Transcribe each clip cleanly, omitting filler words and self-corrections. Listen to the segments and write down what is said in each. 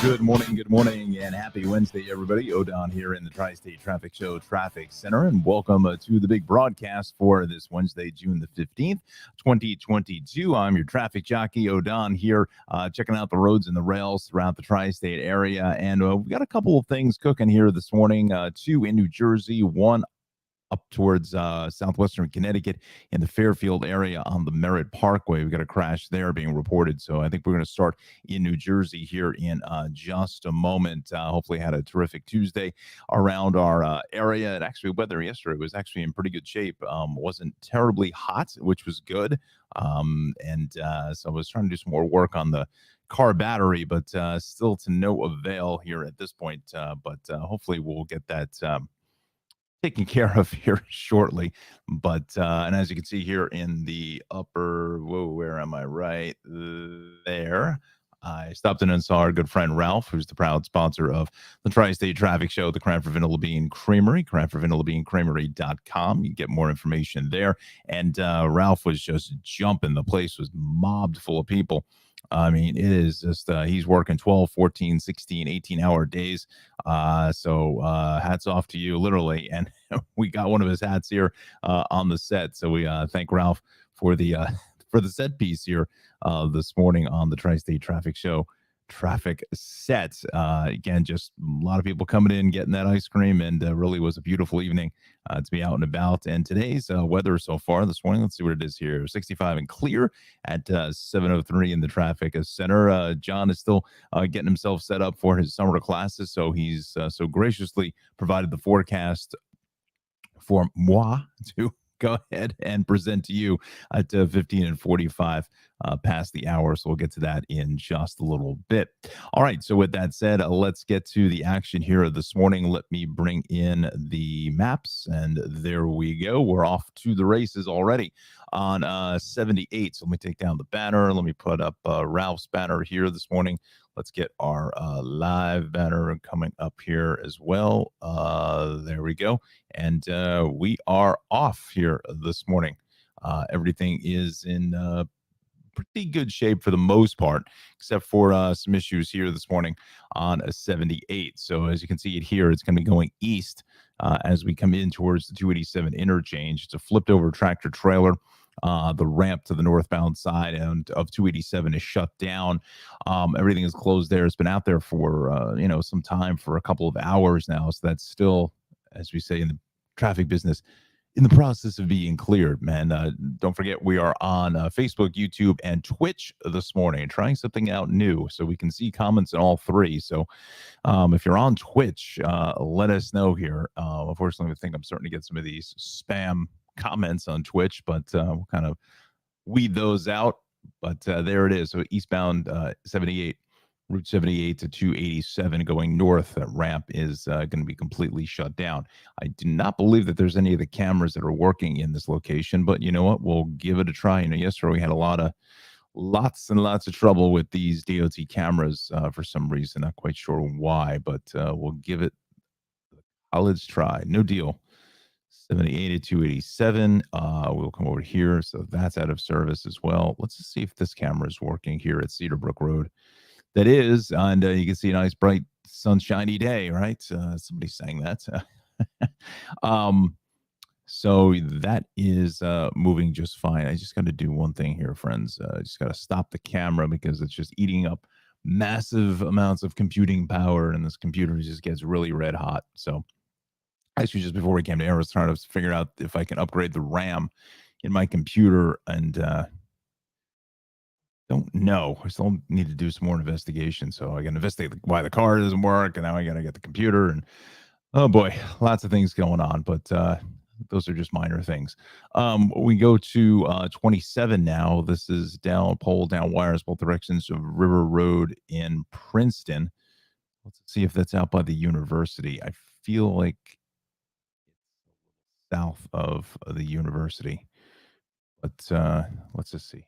good morning, and happy Wednesday, everybody. Odon here in the Tri-State Traffic Show Traffic Center, and welcome to the big broadcast for this Wednesday, June the 15th, 2022. I'm your traffic jockey, Odon, here checking out the roads and the rails throughout the Tri-State area, and we got a couple of things cooking here this morning, two in New Jersey, one up towards southwestern Connecticut in the Fairfield area on the Merritt Parkway. We got a crash there being reported. So I think we're going to start in New Jersey here in just a moment. Hopefully had a terrific Tuesday around our area. And actually, weather yesterday was actually in pretty good shape. Wasn't terribly hot, which was good. So I was trying to do some more work on the car battery, but still to no avail here at this point. But hopefully we'll get that taken care of here shortly. But and as you can see here in the upper, where am I? Right there. I stopped in and saw our good friend Ralph, who's the proud sponsor of the Tri-State Traffic Show, the Cranford Vanilla Bean Creamery, cranfordvanillabeancreamery.com. You can get more information there. And Ralph was just jumping. The place was mobbed full of people. I mean, it is just, he's working 12, 14, 16, 18-hour days. So hats off to you, literally. And we got one of his hats here on the set. So we thank Ralph for the set piece here this morning on the Tri-State Traffic Show traffic set. Again, just a lot of people coming in, getting that ice cream, and really was a beautiful evening to be out and about. And today's weather so far this morning, let's see what it is here. 65 and clear at 7:03 in the traffic center. John is still getting himself set up for his summer classes, so he's so graciously provided the forecast for moi to go ahead and present to you at 15 and 45 past the hour. So we'll get to that in just a little bit. All right. So with that said, let's get to the action here this morning. Let me bring in the maps, and there we go. We're off to the races already on 78. So let me take down the banner. Let me put up Ralph's banner here this morning. Let's get our live banner coming up here as well. There we go. And we are off here this morning. Everything is in pretty good shape for the most part, except for some issues here this morning on a 78. So as you can see it here, it's going to be going east as we come in towards the 287 interchange. It's a flipped over tractor trailer. The ramp to the northbound side and of 287 is shut down. Everything is closed there. It's been out there for some time, for a couple of hours now. So that's still, as we say in the traffic business, in the process of being cleared, man. Don't forget, we are on Facebook, YouTube, and Twitch this morning, trying something out new so we can see comments in all three. So if you're on Twitch, let us know here. Unfortunately, I think I'm starting to get some of these spam comments on Twitch, but we'll kind of weed those out. But there it is. So eastbound 78, Route 78 to 287 going north, that ramp is going to be completely shut down. I do not believe that there's any of the cameras that are working in this location, but you know what? We'll give it a try. Yesterday we had lots and lots of trouble with these DOT cameras for some reason. Not quite sure why, but we'll give it a college try. No deal. 78 to 287. We'll come over here. So that's out of service as well. Let's just see if this camera is working here at Cedarbrook Road. That is, and you can see a nice, bright, sunshiny day, right? Somebody sang that. So that is moving just fine. I just got to do one thing here, friends. I just got to stop the camera because it's just eating up massive amounts of computing power, and this computer just gets really red hot. So actually, just before we came to air, I was trying to figure out if I can upgrade the RAM in my computer, and don't know. I still need to do some more investigation. So I got to investigate why the car doesn't work, and now I got to get the computer, and oh boy, lots of things going on. But those are just minor things. We go to 27 now. This is down wires both directions of River Road in Princeton. Let's see if that's out by the university. I feel like it's south of the university, but let's just see.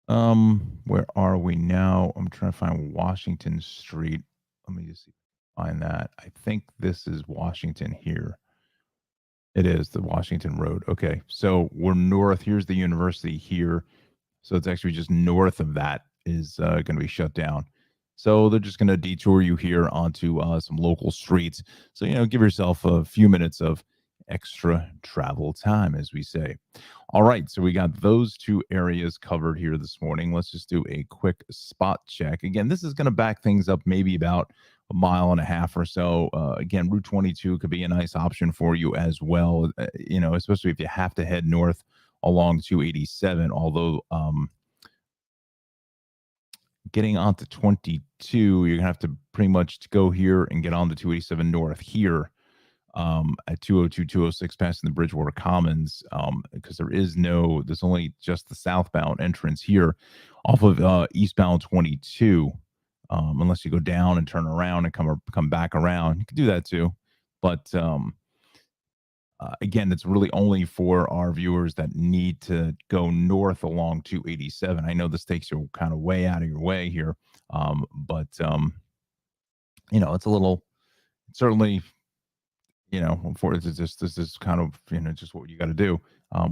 Where are we now? I'm trying to find Washington Street. Let me just see, find that. I think this is Washington here. It is the Washington Road. Okay, so we're north. Here's the university here. So it's actually just north of that is going to be shut down. So they're just going to detour you here onto some local streets. So, give yourself a few minutes of extra travel time, as we say. All right. So we got those two areas covered here this morning. Let's just do a quick spot check. Again, this is going to back things up maybe about a mile and a half or so. Again, Route 22 could be a nice option for you as well, especially if you have to head north along 287. Although, getting onto 22, you're gonna have to pretty much go here and get on the 287 north here, at 202, 206, passing the Bridgewater Commons, because there's only just the southbound entrance here off of eastbound 22, unless you go down and turn around and come back around. You can do that too, but again, it's really only for our viewers that need to go north along 287. I know this takes you kind of way out of your way here, but it's a little certainly, for it's just this is kind of just what you got to do.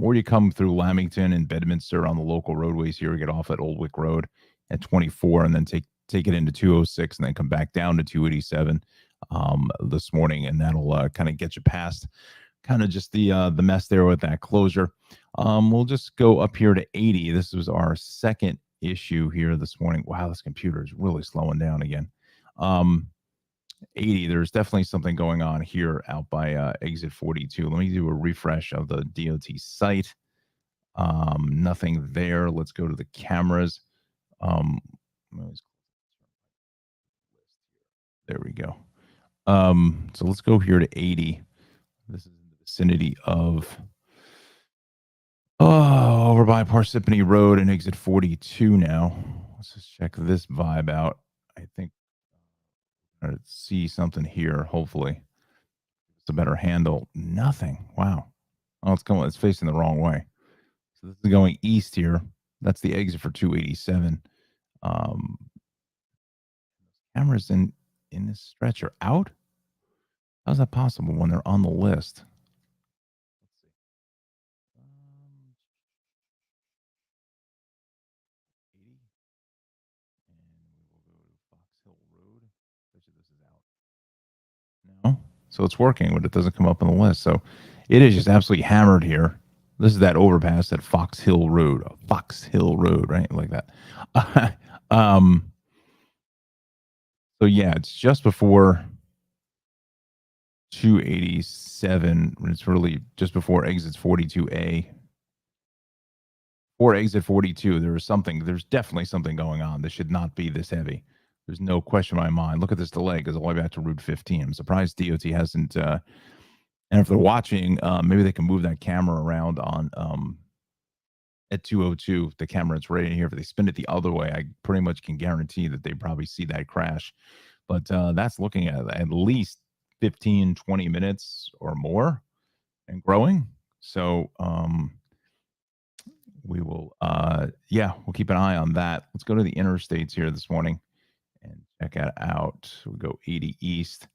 Or you come through Lamington and Bedminster on the local roadways here, get off at Oldwick Road at 24, and then take it into 206, and then come back down to 287 this morning, and that'll kind of get you past kind of just the mess there with that closure. We'll just go up here to 80. This was our second issue here this morning. Wow, this computer is really slowing down again. 80, there's definitely something going on here out by exit 42. Let me do a refresh of the DOT site. Nothing there. Let's go to the cameras. There we go. So let's go here to 80. This is in the vicinity of over by Parsippany Road and exit 42 now. Let's just check this vibe out. I think I see something here, hopefully. It's a better handle. Nothing. Wow. Oh, it's facing the wrong way. So this is going east here. That's the exit for 287. Cameras in this stretch are out? How's that possible when they're on the list? Let's see. 80. And we will go to Fox Hill Road. Bet you this is out. No. So it's working, but it doesn't come up on the list. So it is just absolutely hammered here. This is that overpass at Fox Hill Road. Fox Hill Road, right? Like that. So yeah, it's just before 287. It's really just before exits 42A. Or exit 42, there's definitely something going on. This should not be this heavy. There's no question in my mind. Look at this delay. It goes all the way back to Route 15. I'm surprised DOT hasn't, and if they're watching, maybe they can move that camera around on at 202. The camera it's right in here. If they spin it the other way, I pretty much can guarantee that they probably see that crash. But that's looking at least 15, 20 minutes or more and growing. So we will we'll keep an eye on that. Let's go to the interstates here this morning and check it out. We go 80 east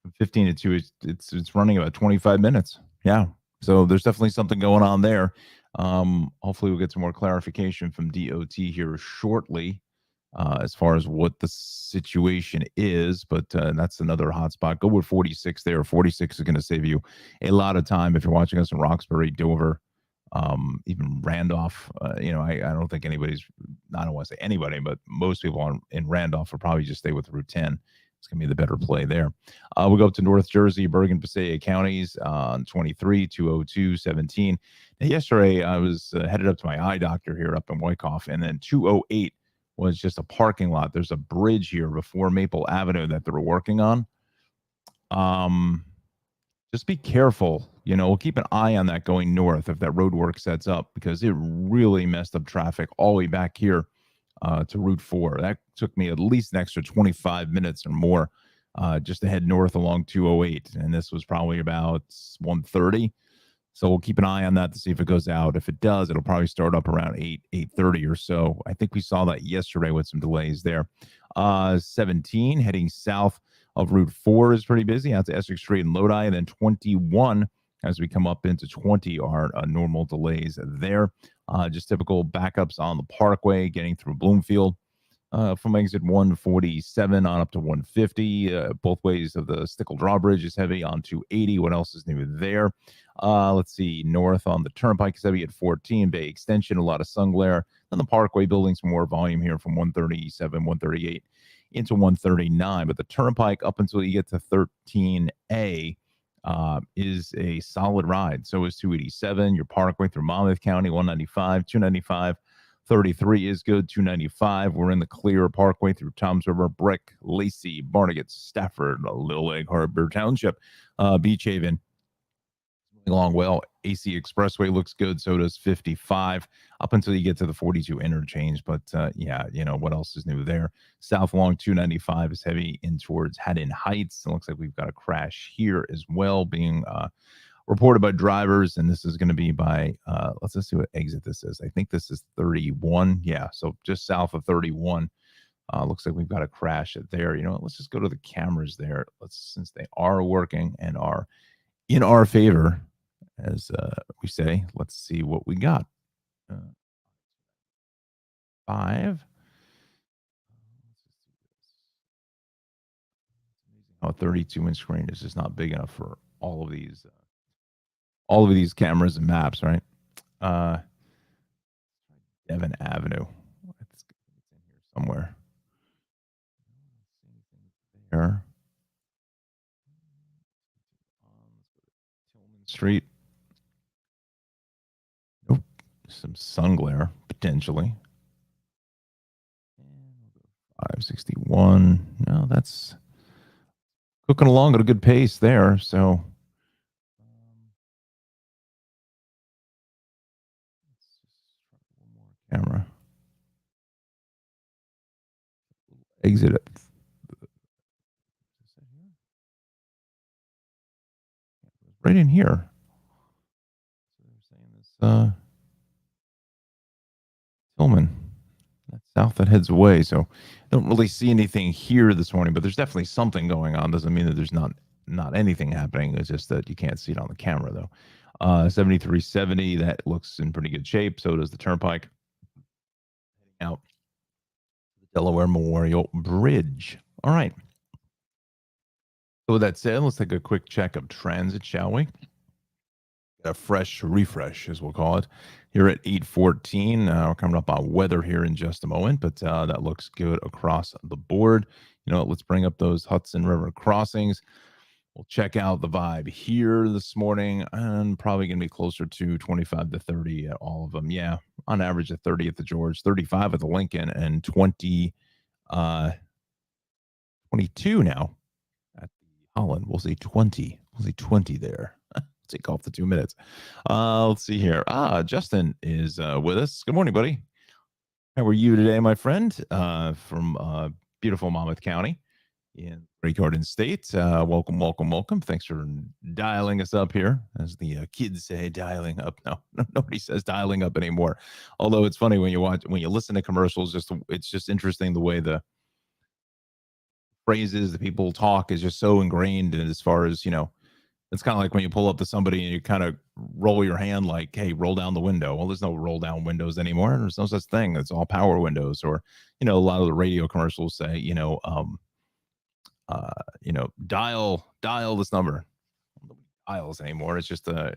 from 15 to 2. It's running about 25 minutes. Yeah. So there's definitely something going on there. Hopefully we'll get some more clarification from DOT here shortly as far as what the situation is, but that's another hot spot. Go with 46 there. 46 is going to save you a lot of time if you're watching us in Roxbury, Dover, even Randolph. I don't think I don't want to say anybody, but most people in Randolph will probably just stay with Route 10. It's going to be the better play there. We'll go up to North Jersey, Bergen, Passaic counties on 23, 202, 17. Now, yesterday, I was headed up to my eye doctor here up in Wyckoff, and then 208 was just a parking lot. There's a bridge here before Maple Avenue that they were working on. Just be careful. We'll keep an eye on that going north if that road work sets up, because it really messed up traffic all the way back here to Route 4. That took me at least an extra 25 minutes or more just to head north along 208. And this was probably about 1:30. So we'll keep an eye on that to see if it goes out. If it does, it'll probably start up around 8:30 or so. I think we saw that yesterday with some delays there. 17 heading south of Route 4 is pretty busy out to Essex Street and Lodi. And then 21 as we come up into 20 are normal delays there. Just typical backups on the Parkway getting through Bloomfield. from exit 147 on up to 150. Both ways of the Stickle drawbridge is heavy on 280. What else is new there? Let's see. North on the Turnpike is heavy at 14. Bay Extension, a lot of sun glare. Then the Parkway building some more volume here from 137, 138 into 139. But the Turnpike up until you get to 13A is a solid ride. So is 287. Your Parkway through Monmouth County, 195, 295. 33 is good. 295. We're in the clear. Parkway through Toms River, Brick, Lacey, Barnegat, Stafford, Little Egg Harbor Township, Beach Haven. Moving along well. AC Expressway looks good. So does 55 up until you get to the 42 interchange. But yeah, what else is new there? South Long 295 is heavy in towards Haddon Heights. It looks like we've got a crash here as well being reported by drivers, and this is going to be by let's just see what exit this is. I think this is 31. Yeah, so just south of 31. Looks like we've got a crash there. Let's just go to the cameras there. Since they are working and are in our favor, as we say, let's see what we got. 5. Oh, 32-inch screen is just not big enough for all of these cameras and maps, right? Devon Avenue. It's in here somewhere. There. Tillman Street. Nope. Some sun glare, potentially. 561. No, that's cooking along at a good pace there. So camera. Exit it. Right in here. So they're saying this Tillman. That's south that heads away. So don't really see anything here this morning, but there's definitely something going on. Doesn't mean that there's not anything happening. It's just that you can't see it on the camera though. 7370, that looks in pretty good shape. So does the Turnpike. Heading out the Delaware Memorial Bridge. All right. So with that said, let's take a quick check of transit, shall we? A fresh refresh, as we'll call it, here at 8:14. We're coming up on weather here in just a moment, but that looks good across the board. Let's bring up those Hudson River crossings. We'll check out the vibe here this morning, and probably going to be closer to 25 to 30 at all of them. Yeah, on average at 30 at the George, 35 at the Lincoln, and 22 now at the Holland. We'll say 20. We'll say 20 there. Take off the 2 minutes. Let's see here. Justin is with us. Good morning, buddy. How are you today, my friend? From beautiful Monmouth County in Great Garden State. Welcome. Thanks for dialing us up here, as the kids say, dialing up. No, nobody says dialing up anymore. Although it's funny when you listen to commercials, it's just interesting the way the phrases that people talk is just so ingrained. And as far as it's kind of like when you pull up to somebody and you kind of roll your hand like, hey, roll down the window. Well, there's no roll down windows anymore. There's no such thing. It's all power windows. Or, a lot of the radio commercials say, dial this number. Nobody dials anymore. It's just I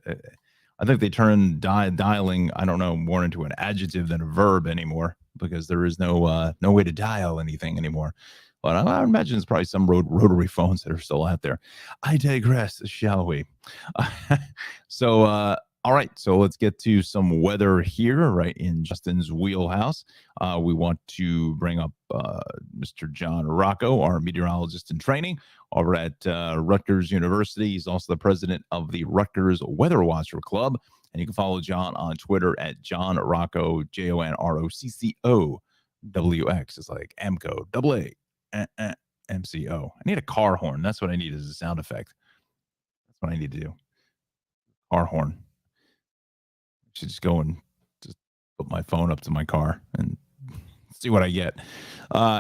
think they turned dialing, I don't know, more into an adjective than a verb anymore, because there is no way to dial anything anymore. But I imagine it's probably some rotary phones that are still out there. I digress, shall we? So, all right. So let's get to some weather here, right in Justin's wheelhouse. We want to bring up Mr. Jon Rocco, our meteorologist in training over at Rutgers University. He's also the president of the Rutgers Weather Watcher Club. And you can follow Jon on Twitter at Jon Rocco, JONROCCOWX. It's like Amco, AA. MCO. I need a car horn. That's what I need as a sound effect. That's what I need to do. Car horn. I should just go and just put my phone up to my car and see what I get.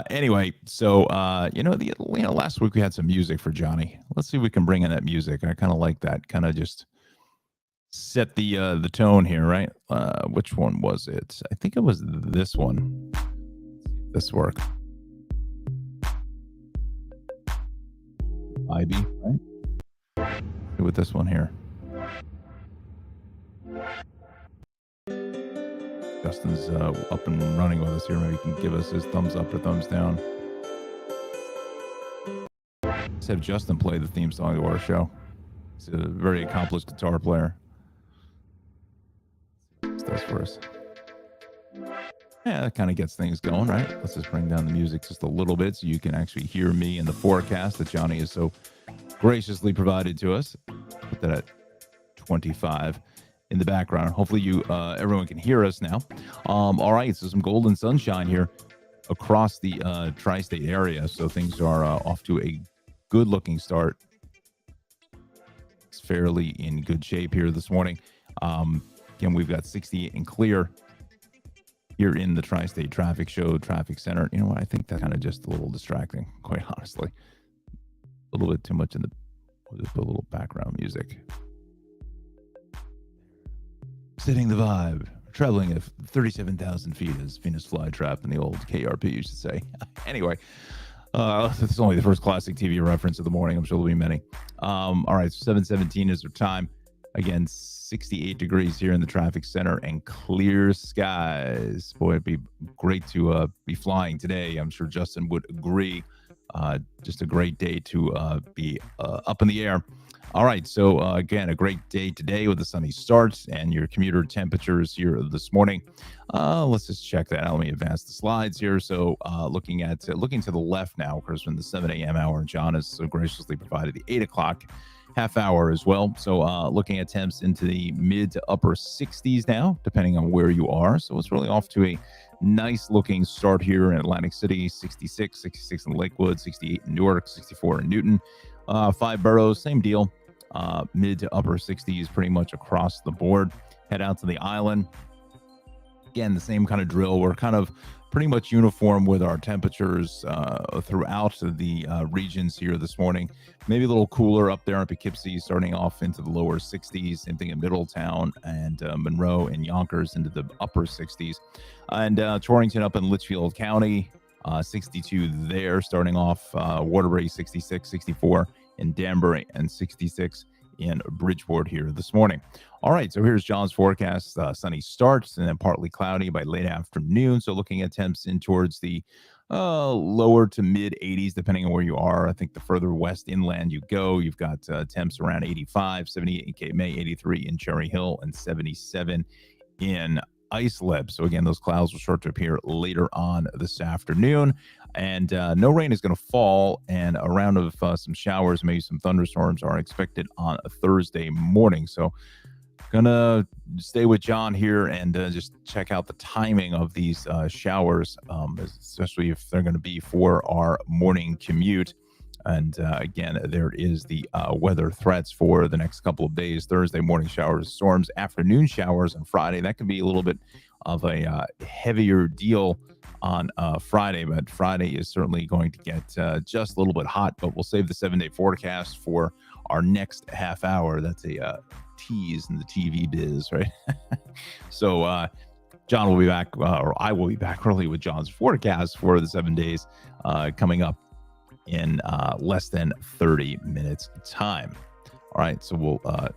Anyway, so last week we had some music for Johnny. Let's see if we can bring in that music. I kind of like that. Kind of just set the tone here, right? Which one was it? I think it was this one. Let's see if this works. IB, right? With this one here. Justin's up and running with us here. Maybe he can give us his thumbs up or thumbs down. Let's have Justin play the theme song to our show. He's a very accomplished guitar player. This does for us. Yeah, that kind of gets things going, right? Let's just bring down the music just a little bit so you can actually hear me in the forecast that Johnny has so graciously provided to us. Put that at 25 in the background. Hopefully you everyone can hear us now. All right, so some golden sunshine here across the tri-state area. So things are off to a good looking start. It's fairly in good shape here this morning. Again, we've got 68 and clear here in the Tri-State Traffic Show Traffic Center. You know what? I think that's kind of just a little distracting, quite honestly. A little bit too much in the, we'll just put a little background music. Setting the vibe, traveling at 37,000 feet as Venus flytrap in the old KRP used to say. Anyway, it's only the first classic TV reference of the morning. I'm sure there'll be many. All right, so 7:17 is our time. Again, 68 degrees here in the traffic center and clear skies. Boy, it'd be great to be flying today. I'm sure Justin would agree. Just a great day to be up in the air. All right, so again, a great day today with the sunny start and your commuter temperatures here this morning. Let's just check that out. Let me advance the slides here. So looking to the left now, of course, from the 7 a.m. hour, John has so graciously provided the 8 o'clock half hour as well. So looking at temps into the mid to upper 60s now, depending on where you are. So it's really off to a nice looking start here in Atlantic City. 66 in Lakewood, 68 in Newark, 64 in Newton. 5 boroughs, same deal. Mid to upper 60s pretty much across the board. Head out to the island. Again, the same kind of drill. We're kind of pretty much uniform with our temperatures throughout the regions here this morning. Maybe a little cooler up there in Poughkeepsie, starting off into the lower 60s. Same thing in Middletown and Monroe and Yonkers into the upper 60s. And Torrington up in Litchfield County, 62 there, starting off. Waterbury, 66, 64 in Danbury, and 66 in Bridgeport here this morning. All right, so here's John's forecast. Sunny starts and then partly cloudy by late afternoon. So looking at temps in towards the lower to mid 80s, depending on where you are. I think the further west inland you go, you've got temps around 85, 78 in Cape May, 83 in Cherry Hill, and 77 in Islip. So again, those clouds will start to appear later on this afternoon. And no rain is going to fall, and a round of some showers, maybe some thunderstorms are expected on a Thursday morning. So gonna stay with John here and just check out the timing of these showers, especially if they're going to be for our morning commute. And again, there is the weather threats for the next couple of days. Thursday, morning showers, storms, afternoon showers on Friday. That could be a little bit of a heavier deal on Friday, but Friday is certainly going to get just a little bit hot, but we'll save the 7-day forecast for our next half hour. That's a tease in the TV biz, right? So John will be back, or I will be back early with John's forecast for the 7 days coming up in less than 30 minutes time. All right, so we'll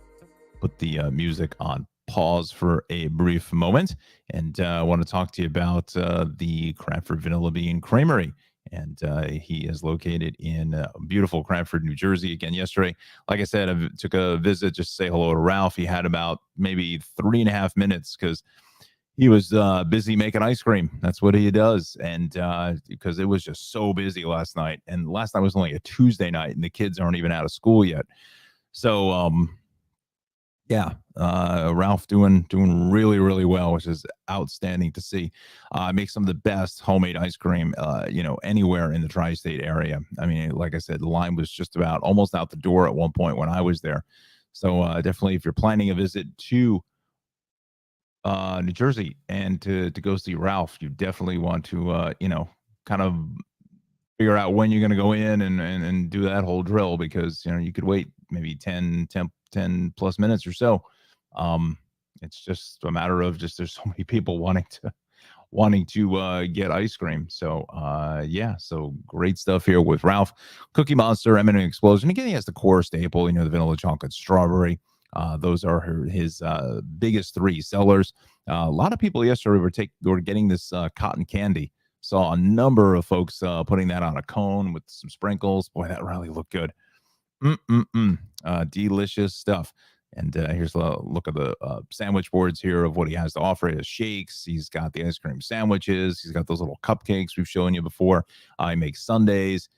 put the music on pause for a brief moment, and I want to talk to you about the Cranford Vanilla Bean Creamery. And he is located in beautiful Cranford, New Jersey. Again, yesterday, like I said, I took a visit just to say hello to Ralph. He had about maybe 3.5 minutes because he was busy making ice cream. That's what he does. And because it was just so busy last night. And last night was only a Tuesday night, and the kids aren't even out of school yet. So, yeah, Ralph doing really, really well, which is outstanding to see. Make some of the best homemade ice cream, anywhere in the tri-state area. I mean, like I said, the line was just about almost out the door at one point when I was there. So definitely, if you're planning a visit to New Jersey and to go see Ralph, you definitely want to, kind of figure out when you're going to go in and do that whole drill, because, you could wait maybe 10 plus minutes or so. It's just a matter of there's so many people wanting wanting to get ice cream. So yeah, so great stuff here with Ralph. Cookie Monster, M&M Explosion. Again, he has the core staple, the vanilla chocolate strawberry. Those are his biggest three sellers. A lot of people yesterday were getting this cotton candy. Saw a number of folks putting that on a cone with some sprinkles. Boy, that really looked good. Delicious stuff. And here's a look at the sandwich boards here of what he has to offer. He has shakes. He's got the ice cream sandwiches. He's got those little cupcakes we've shown you before. He makes sundaes.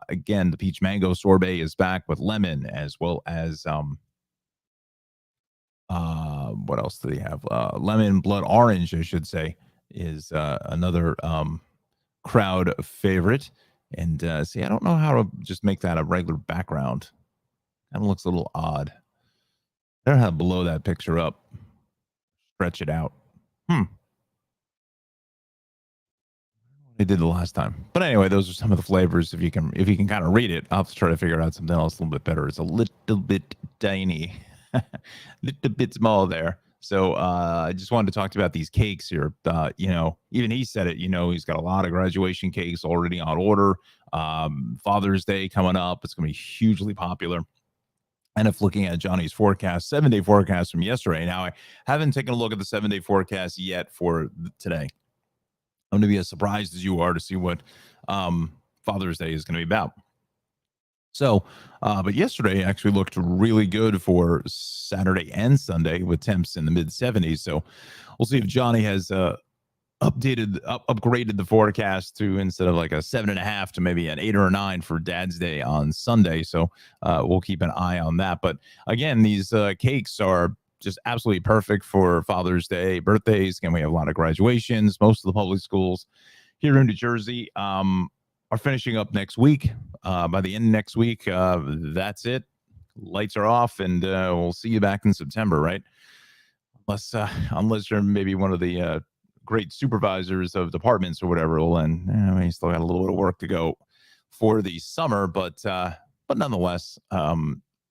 Again, the peach mango sorbet is back with lemon, as well as what else do they have? Lemon blood orange, I should say, is another crowd favorite. And see, I don't know how to just make that a regular background. Kind of looks a little odd. I don't have to blow that picture up. Stretch it out. They did the last time. But anyway, those are some of the flavors. If you can kind of read it, I'll have to try to figure out something else a little bit better. It's a little bit tiny. Little bit small there. So I just wanted to talk about these cakes here. Even he said it, he's got a lot of graduation cakes already on order. Father's Day coming up. It's going to be hugely popular. And if looking at Johnny's forecast, 7-day forecast from yesterday. Now, I haven't taken a look at the 7-day forecast yet for today. I'm going to be as surprised as you are to see what Father's Day is going to be about. So, but yesterday actually looked really good for Saturday and Sunday with temps in the mid 70s. So we'll see if Johnny has upgraded the forecast to, instead of like a 7.5 to maybe an 8 or a 9 for Dad's Day on Sunday. So we'll keep an eye on that. But again, these cakes are just absolutely perfect for Father's Day, birthdays. Again, we have a lot of graduations. Most of the public schools here in New Jersey are finishing up next week. By the end of next week, that's it. Lights are off, and we'll see you back in September, right? Unless you're maybe one of the great supervisors of departments or whatever. And we still got a little bit of work to go for the summer, but nonetheless,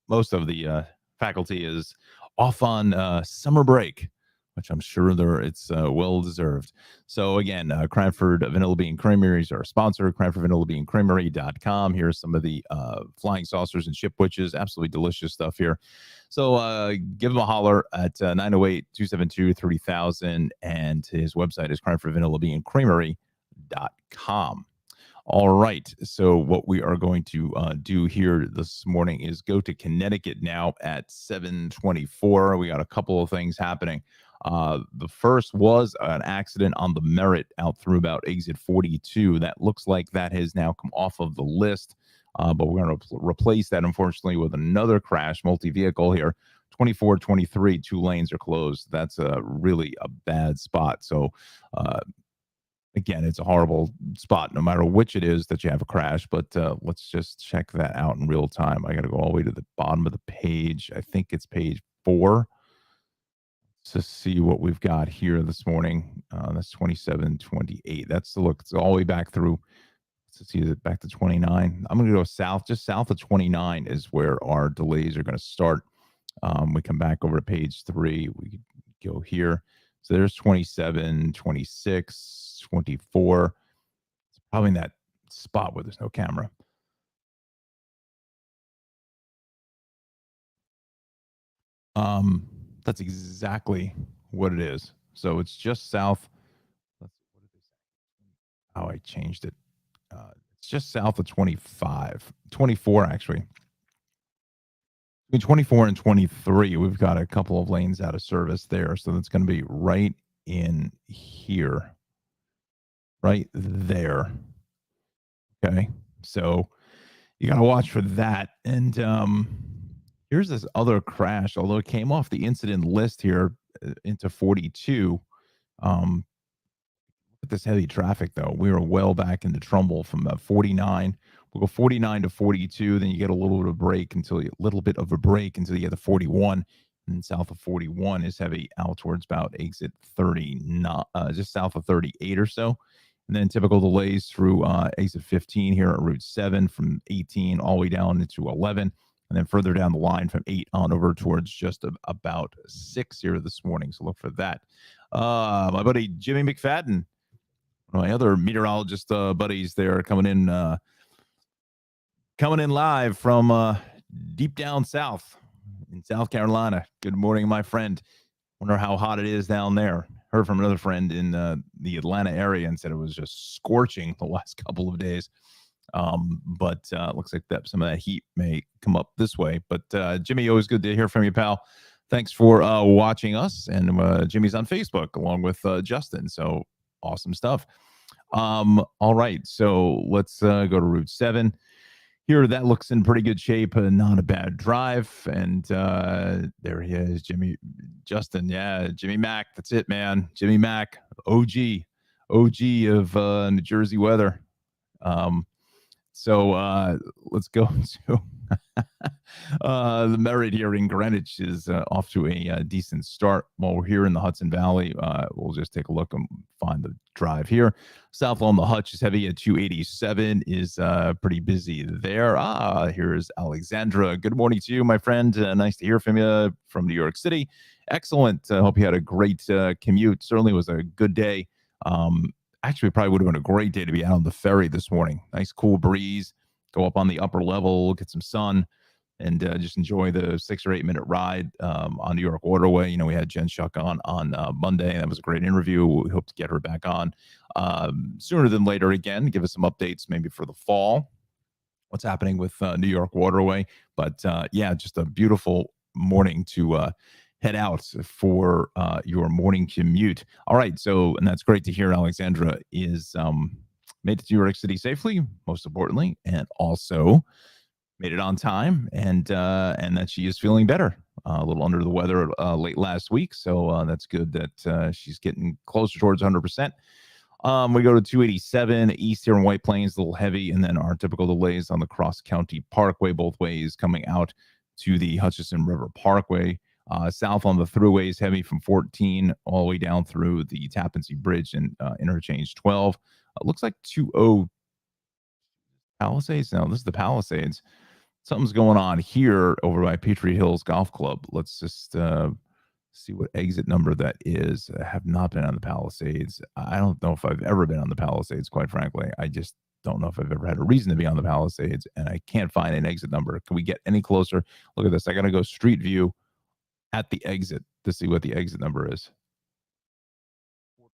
most of the faculty is off on summer break, which I'm sure it's well deserved. So again, Cranford Vanilla Bean Creamery is our sponsor, CranfordVanillaBeanCreamery.com. Here's some of the flying saucers and chip witches. Absolutely delicious stuff here. So give him a holler at 908-272-3000, and his website is CranfordVanillaBeanCreamery.com. All right. So what we are going to do here this morning is go to Connecticut now at 7:24. We got a couple of things happening. The first was an accident on the Merritt out through about exit 42. That looks like that has now come off of the list. But we're going to replace that, unfortunately, with another crash, multi-vehicle here. 24, 23, 2 lanes are closed. That's really a bad spot. So again, it's a horrible spot, no matter which it is that you have a crash. But let's just check that out in real time. I got to go all the way to the bottom of the page. I think it's page 4 to see what we've got here this morning. That's 27, 28. That's the look. It's all the way back through. Let's see, is it back to 29? I'm going to go south. Just south of 29 is where our delays are going to start. We come back over to page 3. We go here. So there's 27, 26, 24. It's probably in that spot where there's no camera. That's exactly what it is. So it's just south. Let's see, what did they say? Oh, I changed it. It's just south of 24 actually. Between 24 and 23, we've got a couple of lanes out of service there. So that's going to be right in here, right there. Okay. So you got to watch for that. And here's this other crash, although it came off the incident list here into 42. Look at this heavy traffic, though. We were well back into Trumbull from 49. We'll go 49 to 42. Then you get a little bit of a break until you get to 41. And then south of 41 is heavy out towards about exit 30, just south of 38 or so. And then typical delays through exit 15 here at Route 7 from 18 all the way down into 11. And then further down the line from 8 on over towards just about 6 here this morning. So look for that. My buddy Jimmy McFadden One of my other meteorologist buddies there coming in live from deep down south in South Carolina. Good morning, my friend. Wonder how hot it is down there. Heard from another friend in the Atlanta area and said it was just scorching the last couple of days. But looks like that some of that heat may come up this way. But Jimmy, always good to hear from you, pal. Thanks for watching us. And Jimmy's on Facebook along with Justin. So awesome stuff. All right. So let's go to Route 7. Here, that looks in pretty good shape. Not a bad drive. And there he is, Justin. Yeah, Jimmy Mack. That's it, man. Jimmy Mack, OG of New Jersey weather. So let's go to the Merritt here in Greenwich is off to a decent start. While we're here in the Hudson Valley, we'll just take a look and find the drive here. South on the Hutch is heavy at 287, is pretty busy there. Here's Alexandra. Good morning to you, my friend. Nice to hear from you from New York City. Excellent. Hope you had a great commute. Certainly was a good day. Actually, probably would have been a great day to be out on the ferry this morning. Nice cool breeze. Go up on the upper level, get some sun, and just enjoy the 6 or 8 minute ride on New York Waterway. You know, we had Jen Shuck on Monday. That was a great interview. We hope to get her back on sooner than later again. Give us some updates maybe for the fall. What's happening with New York Waterway. But yeah, just a beautiful morning to head out for your morning commute. All right. So, and that's great to hear Alexandra is made it to New York City safely, most importantly, and also made it on time, and that she is feeling better. A little under the weather late last week. So that's good that she's getting closer towards 100%. We go to 287 east here in White Plains, a little heavy, and then our typical delays on the Cross County Parkway, both ways coming out to the Hutchinson River Parkway. South on the thruways, heavy from 14 all the way down through the Tappan Zee Bridge and interchange 12. Looks like 20 Palisades. No, this is the Palisades. Something's going on here over by Petrie Hills Golf Club. Let's just see what exit number that is. I have not been on the Palisades. I don't know if I've ever been on the Palisades, quite frankly. I just don't know if I've ever had a reason to be on the Palisades, and I can't find an exit number. Can we get any closer? Look at this. I got to go street view at the exit to see what the exit number is. 14.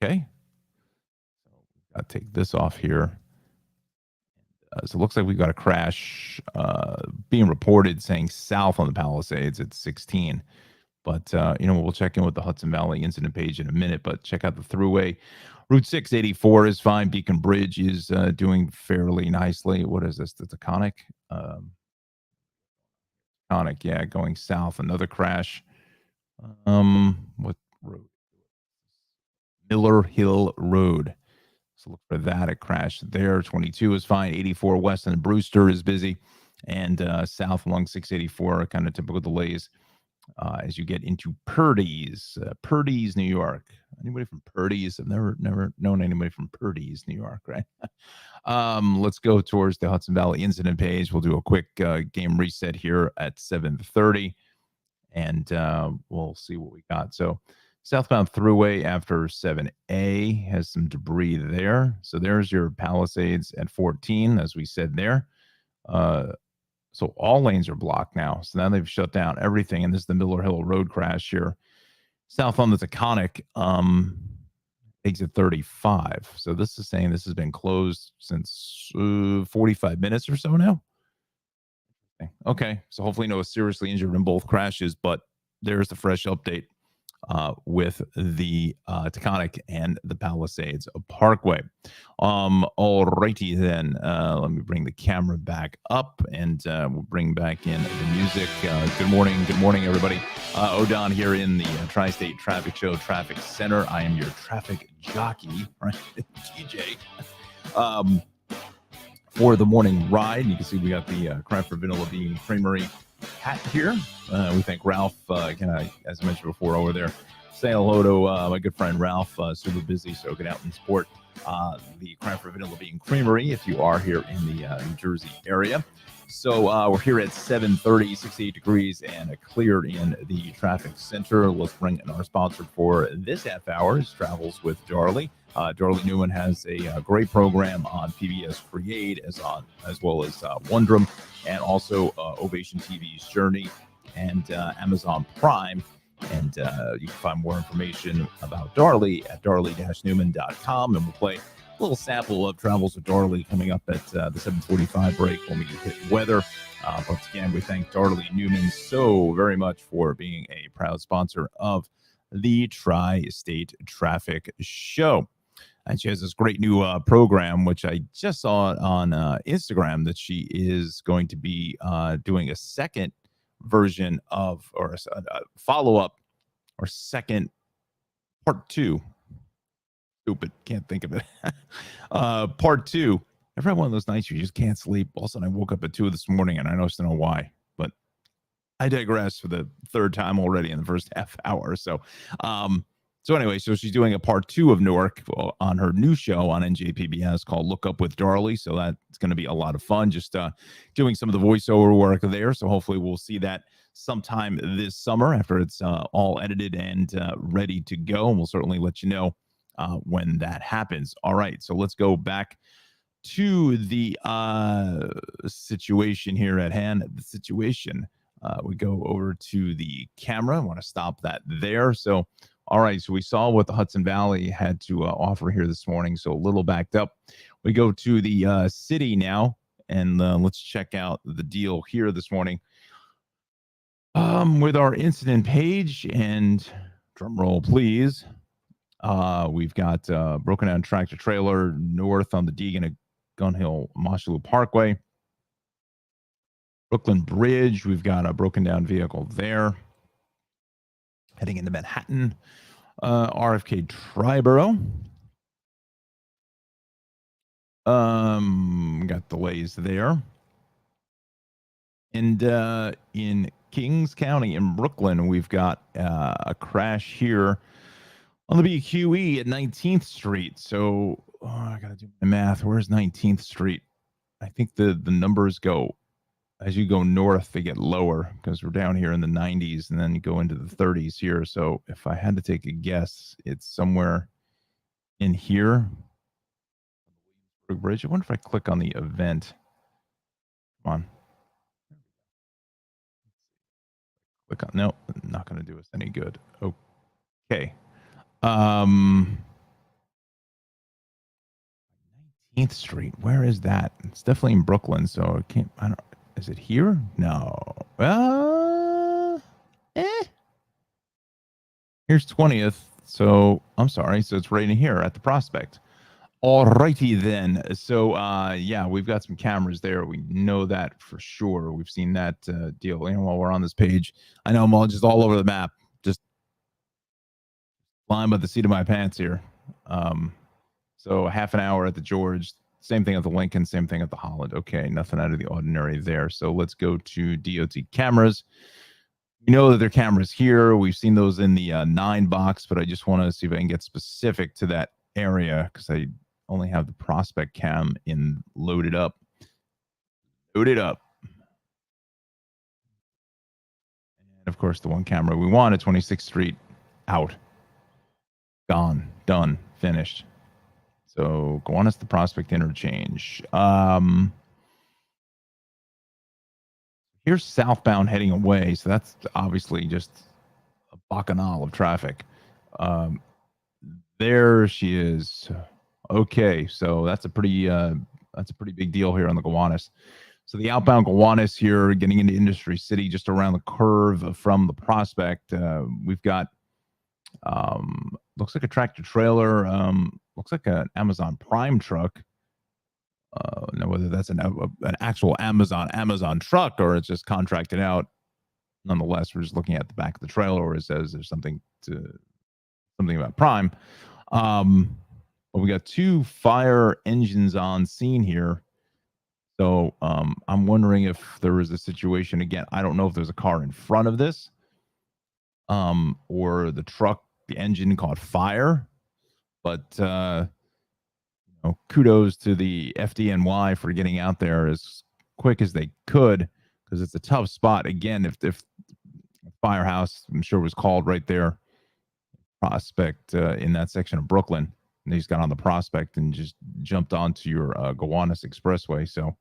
Okay. So we've got to take this off here. So it looks like we've got a crash being reported saying south on the Palisades at 16. But, we'll check in with the Hudson Valley incident page in a minute, but check out the thruway. Route 684 is fine. Beacon Bridge is doing fairly nicely. What is this? The Taconic? Taconic, yeah, going south. Another crash. What road? Miller Hill Road. So look for that. It crashed there. 22 is fine. 84 west and Brewster is busy. And south along 684, kind of typical delays as you get into Purdy's, New York. Anybody from Purdy's? I've never known anybody from Purdy's, New York, right? Let's go towards the Hudson Valley incident page. We'll do a quick game reset here at 7:30, and we'll see what we got. So southbound thruway after 7A has some debris there. So there's your Palisades at 14, as we said there. So all lanes are blocked now. So now they've shut down everything. And this is the Miller Hill Road crash here. South on the Taconic, exit 35. So this is saying this has been closed since 45 minutes or so now. Okay. So hopefully no one seriously injured in both crashes, but there's the fresh update with the Taconic and the Palisades Parkway. All righty then. Let me bring the camera back up, and we'll bring back in the music. Good morning, everybody. Odon here in the Tri-State Traffic Show Traffic Center. I am your traffic jockey, right? TJ. For the morning ride, you can see we got the Cranford Vanilla Bean Creamery hat here. We thank Ralph, as I mentioned before, over there. Say hello to my good friend Ralph, super busy, so get out and support the Cranford Vanilla Bean Creamery if you are here in the New Jersey area. So we're here at 7:30, 68 degrees, and clear in the traffic center. Let's bring in our sponsor for this half hour. Travels with Darley. Darley Newman has a great program on PBS Create, as well as Wondrum, and also Ovation TV's Journey and Amazon Prime. And you can find more information about Darley at darley-newman.com. And we'll play a little sample of Travels with Darley coming up at the 7:45 break when we hit weather. But again, we thank Darley Newman so very much for being a proud sponsor of the Tri-State Traffic Show. And she has this great new program, which I just saw on Instagram, that she is going to be doing a second version of, or a follow-up, or second part two. Stupid, can't think of it. Part two. Every one of those nights you just can't sleep. All of a sudden I woke up at 2 this morning, and I don't know why, but I digress for the third time already in the first half hour. So anyway, so she's doing a part 2 of Newark on her new show on NJPBS called Look Up with Darley. So that's going to be a lot of fun, just doing some of the voiceover work there. So hopefully we'll see that sometime this summer after it's all edited and ready to go. And we'll certainly let you know when that happens. All right, so let's go back to the situation here at hand. The situation, we go over to the camera. I want to stop that there. So all right, so we saw what the Hudson Valley had to offer here this morning, so a little backed up. We go to the city now, and let's check out the deal here this morning with our incident page. And drum roll, please. We've got broken down tractor trailer north on the Deegan and Gun Hill Moshulu Parkway. Brooklyn Bridge, we've got a broken down vehicle there. Heading into Manhattan. RFK Triborough. Got delays there. And in Kings County in Brooklyn, we've got a crash here on the BQE at 19th Street. So I got to do my math. Where's 19th Street? I think the numbers go, as you go north, they get lower because we're down here in the 90s, and then you go into the 30s here. So if I had to take a guess, it's somewhere in here. Bridge. I wonder if I click on the event. Come on. Click on. No, not going to do us any good. Okay. 19th Street. Where is that? It's definitely in Brooklyn. So it can't. I don't. Is it here? No. Here's 20th. So I'm sorry. So it's right in here at the Prospect. All righty then. So yeah, we've got some cameras there. We know that for sure. We've seen that deal. And while we're on this page, I know I'm all just all over the map, just flying by the seat of my pants here. So half an hour at the George. Same thing at the Lincoln, same thing at the Holland. Okay, nothing out of the ordinary there. So let's go to DOT cameras. We know that there are cameras here. We've seen those in the 9 box, but I just want to see if I can get specific to that area because I only have the Prospect cam in loaded up. Loaded up. And of course, the one camera we want at 26th Street, out. Gone. Done. Finished. So Gowanus to Prospect interchange. Here's southbound heading away. So that's obviously just a bacchanal of traffic. There she is. Okay, so that's a pretty big deal here on the Gowanus. So the outbound Gowanus here, getting into Industry City, just around the curve from the Prospect. We've got looks like a tractor trailer. Looks like an Amazon Prime truck. Now whether that's an actual Amazon truck or it's just contracted out. Nonetheless, we're just looking at the back of the trailer where it says there's something about Prime. But we got 2 fire engines on scene here. So I'm wondering if there was a situation again. I don't know if there's a car in front of this, or the truck, the engine caught fire. But kudos to the FDNY for getting out there as quick as they could because it's a tough spot. Again, if Firehouse, I'm sure, was called right there, Prospect, in that section of Brooklyn, and they just got on the Prospect and just jumped onto your Gowanus Expressway. So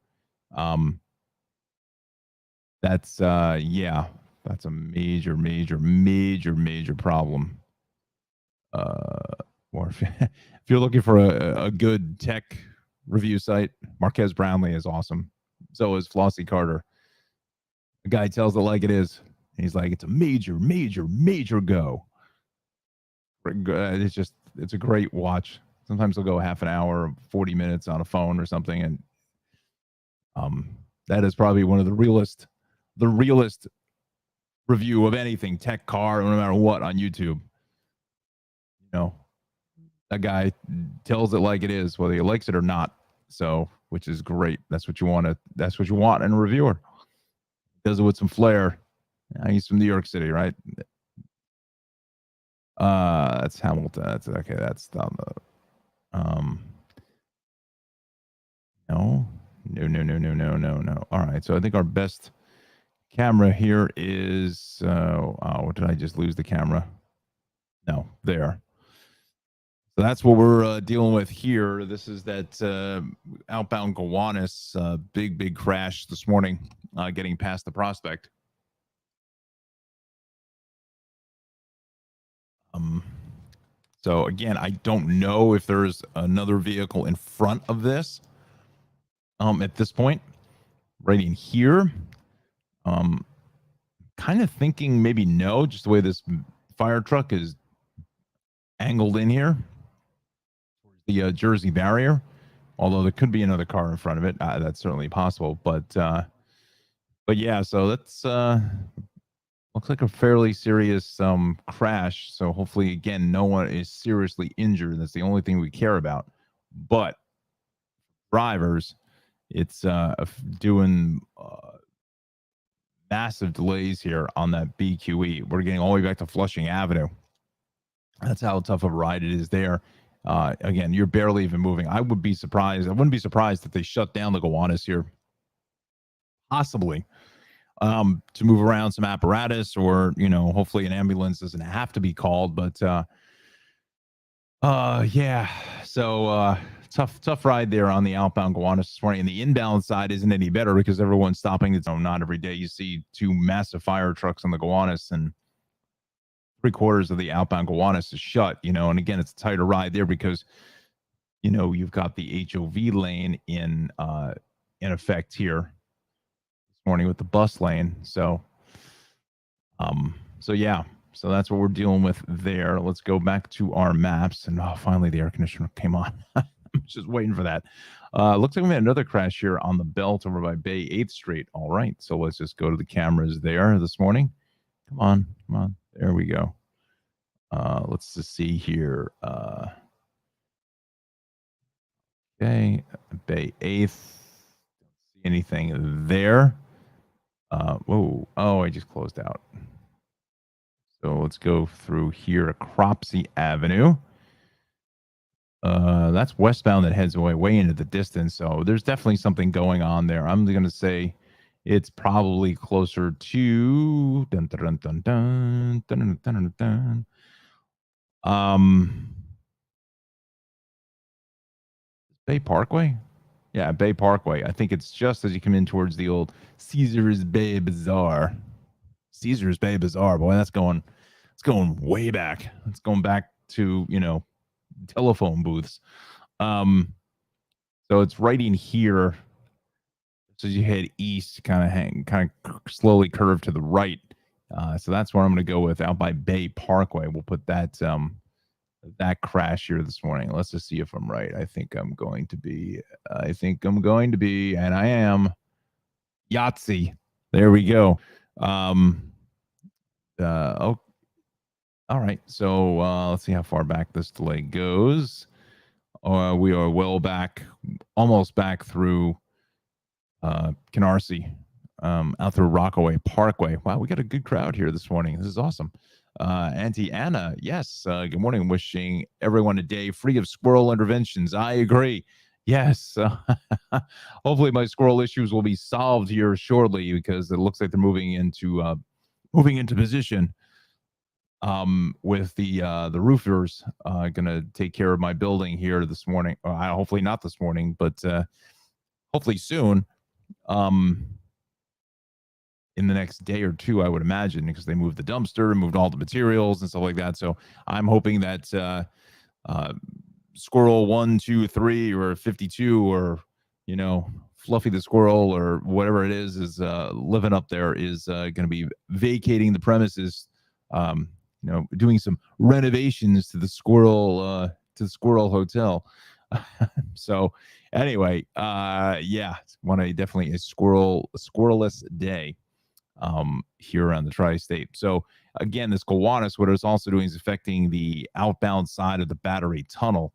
that's that's a major problem. Or if you're looking for a good tech review site, Marquez Brownlee is awesome. So is Flossie Carter. The guy tells it like it is. He's like, it's a major go. It's a great watch. Sometimes they'll go half an hour, 40 minutes on a phone or something, and that is probably one of the realest review of anything, tech, car, no matter what, on YouTube. You know, that guy tells it like it is, whether he likes it or not. So, which is great. That's what you want in a reviewer. Does it with some flair. He's from New York City, right? That's Hamilton. That's okay. That's on the no. All right. So I think our best camera here is what did I just lose the camera? No, there. So that's what we're dealing with here. This is that outbound Gowanus big crash this morning, getting past the Prospect. So again, I don't know if there's another vehicle in front of this at this point, right in here. Kind of thinking maybe no, just the way this fire truck is angled in here, the Jersey barrier. Although there could be another car in front of it, that's certainly possible. But yeah, so that's looks like a fairly serious crash. So hopefully, again, no one is seriously injured. That's the only thing we care about. But drivers, it's doing massive delays here on that BQE. We're getting all the way back to Flushing Avenue. That's how tough of a ride it is there. Again, you're barely even moving. I wouldn't be surprised if they shut down the Gowanus here, possibly, to move around some apparatus, or hopefully an ambulance doesn't have to be called. But yeah, so tough ride there on the outbound Gowanus this morning. And the inbound side isn't any better because everyone's stopping. It's not every day you see two massive fire trucks on the Gowanus, and 3/4 of the outbound Gowanus is shut. And again, it's a tighter ride there because you've got the HOV lane in effect here this morning with the bus lane. So yeah, so that's what we're dealing with there. Let's go back to our maps, and finally the air conditioner came on. I'm just waiting for that. Looks like we had another crash here on the belt over by Bay 8th Street. All right, so let's just go to the cameras there this morning. Come on. There we go. Let's just see here. Okay, Bay 8th. Don't see anything there. Whoa. Oh, I just closed out. So let's go through here, Cropsey Avenue. That's westbound that heads way into the distance. So there's definitely something going on there. I'm going to say it's probably closer to Bay Parkway. Yeah, Bay Parkway. I think it's just as you come in towards the old Caesars Bay Bazaar. Caesars Bay Bazaar, boy, it's going way back. It's going back to telephone booths. So it's right in here. So as you head east, kind of slowly curve to the right. So that's where I'm going to go with, out by Bay Parkway. We'll put that crash here this morning. Let's just see if I'm right. I think I'm going to be, and I am. Yahtzee. There we go. All right. So let's see how far back this delay goes. We are well back, almost back through Canarsie, out through Rockaway Parkway. Wow, we got a good crowd here this morning. This is awesome. Auntie Anna, yes. Good morning. Wishing everyone a day free of squirrel interventions. I agree. Yes. Hopefully, my squirrel issues will be solved here shortly because it looks like they're moving into position. With the roofers gonna take care of my building here this morning. Hopefully not this morning, but hopefully soon. Um, in the next day or two, I would imagine, because they moved the dumpster, moved all the materials and stuff like that. So I'm hoping that uh, squirrel 1, 2, 3, or 52, or Fluffy the squirrel, or whatever it is living up there, is going to be vacating the premises. Doing some renovations to the squirrel hotel. So anyway, yeah, want to definitely a squirrelless day here around the tri-state. So again, this Gowanus, what it's also doing is affecting the outbound side of the Battery Tunnel.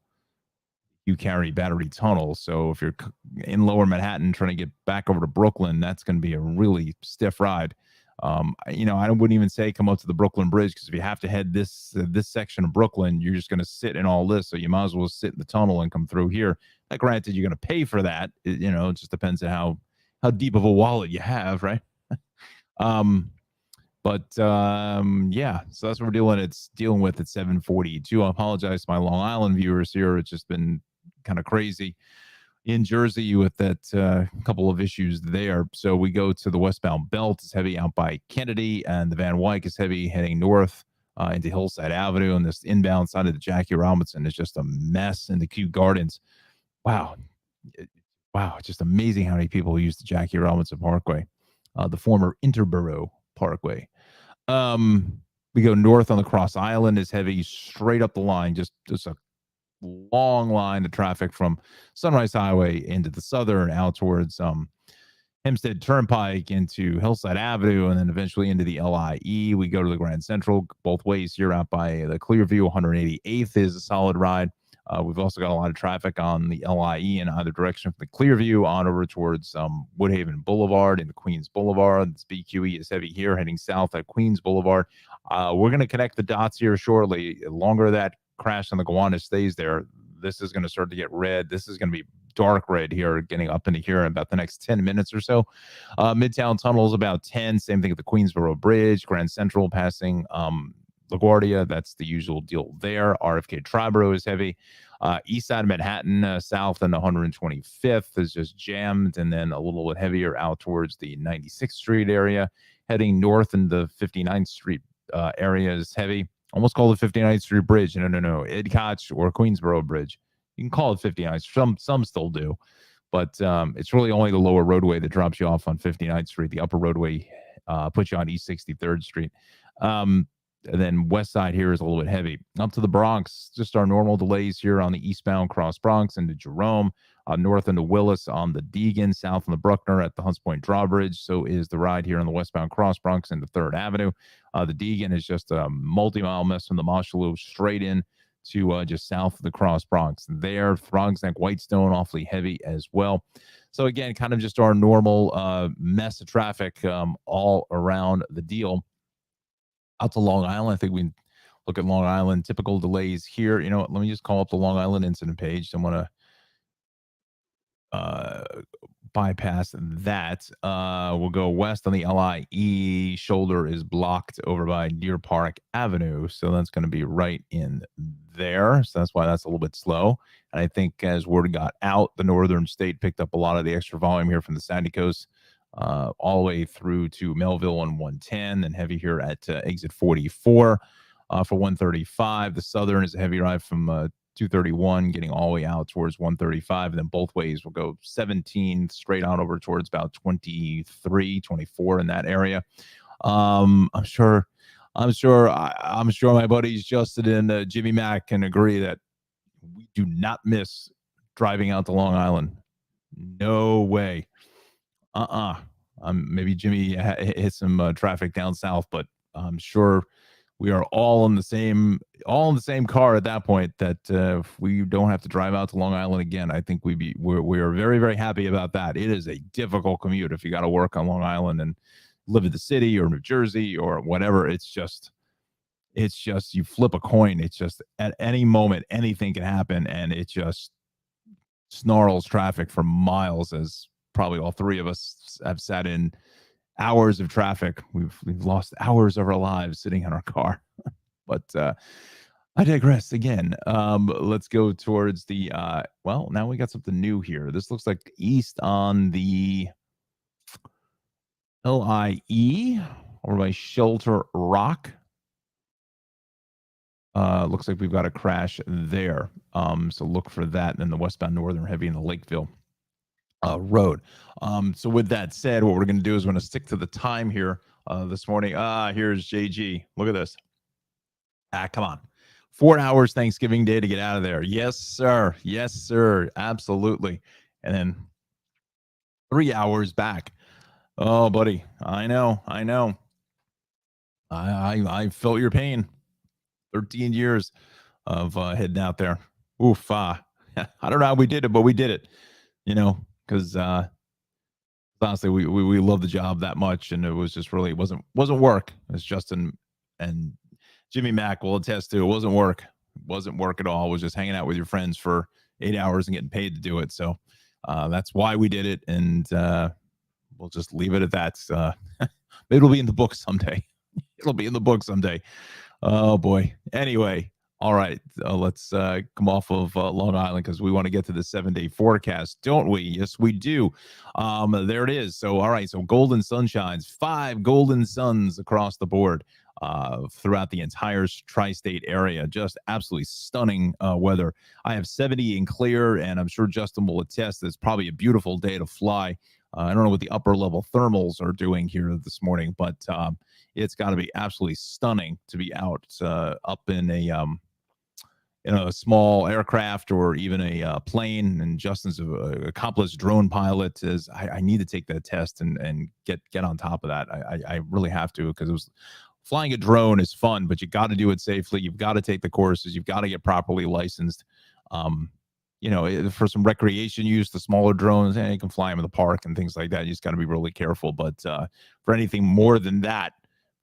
You carry Battery Tunnel. So if you're in Lower Manhattan trying to get back over to Brooklyn, that's going to be a really stiff ride. I wouldn't even say come up to the Brooklyn Bridge, because if you have to head this section of Brooklyn, you're just going to sit in all this. So you might as well sit in the tunnel and come through here. Now, granted, you're going to pay for that. It just depends on how deep of a wallet you have, right? Um, but yeah, so that's what we're dealing with at 7:42. I apologize to my Long Island viewers here. It's just been kind of crazy in Jersey with that couple of issues there. So we go to the westbound belt. It's heavy out by Kennedy, and the Van Wyck is heavy heading north into Hillside Avenue. And this inbound side of the Jackie Robinson is just a mess in the Kew Gardens. Wow. Wow. It's just amazing how many people use the Jackie Robinson Parkway, the former Interborough Parkway. We go north on the Cross Island is heavy straight up the line, just a long line of traffic from Sunrise Highway into the southern, out towards Hempstead Turnpike, into Hillside Avenue, and then eventually into the LIE. We go to the Grand Central both ways here out by the Clearview. 188th is a solid ride. We've also got a lot of traffic on the LIE in either direction from the Clearview on over towards Woodhaven Boulevard into Queens Boulevard. This BQE is heavy here heading south at Queens Boulevard. We're going to connect the dots here shortly. The longer that crash on the Gowanus stays there, this is going to start to get red. This is going to be dark red here, getting up into here in about the next 10 minutes or so. Midtown Tunnel is about 10. Same thing at the Queensboro Bridge. Grand Central passing LaGuardia. That's the usual deal there. RFK Triborough is heavy. East side of Manhattan, south and 125th is just jammed, and then a little bit heavier out towards the 96th Street area. Heading north in the 59th Street area is heavy. Almost call it 59th Street Bridge. No. Ed Koch or Queensboro Bridge. You can call it 59th. Some still do, but it's really only the lower roadway that drops you off on 59th Street. The upper roadway puts you on East 63rd Street. And then west side here is a little bit heavy. Up to the Bronx, just our normal delays here on the eastbound cross Bronx into Jerome, north into Willis on the Deegan, south on the Bruckner at the Hunts Point Drawbridge. So is the ride here on the westbound cross Bronx into 3rd Avenue. The Deegan is just a multi-mile mess from the Mosholu straight in to just south of the cross Bronx. There, Throgs Neck, Whitestone, awfully heavy as well. So again, kind of just our normal mess of traffic all around the deal. Out to Long Island, I think we look at Long Island, typical delays here. You know what? Let me just call up the Long Island incident page. I want to bypass that. We'll go west on the LIE. Shoulder is blocked over by Deer Park Avenue. So that's going to be right in there. So that's why that's a little bit slow. And I think as word got out, the northern state picked up a lot of the extra volume here from the Sandy Coast. All the way through to Melville on 110, and heavy here at exit 44 for 135. The southern is a heavy ride from 231, getting all the way out towards 135, and then both ways will go 17 straight on over towards about 23, 24 in that area. I'm sure my buddies Justin and Jimmy Mack can agree that we do not miss driving out to Long Island. No way. Maybe Jimmy hit some traffic down south, but I'm sure we are all in the same car at that point. That if we don't have to drive out to Long Island again, I think we are very, very happy about that. It is a difficult commute if you got to work on Long Island and live in the city or New Jersey or whatever. It's just you flip a coin. It's just at any moment anything can happen, and it just snarls traffic for miles, as probably all three of us have sat in hours of traffic. We've lost hours of our lives sitting in our car. But I digress again. Let's go towards the well, now we got something new here. This looks like east on the LIE over by Shelter Rock. Looks like we've got a crash there. So look for that. And then the westbound Northern Heavy in the Lakeville road. So with that said, what we're going to do is we're going to stick to the time here this morning. Here's JG. Look at this. Come on. 4 hours Thanksgiving Day to get out of there. Yes, sir. Yes, sir. Absolutely. And then 3 hours back. Oh, buddy. I know. I felt your pain. 13 years of heading out there. Oof. I don't know how we did it, but we did it. Because honestly, we love the job that much, and it was just really wasn't work. As Justin and Jimmy Mack will attest to, it wasn't work. It wasn't work at all. It was just hanging out with your friends for 8 hours and getting paid to do it. So that's why we did it, and we'll just leave it at that. Maybe it'll be in the book someday. It'll be in the book someday. Oh boy. Anyway, all right. Let's come off of Long Island because we want to get to the 7-day forecast, don't we? Yes, we do. There it is. So, all right. So, golden sunshines, 5 golden suns across the board throughout the entire tri-state area. Just absolutely stunning weather. I have 70 and clear, and I'm sure Justin will attest. It's probably a beautiful day to fly. I don't know what the upper level thermals are doing here this morning, but it's got to be absolutely stunning to be out up in a small aircraft or even a plane. And Justin's a accomplished drone pilot. I need to take that test and get on top of that. I really have to, because flying a drone is fun, but you got to do it safely. You've got to take the courses. You've got to get properly licensed. For some recreation use, the smaller drones, you can fly them in the park and things like that. You just got to be really careful. But for anything more than that,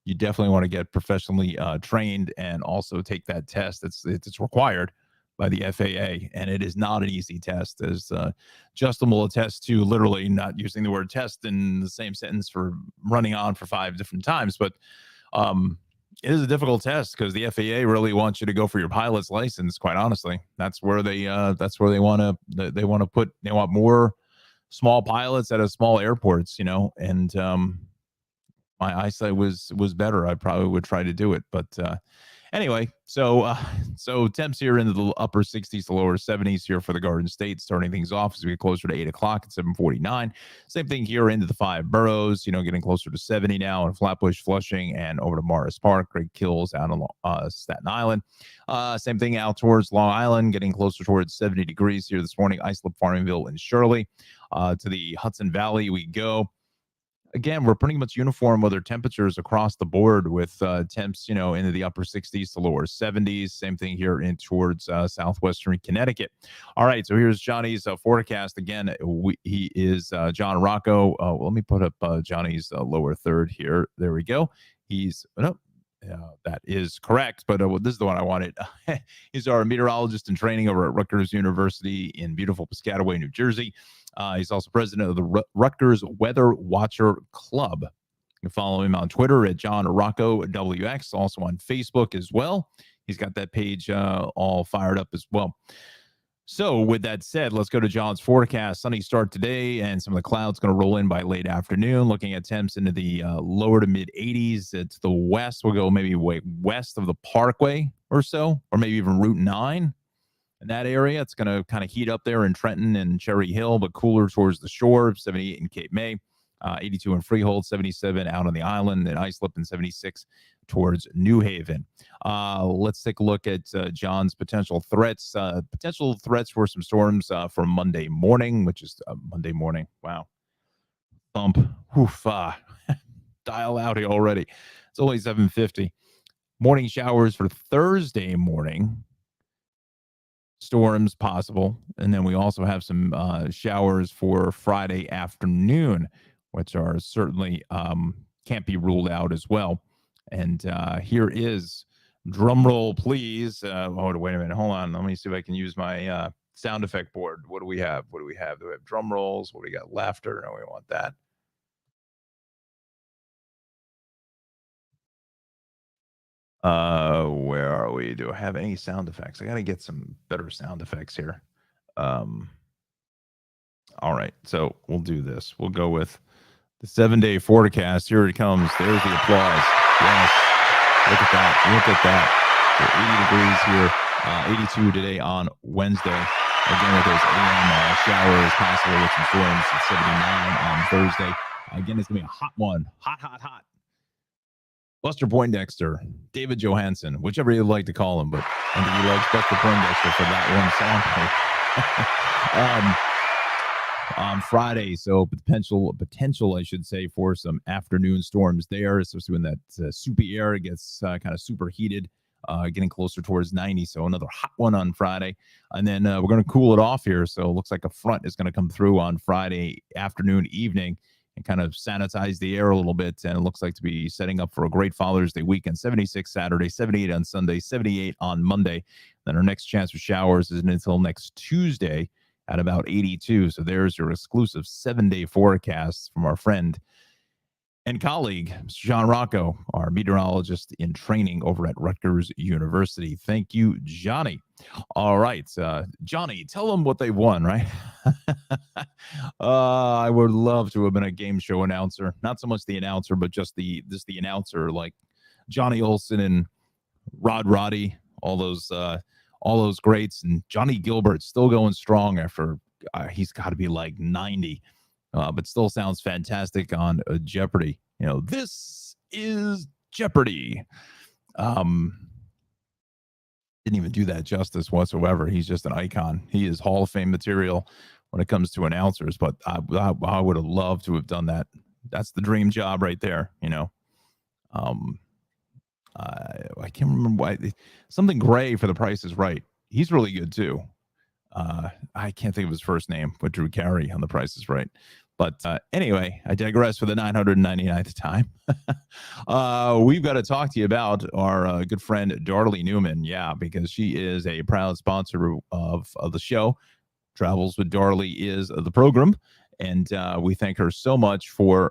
you definitely want to get professionally trained and also take that test. It's required by the FAA, and it is not an easy test, as Justin will attest to, literally not using the word test in the same sentence for running on for 5 different times. But it is a difficult test because the FAA really wants you to go for your pilot's license. Quite honestly, that's where they want more small pilots at a small airports, and my eyesight was better. I probably would try to do it, but anyway, so temps here into the upper 60s to lower 70s here for the Garden State, starting things off as we get closer to 8 o'clock at 7:49. Same thing here into the 5 boroughs, getting closer to 70 now in Flatbush, Flushing, and over to Morris Park, Great Kills out on Staten Island. Same thing out towards Long Island, getting closer towards 70 degrees here this morning, Islip, Farmingville, and Shirley. To the Hudson Valley we go. Again, we're pretty much uniform weather temperatures across the board with temps, into the upper 60s to lower 70s. Same thing here in towards southwestern Connecticut. All right, so here's Johnny's forecast. Again, he is Jon Rocco. Let me put up Johnny's lower third here. There we go. He's that is correct, but this is the one I wanted. He's our meteorologist in training over at Rutgers University in beautiful Piscataway, New Jersey. He's also president of the Rutgers Weather Watcher Club. You can follow him on Twitter at Jon Rocco WX, also on Facebook as well. He's got that page all fired up as well. So with that said, let's go to John's forecast. Sunny start today, and some of the clouds going to roll in by late afternoon. Looking at temps into the lower to mid 80s. To the west, we'll go maybe way west of the Parkway or so, or maybe even Route 9. In that area, it's going to kind of heat up there in Trenton and Cherry Hill, but cooler towards the shore. 78 in Cape May, 82 in Freehold, 77 out on the island, and Islip, and 76 towards New Haven. Let's take a look at John's potential threats. Potential threats for some storms for Monday morning, which is Monday morning. Wow. Thump. Oof. Dial out here already. It's only 7:50. Morning showers for Thursday morning. Storms possible. And then we also have some showers for Friday afternoon, which are certainly can't be ruled out as well. And here is, drum roll, please. Wait a minute. Hold on. Let me see if I can use my sound effect board. What do we have? What do we have? Do we have drum rolls? What do we got? Laughter? No, we want that. Where are we? Do I have any sound effects? I got to get some better sound effects here. All right, so we'll do this. We'll go with the 7-day forecast. Here it comes. There's the applause. Yes, look at that. Look at that. So 80 degrees here. 82 today on Wednesday. Again, with those AM showers, possibly with some storms. It's 79 on Thursday. Again, it's gonna be a hot one. Hot, hot, hot. Buster Poindexter, David Johansen, whichever you'd like to call him, but I think he loves Buster Poindexter for that one song. On Friday, so potential, I should say, for some afternoon storms there, especially when that soupy air gets kind of superheated, getting closer towards 90. So another hot one on Friday, and then we're going to cool it off here. So it looks like a front is going to come through on Friday afternoon, evening, and kind of sanitize the air a little bit. And it looks like to be setting up for a great Father's Day weekend. 76 Saturday, 78 on Sunday, 78 on Monday. Then our next chance for showers isn't until next Tuesday at about 82. So there's your exclusive 7-day forecast from our friend and colleague, Mr. Jon Rocco, our meteorologist in training over at Rutgers University. Thank you, Johnny. All right, Johnny, tell them what they won, right? I would love to have been a game show announcer. Not so much the announcer, but just the announcer, like Johnny Olson and Roddy, all those greats, and Johnny Gilbert still going strong after he's got to be like 90, but still sounds fantastic on Jeopardy. You know, this is Jeopardy. Didn't even do that justice whatsoever. He's just an icon. He is Hall of Fame material when it comes to announcers, but I would have loved to have done that. That's the dream job right there, you know. I can't remember why. Something Gray for The Price is Right. He's really good too. I can't think of his first name, but Drew Carey on The Price is Right. But anyway, I digress for the 999th time. We've got to talk to you about our good friend Darlie Newman. Yeah, because she is a proud sponsor of the show. Travels with Darlie is the program, and we thank her so much for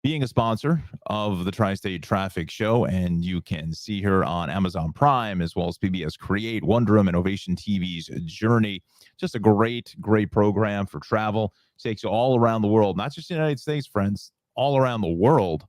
being a sponsor of the Tri-State Traffic Show. And you can see her on Amazon Prime, as well as PBS Create, Wonderum, and Ovation TV's Journey. Just a great program for travel. Takes you all around the world, not just the United States, friends, all around the world.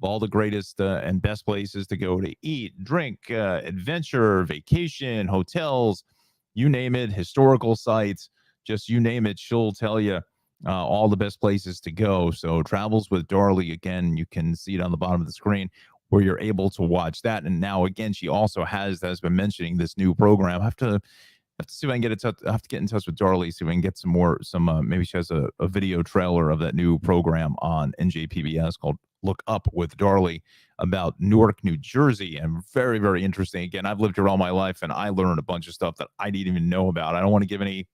All the greatest and best places to go to eat, drink, adventure, vacation, hotels, you name it, historical sites, just you name it, she'll tell you all the best places to go. So Travels with Darlie, again, you can see it on the bottom of the screen where you're able to watch that. And now, again, she also has been mentioning this new program. I have to see if I can get in touch. I have to get in touch with Darlie, see if I can get maybe she has a video trailer of that new program on NJPBS called Look Up with Darlie about Newark, New Jersey. And very, very interesting. Again, I've lived here all my life, and I learned a bunch of stuff that I didn't even know about. I don't want to give any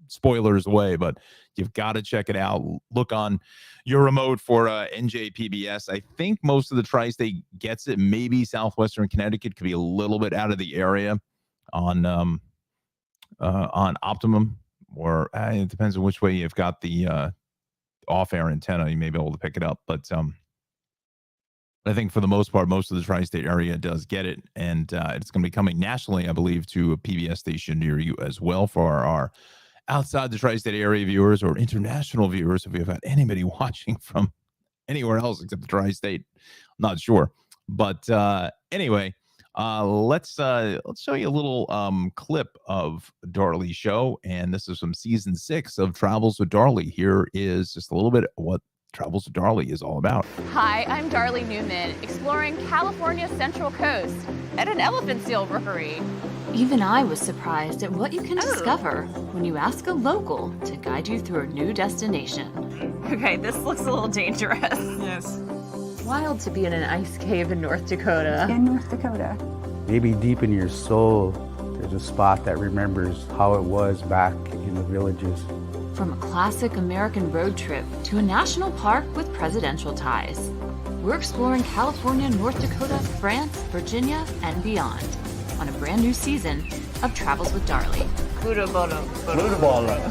spoilers away, but you've got to check it out. Look on your remote for NJPBS. I think most of the tri-state gets it. Maybe Southwestern Connecticut could be a little bit out of the area on Optimum, or it depends on which way you've got the off-air antenna. You may be able to pick it up, but I think for the most part, most of the tri-state area does get it, and it's going to be coming nationally, I believe, to a PBS station near you as well for our outside the tri-state area viewers or international viewers. If we've got anybody watching from anywhere else except the tri-state, I'm not sure. But anyway, let's show you a little clip of Darlie's show, and this is from season 6 of Travels with Darlie. Here is just a little bit of what Travels with Darlie is all about. Hi, I'm Darlie Newman, exploring California's Central Coast at an elephant seal rookery. Even I was surprised at what you can discover when you ask a local to guide you through a new destination. Okay, this looks a little dangerous. Yes. Wild to be in an ice cave in North Dakota. In North Dakota. Maybe deep in your soul, there's a spot that remembers how it was back in the villages. From a classic American road trip to a national park with presidential ties. We're exploring California, North Dakota, France, Virginia, and beyond on a brand new season of Travels with Darlie.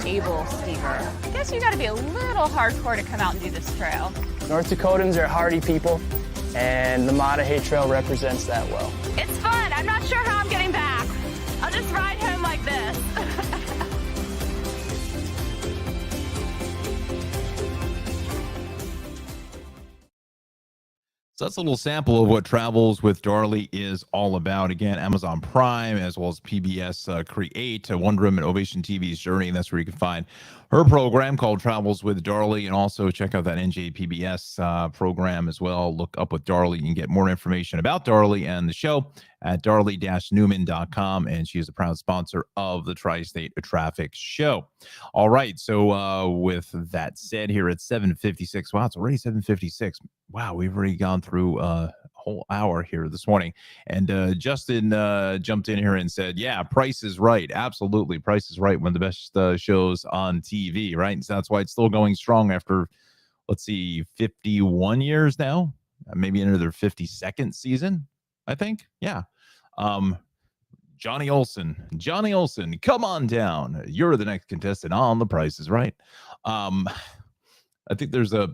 Able Stever. I guess you gotta be a little hardcore to come out and do this trail. North Dakotans are hardy people, and the Mattahay Trail represents that well. It's fun. I'm not sure how I'm getting back. I'll just ride home like this. So that's a little sample of what Travels with Darlie is all about. Again, Amazon Prime, as well as PBS Create, Wonder Woman Ovation TV's Journey. That's where you can find her program called Travels with Darlie. And also check out that NJPBS program as well. Look up with Darlie. You can get more information about Darlie and the show at darlie-newman.com. And she is a proud sponsor of the Tri-State Traffic Show. All right. So with that said, here at 7:56. Wow, it's already 7:56. Wow, we've already gone through a whole hour here this morning. And Justin jumped in here and said, yeah, Price is Right. Absolutely. Price is Right. One of the best shows on TV, right? So that's why it's still going strong after, let's see, 51 years now, maybe into their 52nd season, I think. Yeah. Johnny Olson, come on down. You're the next contestant on The Price is Right. I think there's a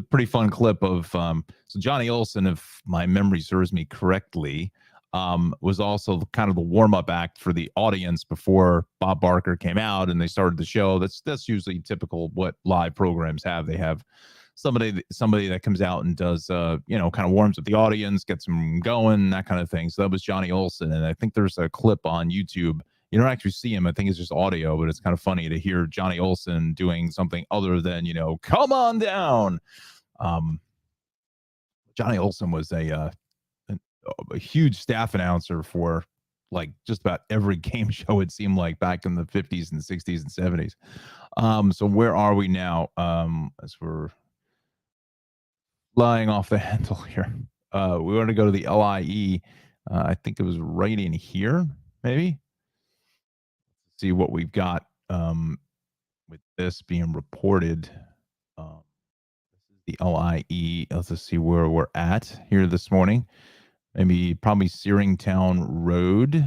pretty fun clip of so Johnny Olson, if my memory serves me correctly, was also kind of the warm-up act for the audience before Bob Barker came out and they started the show. That's usually typical what live programs have. They have somebody that comes out and does kind of warms up the audience, gets them going, that kind of thing. So that was Johnny Olson, and I think there's a clip on YouTube. You don't actually see him. I think it's just audio, but it's kind of funny to hear Johnny Olson doing something other than, come on down. Johnny Olson was a huge staff announcer for like just about every game show, it seemed like, back in the 50s and 60s and 70s. So where are we now? As we're flying off the handle here. We want to go to the LIE. I think it was right in here, maybe. See what we've got with this being reported. This is the LIE. Let's just see where we're at here this morning. Probably Searingtown Road.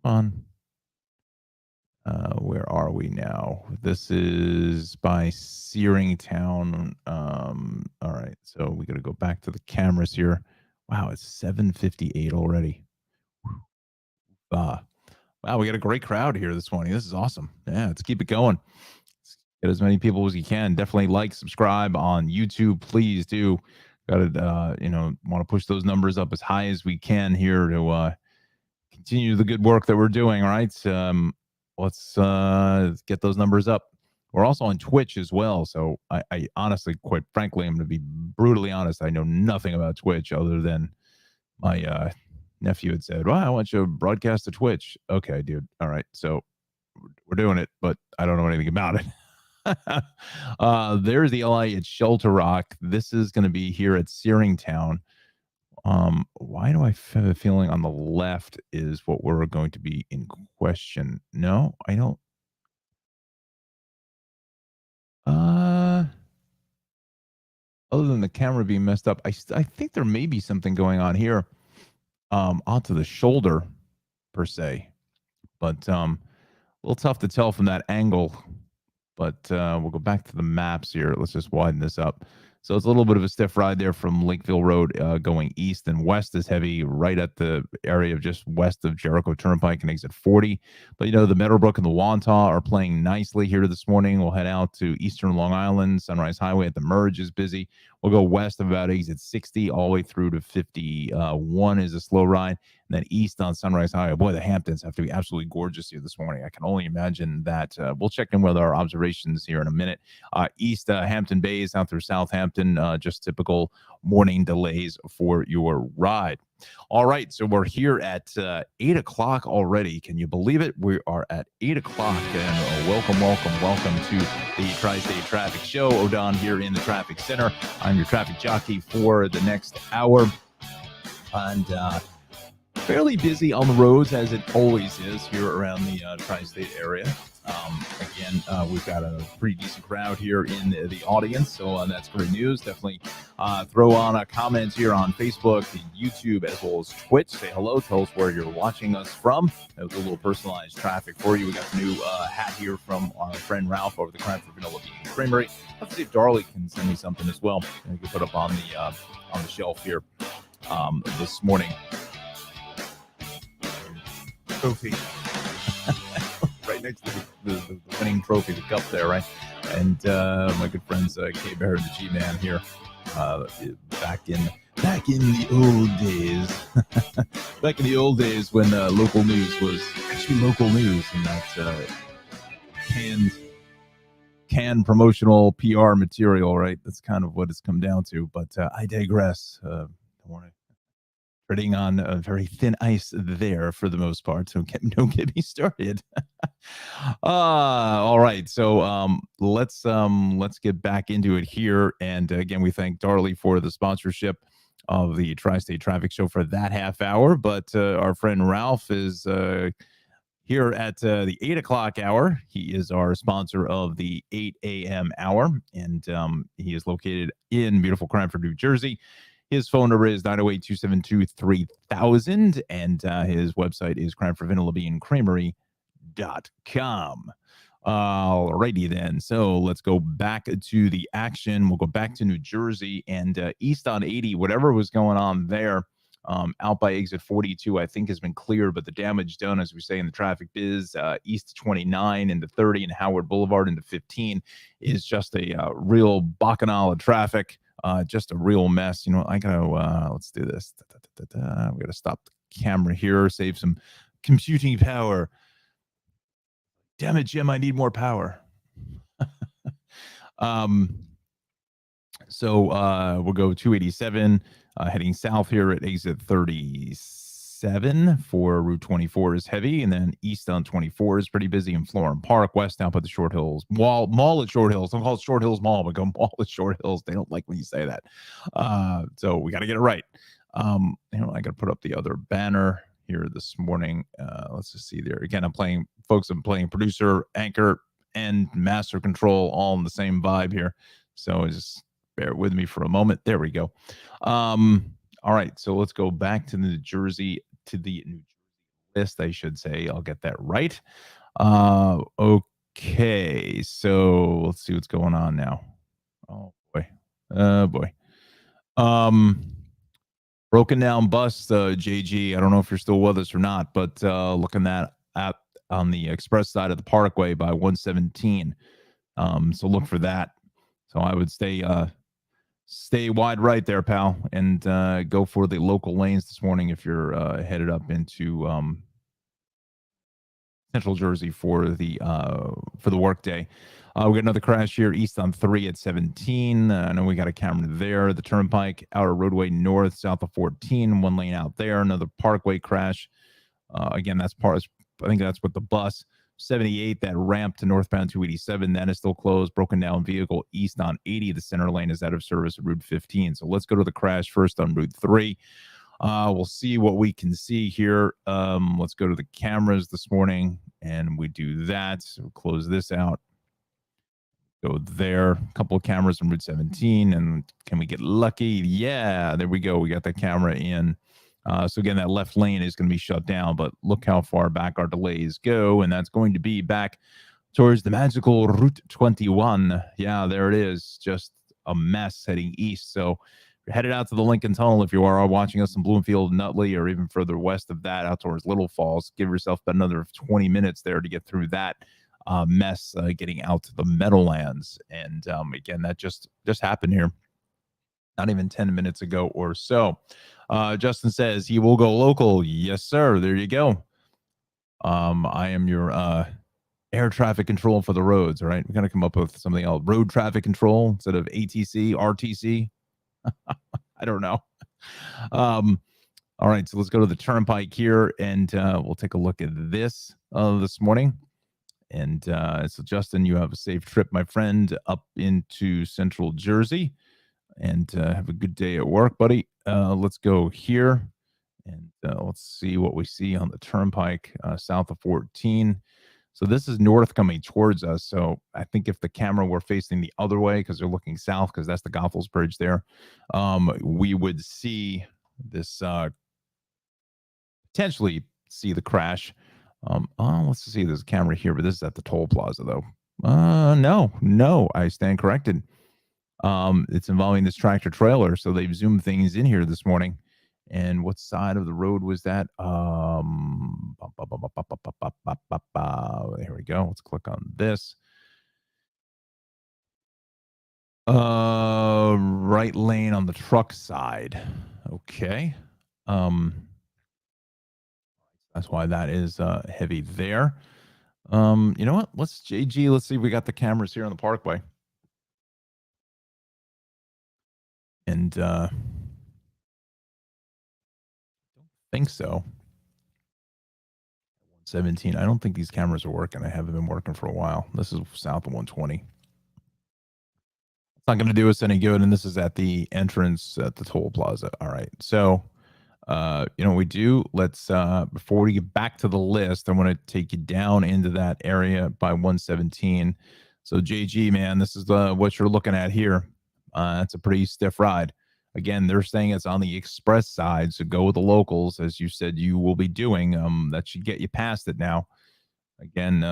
On. Where are we now? This is by Searingtown. All right, so we got to go back to the cameras here. Wow, it's 7:58 already. Wow, we got a great crowd here this morning. This is awesome. Yeah, let's keep it going. Let's get as many people as you can. Definitely like, subscribe on YouTube. Please do. Got to, want to push those numbers up as high as we can here to continue the good work that we're doing. All right. Let's get those numbers up. We're also on Twitch as well. So I honestly, quite frankly, I'm going to be brutally honest. I know nothing about Twitch other than my nephew had said, well, I want you to broadcast to Twitch. Okay, dude. All right. So we're doing it, but I don't know anything about it. There's the LA at Shelter Rock. This is going to be here at Searingtown. Why do I have a feeling on the left is what we're going to be in question? No, I don't. Other than the camera being messed up, I think there may be something going on here. Onto the shoulder per se, but a little tough to tell from that angle. But we'll go back to the maps here. Let's just widen this up. So it's a little bit of a stiff ride there from Lakeville Road going east, and west is heavy right at the area of just west of Jericho Turnpike and exit 40. But, the Meadowbrook and the Wantagh are playing nicely here this morning. We'll head out to eastern Long Island. Sunrise Highway at the Merge is busy. We'll go west of about exit 60 all the way through to 51 is a slow ride. And then east on Sunrise Highway. Boy, the Hamptons have to be absolutely gorgeous here this morning. I can only imagine that. We'll check in with our observations here in a minute. East Hampton Bays out through Southampton, just typical morning delays for your ride. All right, so we're here at 8 o'clock already. Can you believe it? We are at 8 o'clock, and welcome to the Tri-State Traffic Show. Odon here in the Traffic Center. I'm your traffic jockey for the next hour. And fairly busy on the roads, as it always is here around the tri-state area. Again, we've got a pretty decent crowd here in the audience, so that's great news. Definitely throw on a comment here on Facebook, YouTube, as well as Twitch. Say hello. Tell us where you're watching us from. That was a little personalized traffic for you. We got the new hat here from our friend Ralph over the Cranford Vanilla Bean Creamery. Let's see if Darley can send me something as well. We can put up on the shelf here this morning. Trophy. Right next to the winning trophy, the cup there, right? And my good friends Kay Bear and the G-Man here, back in the old days. Back in the old days when local news was actually local news, and that canned promotional PR material, right? That's kind of what it's come down to. But I digress. Don't want to treading on a very thin ice there for the most part, so don't get me started. All right, so let's get back into it here, and again, we thank Darley for the sponsorship of the Tri-State Traffic Show for that half hour. But our friend Ralph is here at the 8 o'clock hour. He is our sponsor of the 8 a.m. hour, and he is located in beautiful Cranford, New Jersey. His phone number is 908-272-3000, and his website is CranfordVanillaBeanCreamery.com. Alrighty then. So let's go back to the action. We'll go back to New Jersey and east on 80, whatever was going on there. Out by exit 42, I think has been cleared, but the damage done, as we say in the traffic biz, east 29 into 30 and Howard Boulevard into 15 is just a real bacchanal of traffic. Just a real mess. You know, I gotta let's do this. We gotta stop the camera here, save some computing power. Damn it, Jim, I need more power. So we'll go 287 heading south here at exit 37 for Route 24 is heavy, and then east on 24 is pretty busy in Florham Park. West down by the Short Hills Mall at Short Hills. Don't call it Short Hills Mall, but go Mall at Short Hills. They don't like when you say that. So we got to get it right. I got to put up the other banner here this morning. Let's just see there. Again, I'm playing producer, anchor, and master control all in the same vibe here. So just bear with me for a moment. There we go. All right, so let's go back to the New Jersey list, I should say. I'll get that right. Okay, so let's see what's going on now. Oh boy. Broken down bus, JG. I don't know if you're still with us or not, but looking at on the express side of the Parkway by 117. So look for that. So I would stay wide right there, pal, and go for the local lanes this morning if you're headed up into Central Jersey for the work day. We got another crash here east on 3 at 17. I know we got a camera there. The Turnpike, outer roadway north, south of 14, one lane out there. Another Parkway crash. Again, I think that's with the bus. 78, that ramp to northbound 287, that is still closed. Broken down vehicle east on 80. The center lane is out of service at Route 15. So let's go to the crash first on Route 3. We'll see what we can see here. Let's go to the cameras this morning, and we do that. So we'll close this out. Go there. A couple of cameras on Route 17, and can we get lucky? Yeah, there we go. We got the camera in. So again, that left lane is going to be shut down, but look how far back our delays go, and that's going to be back towards the magical Route 21. Yeah, there it is. Just a mess heading east. So you're headed out to the Lincoln Tunnel if you are watching us in Bloomfield, Nutley, or even further west of that out towards Little Falls. Give yourself another 20 minutes there to get through that mess getting out to the Meadowlands. And again, that just happened here not even 10 minutes ago or so. Justin says he will go local. Yes, sir. There you go. I am your air traffic control for the roads. All right. We're going to come up with something else. Road traffic control instead of ATC, RTC. I don't know. All right. So let's go to the Turnpike here, and we'll take a look at this this morning. And so, Justin, you have a safe trip, my friend, up into Central Jersey. And have a good day at work, buddy. Let's go here And let's see what we see on the turnpike south of 14. So this is north coming towards us. So I think if the camera were facing the other way, because they're looking south, because that's the Goethals Bridge there, we would see this potentially see the crash. Let's see. There's a camera here, but this is at the toll plaza, though. No, I stand corrected. It's involving this tractor trailer, so they've zoomed things in here this morning. And what side of the road was that? Here we go. Let's click on this. Right lane on the truck side. Okay. That's why that is heavy there. You know what? Let's see if we got the cameras here on the parkway. And don't think so. 117. I don't think these cameras are working. I haven't been working for a while. This is south of 120. It's not going to do us any good. And this is at the entrance at the toll plaza. All right. So, you know what we do? Let's, before we get back to the list, I want to take you down into that area by 117. So, JG, man, this is what you're looking at here. It's a pretty stiff ride. Again, they're saying it's on the express side, so go with the locals, as you said you will be doing. That should get you past it now. Again,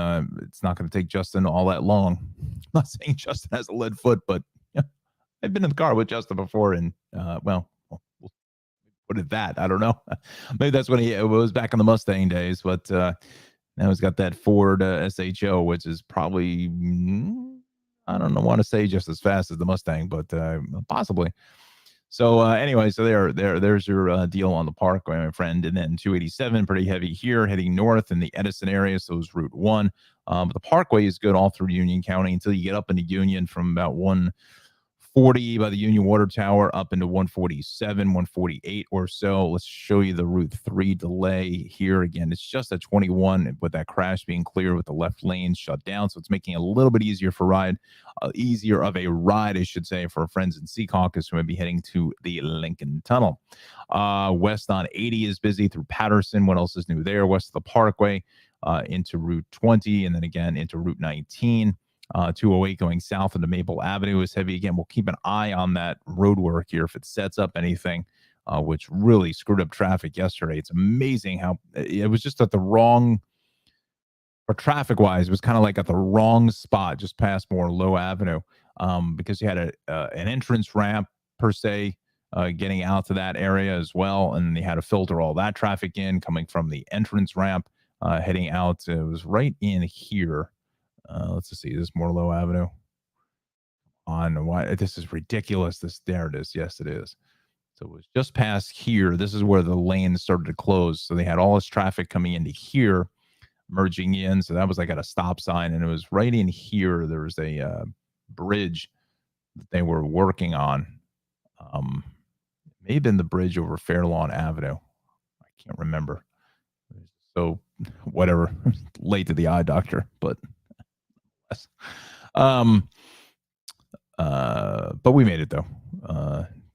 it's not going to take Justin all that long. I'm not saying Justin has a lead foot, but I've been in the car with Justin before, and, well, we'll put it that. I don't know. Maybe that's when it was back in the Mustang days, but now he's got that Ford SHO, which is probably, I don't want to say just as fast as the Mustang, but possibly. So anyway, so there's your deal on the parkway, my friend. And then 287, pretty heavy here, heading north in the Edison area, so it's Route 1. But the parkway is good all through Union County until you get up into Union from about 140 by the Union Water Tower up into 147, 148 or so. Let's show you the Route 3 delay here. Again, it's just at 21 with that crash being clear with the left lane shut down. So it's making it a little bit easier easier of a ride, I should say, for our friends in Secaucus who may be heading to the Lincoln Tunnel. West on 80 is busy through Patterson. What else is new there? West of the Parkway into Route 20 and then again into Route 19. 208 going south into Maple Avenue is heavy. Again, we'll keep an eye on that road work here if it sets up anything, which really screwed up traffic yesterday. It's amazing how it was just at the wrong, or traffic-wise, it was kind of like at the wrong spot, just past Low Avenue, because you had an entrance ramp, per se, getting out to that area as well, and they had to filter all that traffic in coming from the entrance ramp, heading out. It was right in here. Let's just see. Is this Low Avenue? Why this is ridiculous. There it is. Yes, it is. So it was just past here. This is where the lane started to close. So they had all this traffic coming into here, merging in. So that was like at a stop sign, and it was right in here. There was a bridge that they were working on. It may have been the bridge over Fairlawn Avenue. I can't remember. So whatever. Late to the eye doctor, but. But we made it though.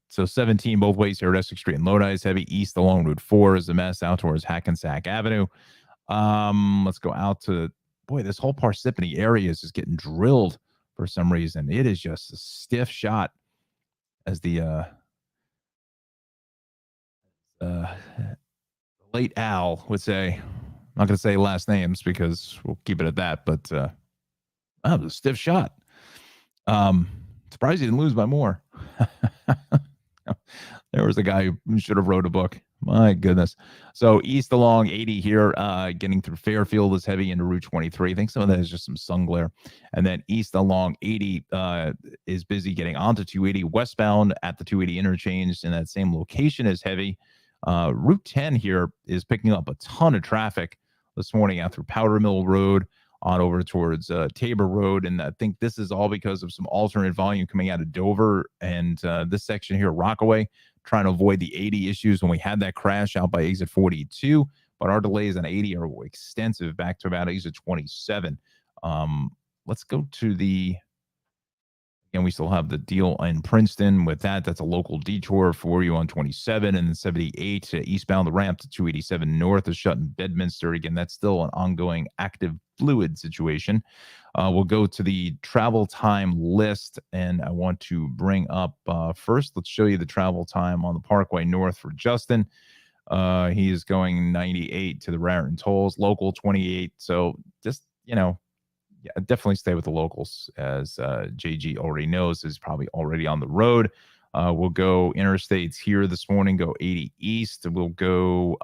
So 17 both ways here at Essex Street and Lodi is heavy. East along Route 4 is a mess out towards Hackensack Avenue. Let's go out to, boy, this whole Parsippany area is just getting drilled for some reason. It is just a stiff shot, as the late Al would say. I'm not going to say last names because we'll keep it at that, but that was a stiff shot. Surprised he didn't lose by more. There was a guy who should have wrote a book. My goodness. So east along 80 here, getting through Fairfield is heavy into Route 23. I think some of that is just some sun glare. And then east along 80 is busy getting onto 280 westbound at the 280 interchange in that same location is heavy. Route 10 here is picking up a ton of traffic this morning out through Powder Mill Road on over towards Tabor Road. And I think this is all because of some alternate volume coming out of Dover and this section here, Rockaway, trying to avoid the 80 issues when we had that crash out by exit 42. But our delays on 80 are extensive back to about exit 27. Let's go to the And we still have the deal in Princeton with that. That's a local detour for you on 27 and then 78 eastbound. The ramp to 287 north is shut in Bedminster. Again, that's still an ongoing active fluid situation. We'll go to the travel time list, and I want to bring up first, let's show you the travel time on the Parkway North for Justin. He is going 98 to the Raritan tolls, local 28. So just, yeah, definitely stay with the locals, as JG already knows, is probably already on the road. We'll go interstates here this morning, go 80 east. We'll go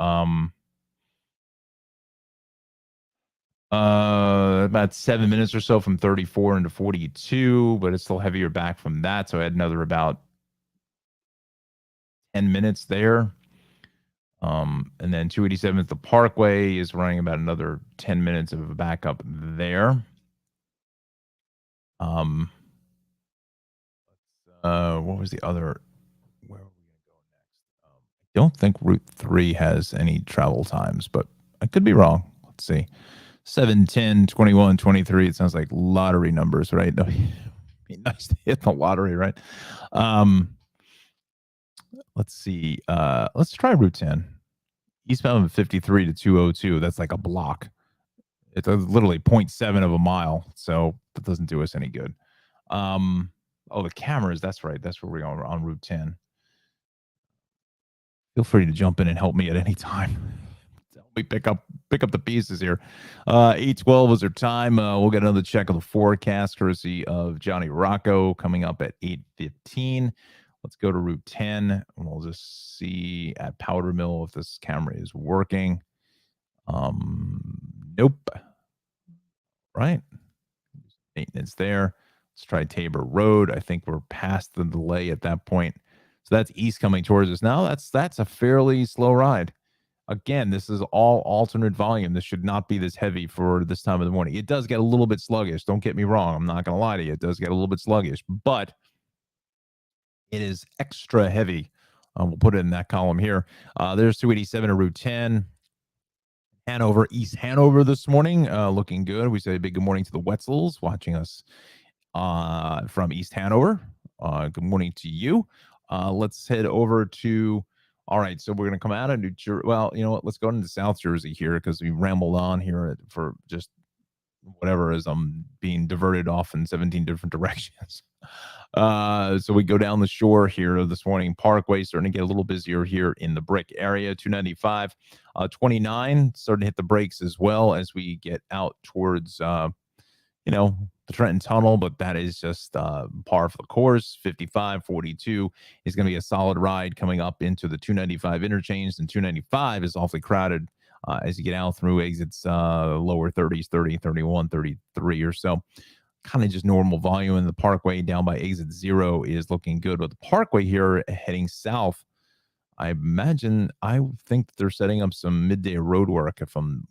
about 7 minutes or so from 34 into 42, but it's still heavier back from that. So I had another about 10 minutes there. And then 287 at the Parkway is running about another 10 minutes of a backup there. What was the other? Where are we going to go next? I don't think Route 3 has any travel times, but I could be wrong. Let's see. 7, 10, 21, 23. It sounds like lottery numbers, right? It'd be nice to hit the lottery, right? Let's see. Let's try Route 10. Eastbound 53 to 202. That's like a block. It's literally 0.7 of a mile, so that doesn't do us any good. Oh, the cameras. That's right. That's where we're going on Route 10. Feel free to jump in and help me at any time. Help me pick up the pieces here. 8:12 is our time. We'll get another check of the forecast courtesy of Jon Rocco coming up at 8:15. Let's go to Route 10, and we'll just see at Powder Mill if this camera is working. Nope. Right. Maintenance there. Let's try Tabor Road. I think we're past the delay at that point. So that's east coming towards us. Now that's a fairly slow ride. Again, this is all alternate volume. This should not be this heavy for this time of the morning. It does get a little bit sluggish. Don't get me wrong. I'm not going to lie to you. It does get a little bit sluggish, but it is extra heavy. We'll put it in that column here. There's 287 to Route 10. Hanover, East Hanover this morning, looking good. We say a big good morning to the Wetzels watching us from East Hanover. Good morning to you. Let's head over to, all right, so we're going to come out of New Jersey. Well, you know what? Let's go into South Jersey here because we rambled on here for just whatever, as I'm being diverted off in 17 different directions. So we go down the shore here this morning. Parkway starting to get a little busier here in the Brick area. 295, 29 starting to hit the brakes as well as we get out towards, the Trenton Tunnel, but that is just par for the course. 55, 42 is going to be a solid ride coming up into the 295 interchange, and 295 is awfully crowded as you get out through exits lower 30s, 30, 31, 33 or so. Kind of just normal volume. And the Parkway down by exit 0 is looking good. But the Parkway here heading south, I think they're setting up some midday road work if I'm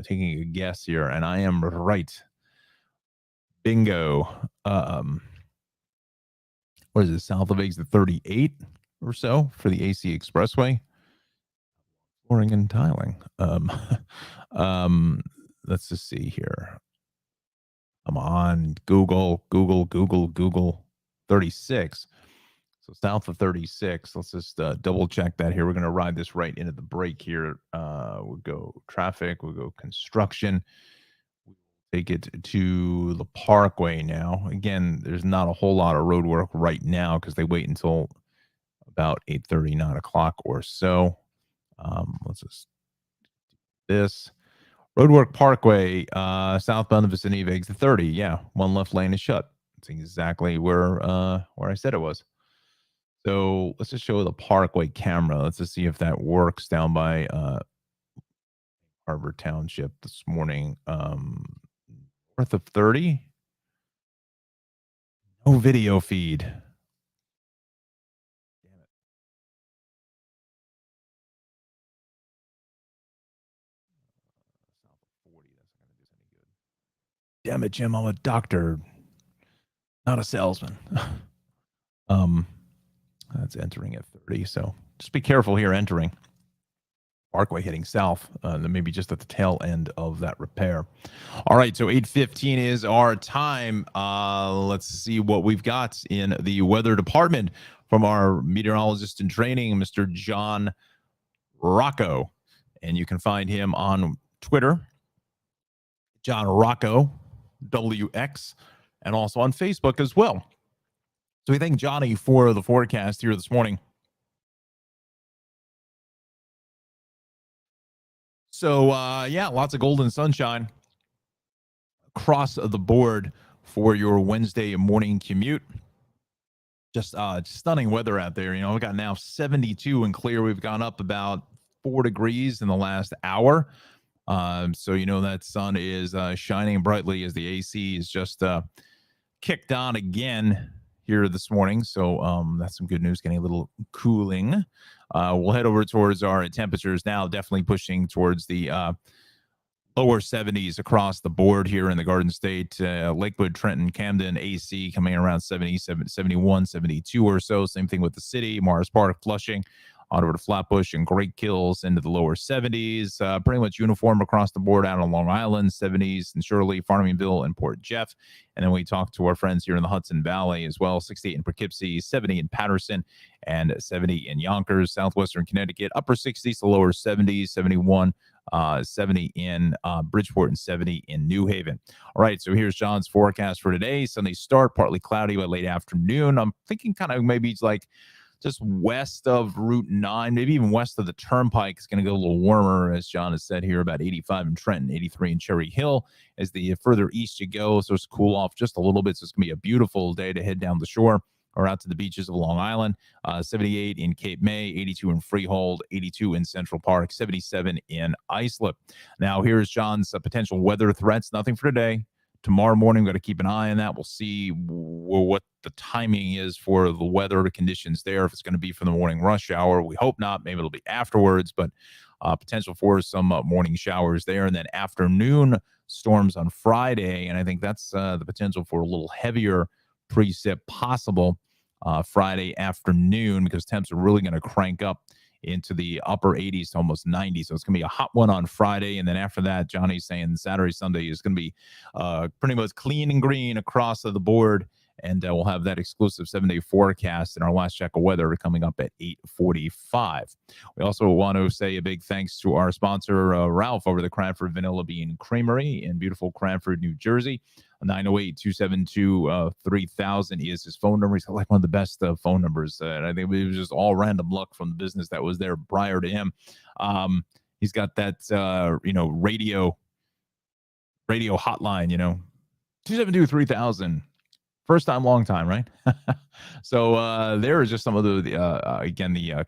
taking a guess here, and I am right. Bingo. What is it, south of exit 38 or so for the AC Expressway? Flooring and tiling. Let's just see here. Come on, Google 36. So south of 36. Let's just double check that here. We're going to ride this right into the break here. We'll go traffic. We'll go construction. Take it to the Parkway now. Again, there's not a whole lot of road work right now because they wait until about 8:30, 9 o'clock or so. Let's just do this. Roadwork Parkway, southbound the vicinity of exit 30. Yeah, one left lane is shut. That's exactly where I said it was. So let's just show the Parkway camera. Let's just see if that works down by Harbor Township this morning. North of 30. No video feed. Damn it. South of 40. That's not going to do us any good. Damn it, Jim. I'm a doctor, not a salesman. That's entering at 30. So just be careful here entering. Parkway heading south, then maybe just at the tail end of that repair. All right, so 8:15 is our time. Let's see what we've got in the weather department from our meteorologist in training, Mr. Jon Rocco. And you can find him on Twitter, Jon Rocco, WX, and also on Facebook as well. So we thank Johnny for the forecast here this morning. So, yeah, lots of golden sunshine across the board for your Wednesday morning commute. Just stunning weather out there. We've got now 72 and clear. We've gone up about 4 degrees in the last hour. So, that sun is shining brightly as the AC is just kicked on again here this morning. So that's some good news, getting a little cooling. We'll head over towards our temperatures now, definitely pushing towards the lower 70s across the board here in the Garden State. Lakewood, Trenton, Camden, AC coming in around 70, 71, 72 or so. Same thing with the city, Morris Park, Flushing, on over to Flatbush and Great Kills into the lower 70s. Pretty much uniform across the board out on Long Island, 70s in Shirley, Farmingville, and Port Jeff. And then we talk to our friends here in the Hudson Valley as well, 68 in Poughkeepsie, 70 in Patterson, and 70 in Yonkers. Southwestern Connecticut, upper 60s to lower 70s, 71, 70 in Bridgeport, and 70 in New Haven. All right, so here's John's forecast for today. Sunday start, partly cloudy by late afternoon. I'm thinking kind of maybe it's like just west of Route 9, maybe even west of the Turnpike. It's going to go a little warmer, as John has said here, about 85 in Trenton, 83 in Cherry Hill. As the further east you go, so it's cool off just a little bit. So it's going to be a beautiful day to head down the shore or out to the beaches of Long Island. 78 in Cape May, 82 in Freehold, 82 in Central Park, 77 in Islip. Now, here's John's potential weather threats. Nothing for today. Tomorrow morning, we've got to keep an eye on that. We'll see what the timing is for the weather conditions there. If it's going to be for the morning rush hour, we hope not. Maybe it'll be afterwards, but potential for some morning showers there. And then afternoon storms on Friday. And I think that's the potential for a little heavier precip possible Friday afternoon, because temps are really going to crank up into the upper 80s to almost 90. So it's going to be a hot one on Friday. And then after that, Johnny's saying Saturday, Sunday is going to be pretty much clean and green across the board. And we'll have that exclusive 7-day forecast in our last check of weather coming up at 8:45. We also want to say a big thanks to our sponsor, Ralph, over the Cranford Vanilla Bean Creamery in beautiful Cranford, New Jersey. 908-272-3000 is his phone number. He's got like one of the best phone numbers. And I think it was just all random luck from the business that was there prior to him. He's got that, radio hotline, 272-3000. First time, long time, right? So there is just some of the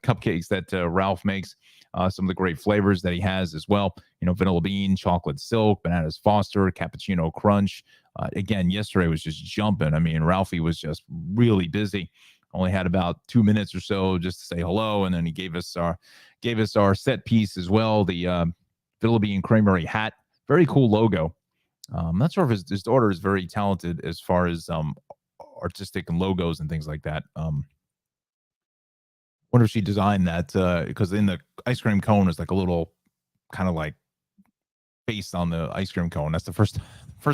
cupcakes that Ralph makes. Some of the great flavors that he has as well. Vanilla bean, chocolate silk, bananas Foster, cappuccino crunch. Again, yesterday was just jumping. I mean, Ralphie was just really busy. Only had about 2 minutes or so just to say hello, and then he gave us our set piece as well. The Vanilla Bean Creamery hat, very cool logo. I'm not sure if his daughter is very talented as far as artistic and logos and things like that. Wonder if she designed that, because in the ice cream cone is like a little kind of like face on the ice cream cone. That's the first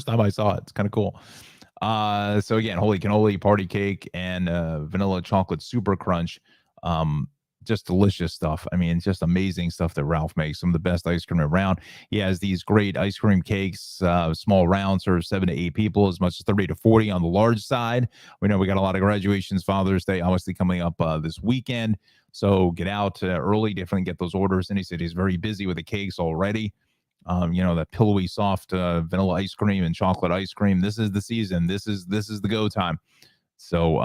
time I saw it. It's kind of cool. So again, holy cannoli party cake and vanilla chocolate super crunch. Just delicious stuff. I mean, just amazing stuff that Ralph makes. Some of the best ice cream around. He has these great ice cream cakes, small rounds for 7 to 8 people, as much as 30 to 40 on the large side. We know we got a lot of graduations, Father's Day, obviously coming up this weekend. So get out early, definitely get those orders. And he said he's very busy with the cakes already. That pillowy, soft vanilla ice cream and chocolate ice cream. This is the season. This is the go time. So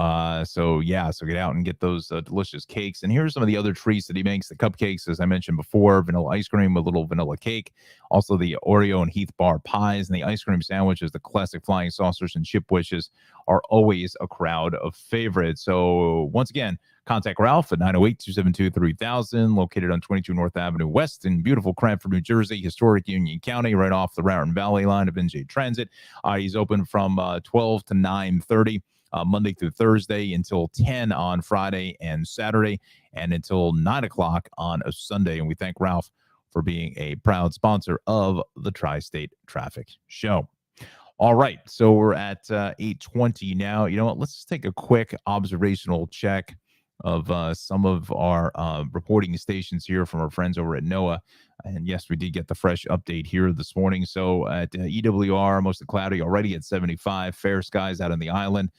get out and get those delicious cakes. And here's some of the other treats that he makes. The cupcakes, as I mentioned before, vanilla ice cream with little vanilla cake. Also the Oreo and Heath bar pies, and the ice cream sandwiches, the classic flying saucers and chip wishes are always a crowd of favorites. So once again, contact Ralph at 908-272-3000, located on 22 North Avenue West in beautiful Cranford, New Jersey, historic Union County, right off the Raritan Valley line of NJ Transit. He's open from 12 to 9:30. Monday through Thursday until 10 on Friday and Saturday, and until 9 o'clock on a Sunday. And we thank Ralph for being a proud sponsor of the Tri-State Traffic Show. All right, so we're at 8:20 now. You know what? Let's just take a quick observational check of some of our reporting stations here from our friends over at NOAA. And yes, we did get the fresh update here this morning. So at EWR, mostly cloudy already at 75. Fair skies out on the island.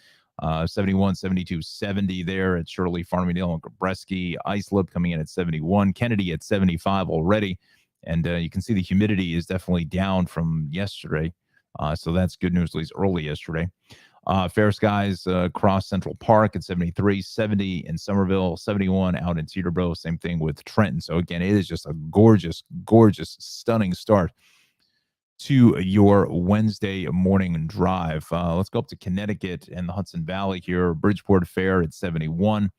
71, 72, 70 there at Shirley, Farmingdale, and Gabreski. Islip coming in at 71. Kennedy at 75 already. And you can see the humidity is definitely down from yesterday. So that's good news, at least early yesterday. Fair skies across Central Park at 73, 70 in Somerville, 71 out in Cedarburg. Same thing with Trenton. So again, it is just a gorgeous, gorgeous, stunning start to your Wednesday morning drive. Let's go up to Connecticut and the Hudson Valley here. Bridgeport Fair at 71,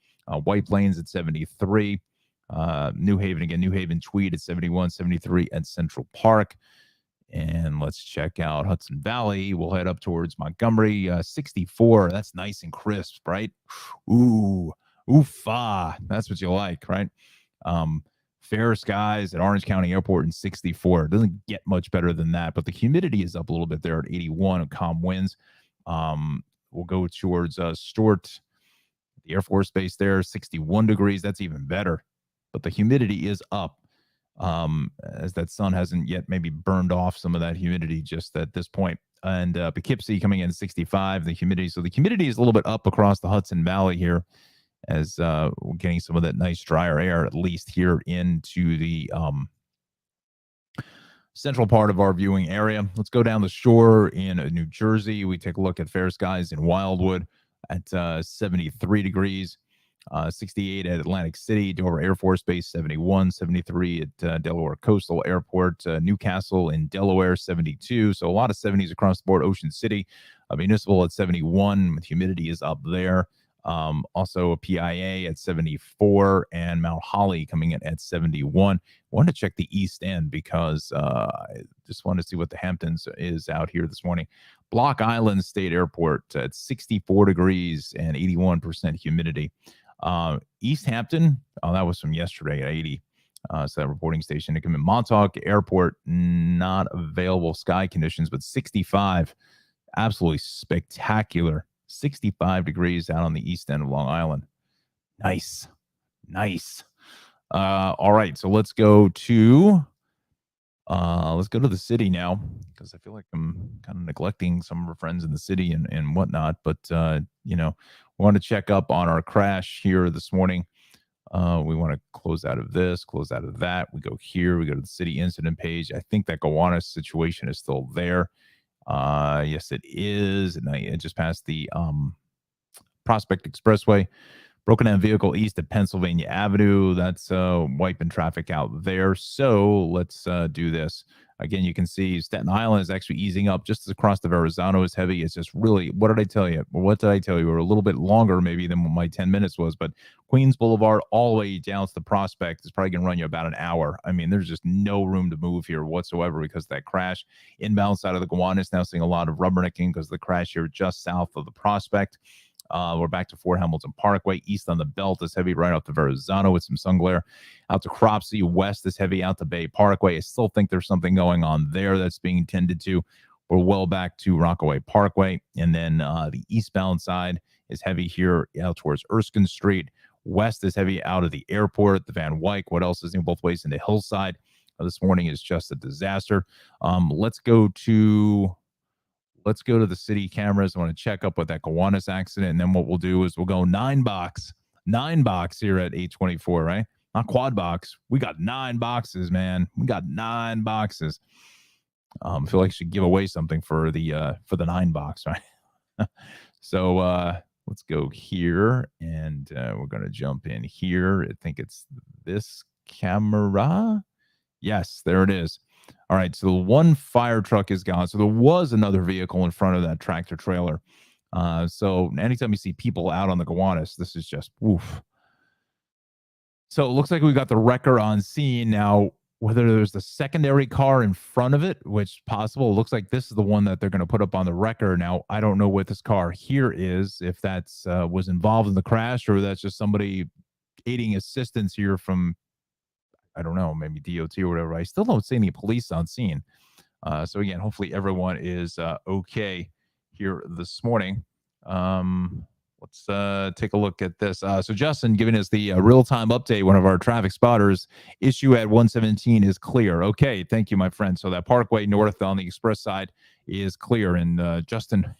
White Plains at 73, New Haven Tweed at 71, 73 at Central Park. And let's check out Hudson Valley. We'll head up towards Montgomery, 64. That's nice and crisp, right? Ooh, oofa. That's what you like, right? Fair skies at Orange County Airport in 64. It doesn't get much better than that, but the humidity is up a little bit there at 81 and calm winds. We'll go towards Stewart, the Air Force Base there, 61 degrees. That's even better, but the humidity is up. As that sun hasn't yet maybe burned off some of that humidity just at this point. And Poughkeepsie coming in 65, the humidity. So the humidity is a little bit up across the Hudson Valley here as we're getting some of that nice drier air, at least here into the central part of our viewing area. Let's go down the shore in New Jersey. We take a look at fair skies in Wildwood at 73 degrees. 68 at Atlantic City, Dover Air Force Base, 71, 73 at Delaware Coastal Airport, Newcastle in Delaware, 72. So a lot of 70s across the board. Ocean City, Municipal at 71, with humidity is up there. Also a PIA at 74 and Mount Holly coming in at 71. I want to check the East End because I just want to see what the Hamptons is out here this morning. Block Island State Airport at 64 degrees and 81% humidity. East Hampton, that was from yesterday at 80. So that reporting station. It came in Montauk Airport, not available sky conditions, but 65. Absolutely spectacular. 65 degrees out on the east end of Long Island. Nice. Nice. All right, so let's go to the city now, because I feel like I'm kind of neglecting some of our friends in the city and whatnot. But we want to check up on our crash here this morning. We want to close out of this, close out of that. We go here. We go to the city incident page. I think that Gowanus situation is still there. Yes, it is. And I just passed the Prospect Expressway. Broken down vehicle east of Pennsylvania Avenue. That's wiping traffic out there. So let's do this. Again, you can see Staten Island is actually easing up just across the Verrazano is heavy. It's just really, what did I tell you? What did I tell you? We're a little bit longer maybe than what my 10 minutes was, but Queens Boulevard all the way down to the Prospect is probably going to run you about an hour. I mean, there's just no room to move here whatsoever because of that crash. Inbound side of the Gowanus now seeing a lot of rubbernecking because of the crash here just south of the Prospect. We're back to Fort Hamilton Parkway. East on the belt is heavy right off the Verrazano with some sun glare. Out to Cropsey. West is heavy out to Bay Parkway. I still think there's something going on there that's being tended to. We're well back to Rockaway Parkway. And then the eastbound side is heavy here out towards Erskine Street. West is heavy out of the airport, the Van Wyck. What else is in both ways into Hillside? This morning is just a disaster. Let's go to the city cameras. I want to check up with that Gowanus accident. And then what we'll do is we'll go nine box here at 824, right? Not quad box. We got 9 boxes, man. We got 9 boxes. I feel like I should give away something for the 9 box, right? So let's go here and we're going to jump in here. I think it's this camera. Yes, there it is. All right, so the one fire truck is gone. So there was another vehicle in front of that tractor trailer. So anytime you see people out on the Gowanus, this is just woof. So it looks like we got the wrecker on scene. Now, whether there's the secondary car in front of it, which is possible, it looks like this is the one that they're going to put up on the wrecker. Now, I don't know what this car here is, if that's was involved in the crash or that's just somebody aiding assistance here from I don't know, maybe DOT or whatever. I still don't see any police on scene. So again, hopefully everyone is okay here this morning. Let's take a look at this. So Justin giving us the real-time update, one of our traffic spotters. Issue at 117 is clear. Okay, thank you, my friend. So that Parkway North on the express side is clear. And Justin,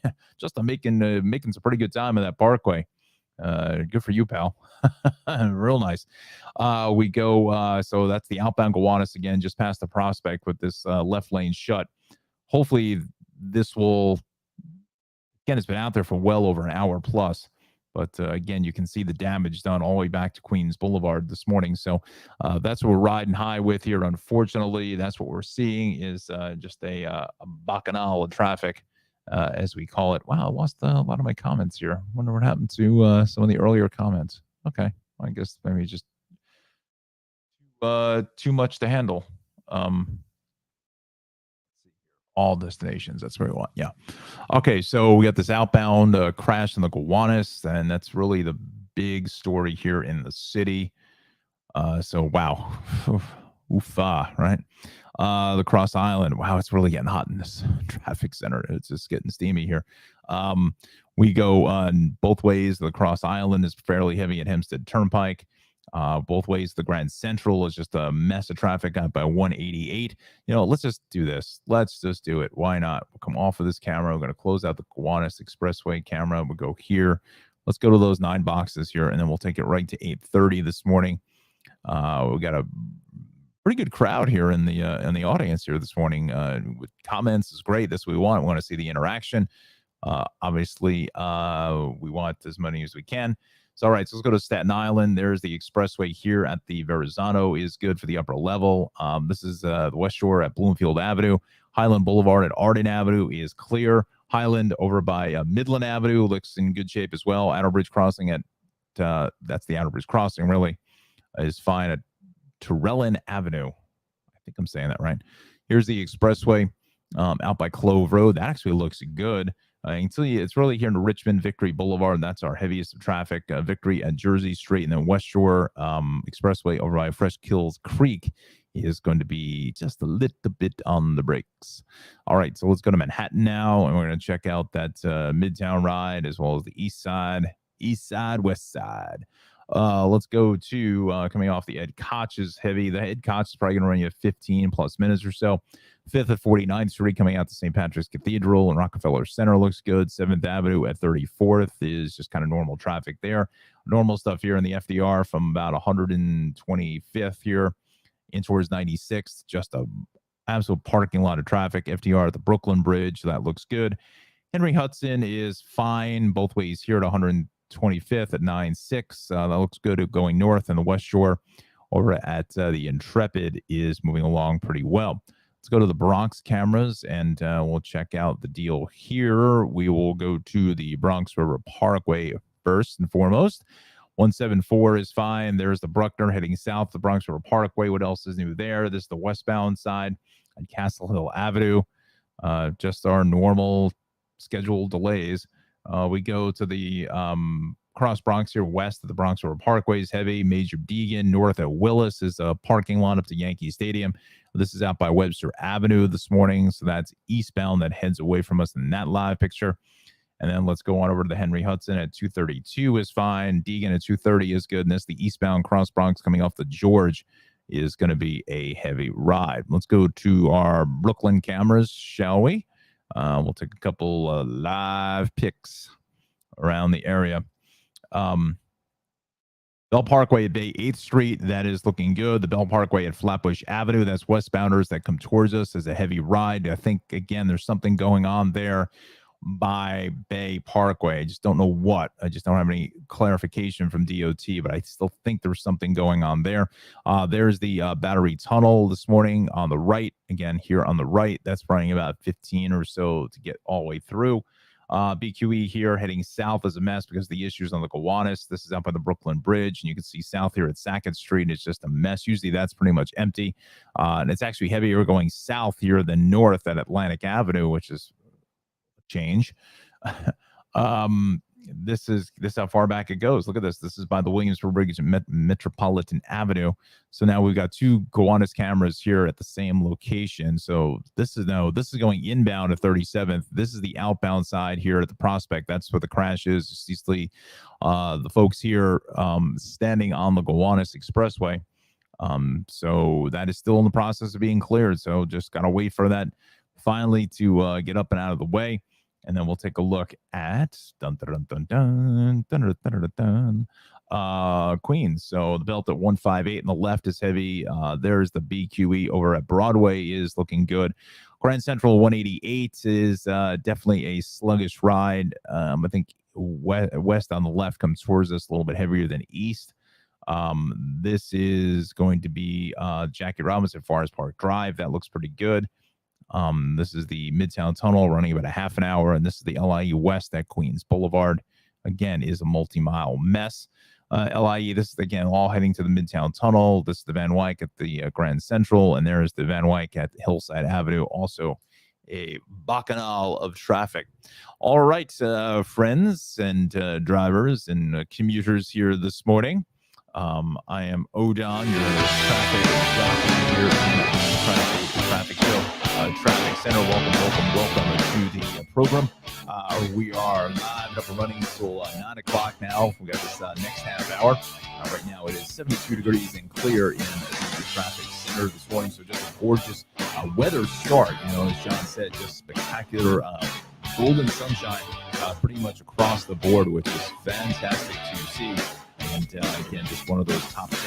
making some pretty good time on that Parkway. Good for you, pal. Real nice. We go, so that's the outbound Gowanus again, just past the Prospect with this left lane shut. Hopefully this will, again, it's been out there for well over an hour plus. But again, you can see the damage done all the way back to Queens Boulevard this morning. So that's what we're riding high with here. Unfortunately, that's what we're seeing is just a bacchanal of traffic. As we call it. Wow, I lost a lot of my comments here. Wonder what happened to some of the earlier comments. Okay, I guess maybe just too much to handle. All destinations, that's what we want. Yeah. Okay, so we got this outbound crash in the Gowanus, and that's really the big story here in the city. So wow, oofa, right? The Cross Island. Wow, it's really getting hot in this traffic center. It's just getting steamy here. We go on both ways. The Cross Island is fairly heavy at Hempstead Turnpike. Both ways, the Grand Central is just a mess of traffic out by 188. Let's just do this. Let's just do it. Why not? We'll come off of this camera. We're going to close out the Gowanus Expressway camera. We'll go here. Let's go to those 9 boxes here, and then we'll take it right to 8:30 this morning. We got a pretty good crowd here in the audience here this morning. With comments is great. That's what we want. We want to see the interaction. Obviously, we want as many as we can. So, all right, so let's go to Staten Island. There's the expressway here at the Verrazano is good for the upper level. This is the West Shore at Bloomfield Avenue. Highland Boulevard at Arden Avenue is clear. Highland over by Midland Avenue looks in good shape as well. Outer Bridge Crossing at, that's the Outer Bridge Crossing really, is fine at Terrellin Avenue. I think I'm saying that right. Here's the expressway out by Clove Road. That actually looks good. You can see it's really here in Richmond, Victory Boulevard. That's our heaviest of traffic. Victory at Jersey Street, and then West Shore Expressway over by Fresh Kills Creek is going to be just a little bit on the brakes. All right, so let's go to Manhattan now, and we're going to check out that Midtown ride as well as the East Side, West Side. Let's go to coming off the Ed Koch is heavy. The Ed Koch is probably going to run you 15 plus minutes or so. 5th at 49th Street coming out to St. Patrick's Cathedral and Rockefeller Center looks good. 7th Avenue at 34th is just kind of normal traffic there. Normal stuff here in the FDR from about 125th here in towards 96th. Just a absolute parking lot of traffic. FDR at the Brooklyn Bridge, that looks good. Henry Hudson is fine both ways here at 125th at 9.6. That looks good going north, and the West Shore over at the Intrepid is moving along pretty well. Let's go to the Bronx cameras, and we'll check out the deal here. We will go to the Bronx River Parkway first and foremost. 174 is fine. There's the Bruckner heading south, the Bronx River Parkway. What else is new there? This is the westbound side on Castle Hill Avenue. Just our normal scheduled delays. We go to the Cross Bronx here west of the Bronx River Parkway is heavy. Major Deegan north at Willis is a parking lot up to Yankee Stadium. This is out by Webster Avenue this morning, so that's eastbound that heads away from us in that live picture. And then let's go on over to the Henry Hudson at 232 is fine. Deegan at 230 is good. And this the eastbound Cross Bronx coming off the George is going to be a heavy ride. Let's go to our Brooklyn cameras, shall we? We'll take a couple live pics around the area. Bell Parkway at Bay 8th Street, that is looking good. The Bell Parkway at Flatbush Avenue, that's westbounders that come towards us as a heavy ride. I think, again, there's something going on there by Bay Parkway. I just don't know what. I just don't have any clarification from DOT, but I still think there's something going on there. There's the Battery Tunnel this morning on the right. Again, here on the right, that's running about 15 or so to get all the way through. BQE here heading south is a mess because of the issues on the Gowanus. This is out by the Brooklyn Bridge, and you can see south here at Sackett Street. It's just a mess. Usually that's pretty much empty. And it's actually heavier going south here than north at Atlantic Avenue, which is a change. this is how far back it goes. Look at this. This is by the Williamsburg Bridge and Metropolitan Avenue. So now we've got two Gowanus cameras here at the same location. So this is going inbound to 37th. This is the outbound side here at the Prospect. That's where the crash is. You see the folks here standing on the Gowanus Expressway. So that is still in the process of being cleared. So just got to wait for that finally to get up and out of the way. And then we'll take a look at Queens. So the belt at 158 and the left is heavy. There's the BQE over at Broadway is looking good. Grand Central 188 is definitely a sluggish ride. I think west on the left comes towards us a little bit heavier than east. This is going to be Jackie Robinson Forest Park Drive. That looks pretty good. This is the Midtown Tunnel running about a half an hour, and this is the LIE West at Queens Boulevard. Again, is a multi-mile mess. LIE, this is again all heading to the Midtown Tunnel. This is the Van Wyck at the Grand Central, and there is the Van Wyck at Hillside Avenue. Also, a bacchanal of traffic. All right, friends and drivers and commuters here this morning. I am Odon, your traffic jockey here in the Traffic Show. Traffic Center, welcome to the program. We are live and up and running until 9 o'clock now. We got this next half hour. Right now it is 72 degrees and clear in the Traffic Center this morning. So just a gorgeous weather start. You know, as John said, just spectacular golden sunshine pretty much across the board, which is fantastic to see. And again, just one of those top 10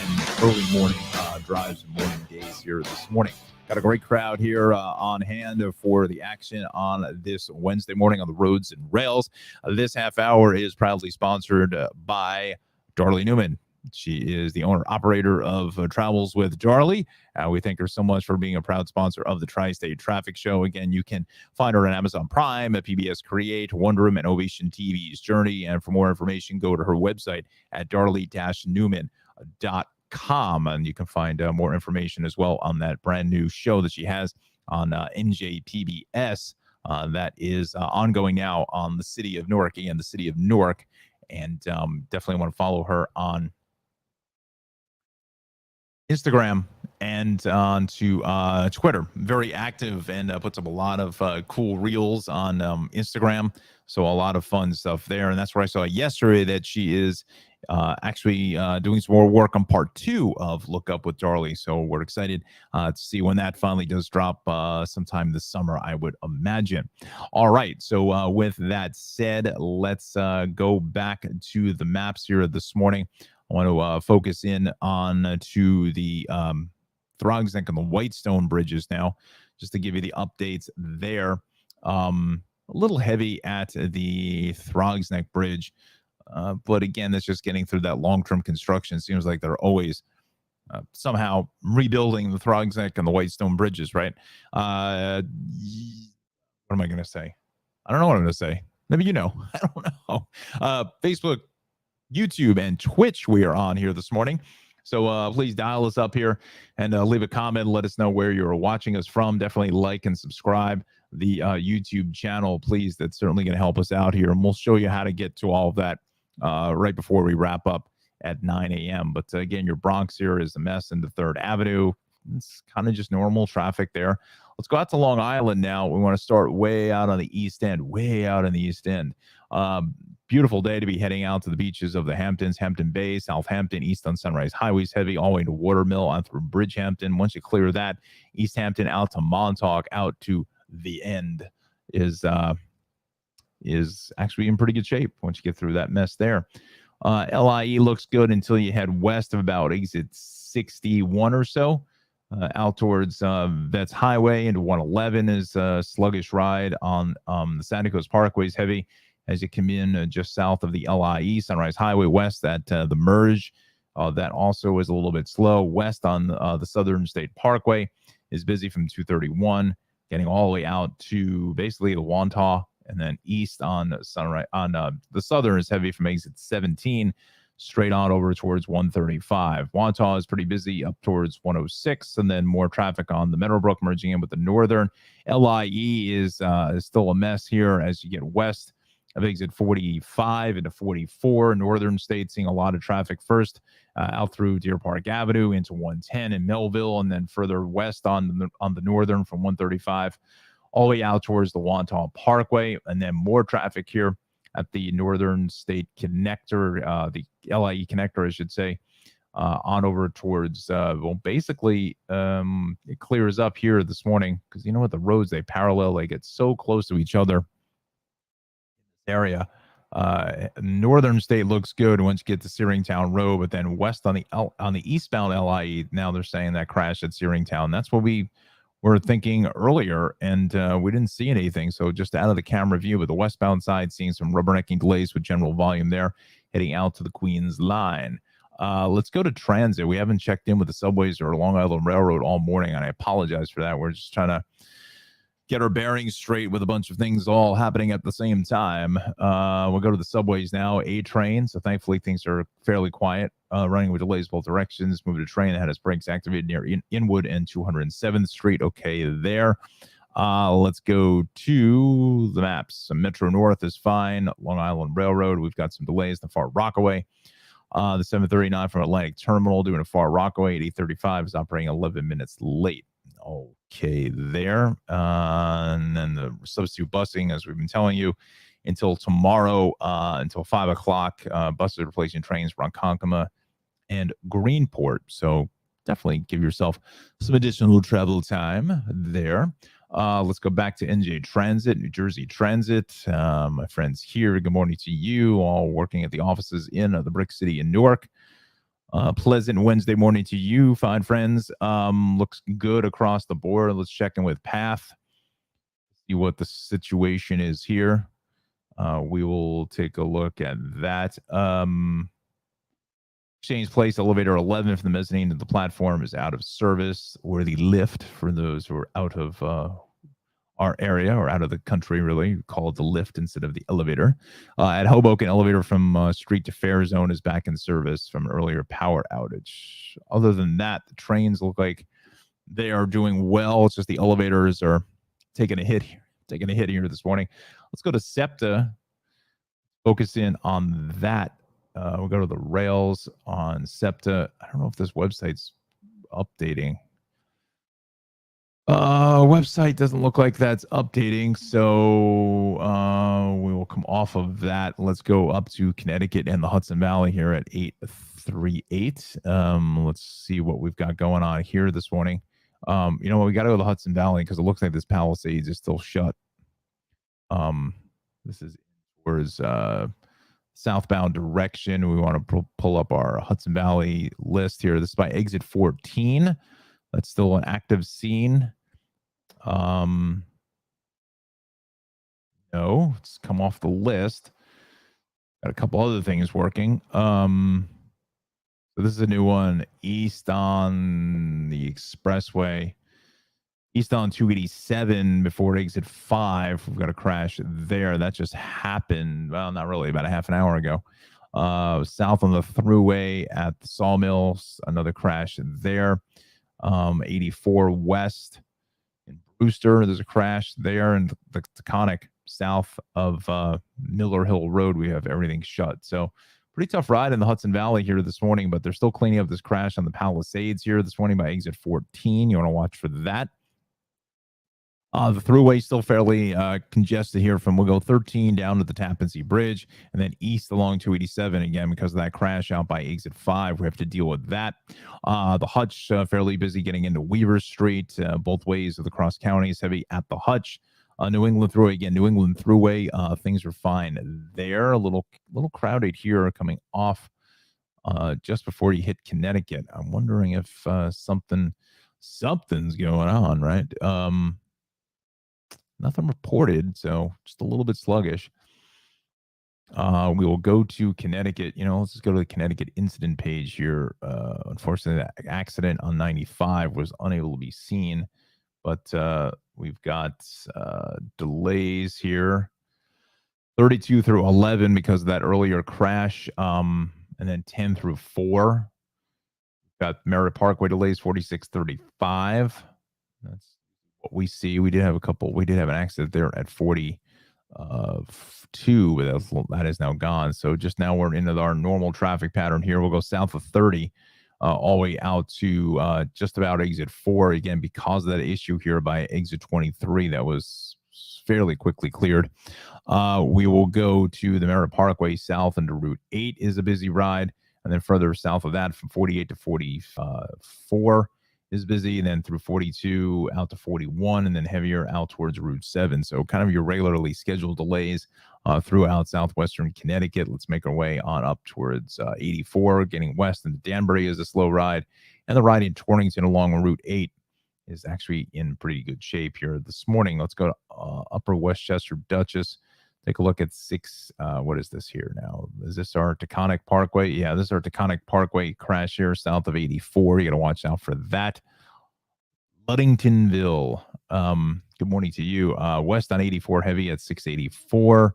early morning drives and morning days here this morning. Got a great crowd here on hand for the action on this Wednesday morning on the roads and rails. This half hour is proudly sponsored by Darley Newman. She is the owner-operator of Travels with Darley. We thank her so much for being a proud sponsor of the Tri-State Traffic Show. Again, you can find her on Amazon Prime, at PBS Create, Wonderum, and Ovation TV's Journey. And for more information, go to her website at darley-newman.com. And you can find more information as well on that brand new show that she has on NJPBS that is ongoing now on the city of Newark and the city of Newark. And definitely want to follow her on Instagram and onto Twitter. Very active and puts up a lot of cool reels on Instagram. So a lot of fun stuff there. And that's where I saw yesterday that she is actually doing some more work on part 2 of Look Up with Darley. So we're excited to see when that finally does drop sometime this summer, I would imagine. All right. So with that said, let's go back to the maps here this morning. I want to focus in on to the Throgs Neck and the Whitestone bridges now, just to give you the updates there. A little heavy at the Throgs Neck Bridge. But again, that's just getting through that long-term construction. Seems like they're always somehow rebuilding the Throgs Neck and the Whitestone bridges, right? What am I going to say? I don't know what I'm going to say. Maybe you know. I don't know. Facebook, YouTube, and Twitch we are on here this morning. So please dial us up here and leave a comment. Let us know where you're watching us from. Definitely like and subscribe the YouTube channel, please. That's certainly going to help us out here. And we'll show you how to get to all of that right before we wrap up at 9 a.m. But again, your Bronx here is a mess into 3rd Avenue. It's kind of just normal traffic there. Let's go out to Long Island now. We want to start way out on the East End, Beautiful day to be heading out to the beaches of the Hamptons, Hampton Bay, Southampton, East on Sunrise Highways heavy, all the way to Watermill, on through Bridgehampton. Once you clear that, East Hampton out to Montauk, out to the end is actually in pretty good shape once you get through that mess there. LIE looks good until you head west of about exit 61 or so. Out towards Vets Highway into 111 is a sluggish ride on the Santa Cruz Parkway is heavy as you come in just south of the LIE, Sunrise Highway west at the merge. That also is a little bit slow. West on the Southern State Parkway is busy from 231, getting all the way out to basically the Wantagh, and then east on Sunrise on the Southern is heavy from exit 17 straight on over towards 135. Wantagh is pretty busy up towards 106, and then more traffic on the Meadowbrook merging in with the Northern. LIE is still a mess here as you get west of exit 45 into 44. Northern State seeing a lot of traffic first out through Deer Park Avenue into 110 in Melville, and then further west on the northern from 135 all the way out towards the Wantagh Parkway, and then more traffic here at the Northern State Connector, the LIE Connector, I should say, on over towards, basically, it clears up here this morning because you know what? The roads, they parallel, they get so close to each other. Area. Northern State looks good once you get to Searingtown Road, but then west on the eastbound LIE, now they're saying that crash at Searingtown. That's what we were thinking earlier, and we didn't see anything, so just out of the camera view. But the westbound side seeing some rubbernecking delays with general volume there, heading out to the Queens line. Let's go to transit. We haven't checked in with the subways or Long Island Railroad all morning, and I apologize for that. We're just trying to get our bearings straight with a bunch of things all happening at the same time. We'll go to the subways now. A train, so thankfully things are fairly quiet, running with delays both directions. Moving to train that had its brakes activated near Inwood and 207th Street. Okay there. Let's go to the maps. So Metro North is fine. Long Island Railroad, we've got some delays. The Far Rockaway. The 739 from Atlantic Terminal doing a Far Rockaway at 835 is operating 11 minutes late. Okay there. And then the substitute busing, as we've been telling you, until tomorrow, until 5 o'clock, buses are replacing trains from Ronkonkoma and Greenport. So definitely give yourself some additional travel time there. Let's go back to NJ Transit, New Jersey Transit. My friends here, good morning to you, all working at the offices in the Brick City in Newark. Pleasant Wednesday morning to you, fine friends. Looks good across the board. Let's check in with Path, see what the situation is here. We will take a look at that. Exchange Place, elevator 11 from the mezzanine to the platform is out of service, or the lift for those who are out of our area or out of the country, really. Call it the lift instead of the elevator. At Hoboken, elevator from street to fair zone is back in service from earlier power outage. Other than that, the trains look like they are doing well. It's just the elevators are taking a hit here this morning. Let's go to SEPTA. Focus in on that. We'll go to the rails on SEPTA. I don't know if this website's updating. Website doesn't look like that's updating, so we will come off of that. Let's go up to Connecticut and the Hudson Valley here at 838. Let's see what we've got going on here this morning. You know what? We got to go to the Hudson Valley because it looks like this Palisades is still shut. This is towards southbound direction. We want to pull up our Hudson Valley list here. This is by exit 14. That's still an active scene. No, it's come off the list. Got a couple other things working. So this is a new one. East on the expressway. East on 287 before exit 5. We've got a crash there. That just happened. Well, not really, about a half an hour ago. South on the thruway at the Sawmills. Another crash there. 84 West in Brewster. There's a crash there. And the Taconic south of Miller Hill Road, we have everything shut. So pretty tough ride in the Hudson Valley here this morning, but they're still cleaning up this crash on the Palisades here this morning by exit 14. You want to watch for that. The thruway still fairly congested here from, we'll go 13 down to the Tappan Zee Bridge and then east along 287 again because of that crash out by exit 5. We have to deal with that. The Hutch fairly busy getting into Weaver Street. Both ways of the cross counties heavy at the Hutch. New England Thruway again. New England Thruway. Things are fine there. A little crowded here coming off just before you hit Connecticut. I'm wondering if something's going on, right? Nothing reported, so just a little bit sluggish. We will go to Connecticut. Let's just go to the Connecticut incident page here. Unfortunately, that accident on 95 was unable to be seen, but we've got delays here. 32 through 11 because of that earlier crash, and then 10 through 4. We've got Merritt Parkway delays, 4635. That's what we see. We did have an accident there at 40 2, but that is now gone. So just now we're into our normal traffic pattern here. We'll go south of 30 all the way out to just about exit 4. Again, because of that issue here by exit 23 that was fairly quickly cleared. We will go to the Merritt Parkway south into Route 8 is a busy ride. And then further south of that from 48 to 44 is busy. And then through 42 out to 41 and then heavier out towards Route 7. So kind of your regularly scheduled delays throughout southwestern Connecticut. Let's make our way on up towards 84, getting west into Danbury is a slow ride. And the ride in Torrington along Route 8 is actually in pretty good shape here this morning. Let's go to Upper Westchester Dutchess. Take a look at 6. What is this here now? Is this our Taconic Parkway? Yeah, this is our Taconic Parkway crash here south of 84. You got to watch out for that. Ludingtonville. Good morning to you. West on 84 heavy at 684.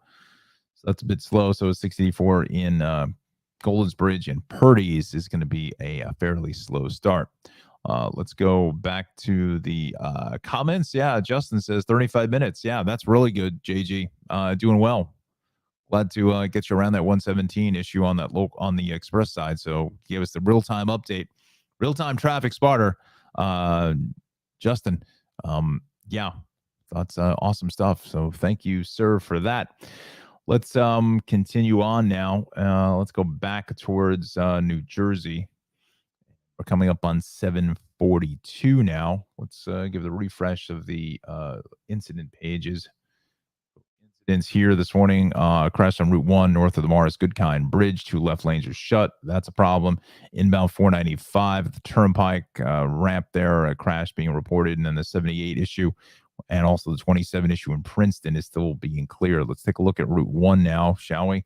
So that's a bit slow. So 684 in Golden's Bridge and Purdy's is going to be a fairly slow start. Let's go back to the comments. Yeah, Justin says 35 minutes. Yeah, that's really good, JG. Doing well. Glad to get you around that 117 issue on that on the express side. So give us the real-time update, real-time traffic spotter. Justin, yeah, that's awesome stuff. So thank you, sir, for that. Let's continue on now. Let's go back towards New Jersey. We're coming up on 742 now. Let's give the refresh of the incident pages. Incidents here this morning. Crash on Route 1 north of the Morris Goodkind Bridge. 2 left lanes are shut. That's a problem. Inbound 495 at the Turnpike ramp there. A crash being reported. And then the 78 issue and also the 27 issue in Princeton is still being cleared. Let's take a look at Route 1 now, shall we?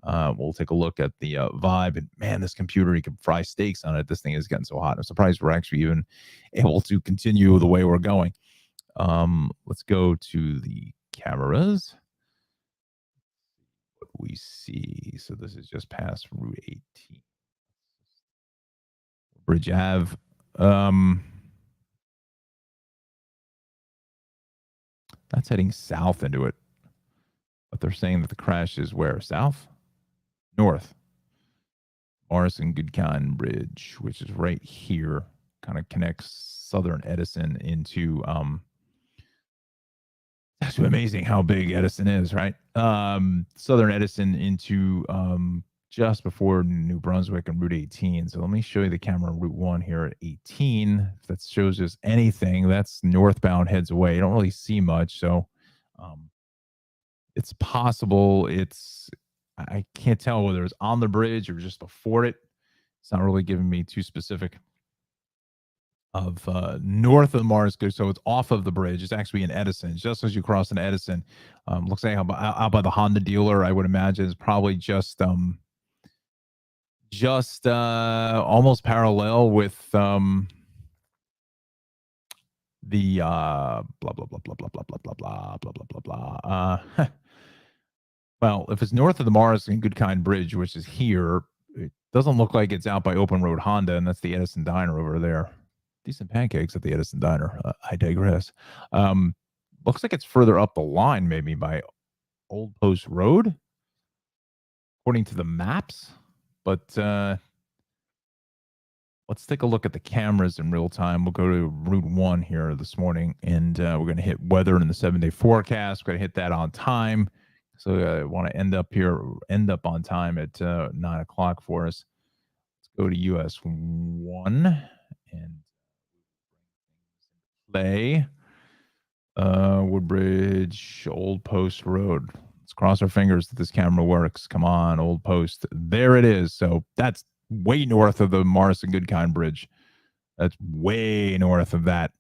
We'll take a look at the vibe. And man, this computer, you can fry steaks on it. This thing is getting so hot. I'm surprised we're actually even able to continue the way we're going. Let's go to the cameras. What we see. So this is just past Route 18. Bridge Ave. That's heading south into it. But they're saying that the crash is where? South? North. Morrison Goodkind Bridge, which is right here, kind of connects Southern Edison into that's amazing how big Edison is, right? Southern Edison into just before New Brunswick and Route 18. So let me show you the camera on Route 1 here at 18. If that shows us anything, that's northbound heads away. You don't really see much, so it's possible I can't tell whether it's on the bridge or just before it. It's not really giving me too specific of north of the Mars. So it's off of the bridge. It's actually in Edison. Just as you cross in Edison, looks like out by the Honda dealer, I would imagine is probably just almost parallel with the blah blah blah blah blah blah blah blah blah blah blah blah blah. Well, if it's north of the Morrison Goodkind Bridge, which is here, it doesn't look like it's out by Open Road Honda, and that's the Edison Diner over there. Decent pancakes at the Edison Diner. I digress. Looks like it's further up the line, maybe by Old Post Road, according to the maps. But let's take a look at the cameras in real time. We'll go to Route 1 here this morning, and we're going to hit weather in the 7-day forecast. We're going to hit that on time. So I want to end up on time at 9 o'clock for us. Let's go to US 1 and play Woodbridge, Old Post Road. Let's cross our fingers that this camera works. Come on, Old Post. There it is. So that's way north of the Morrison Goodkind Bridge. That's way north of that.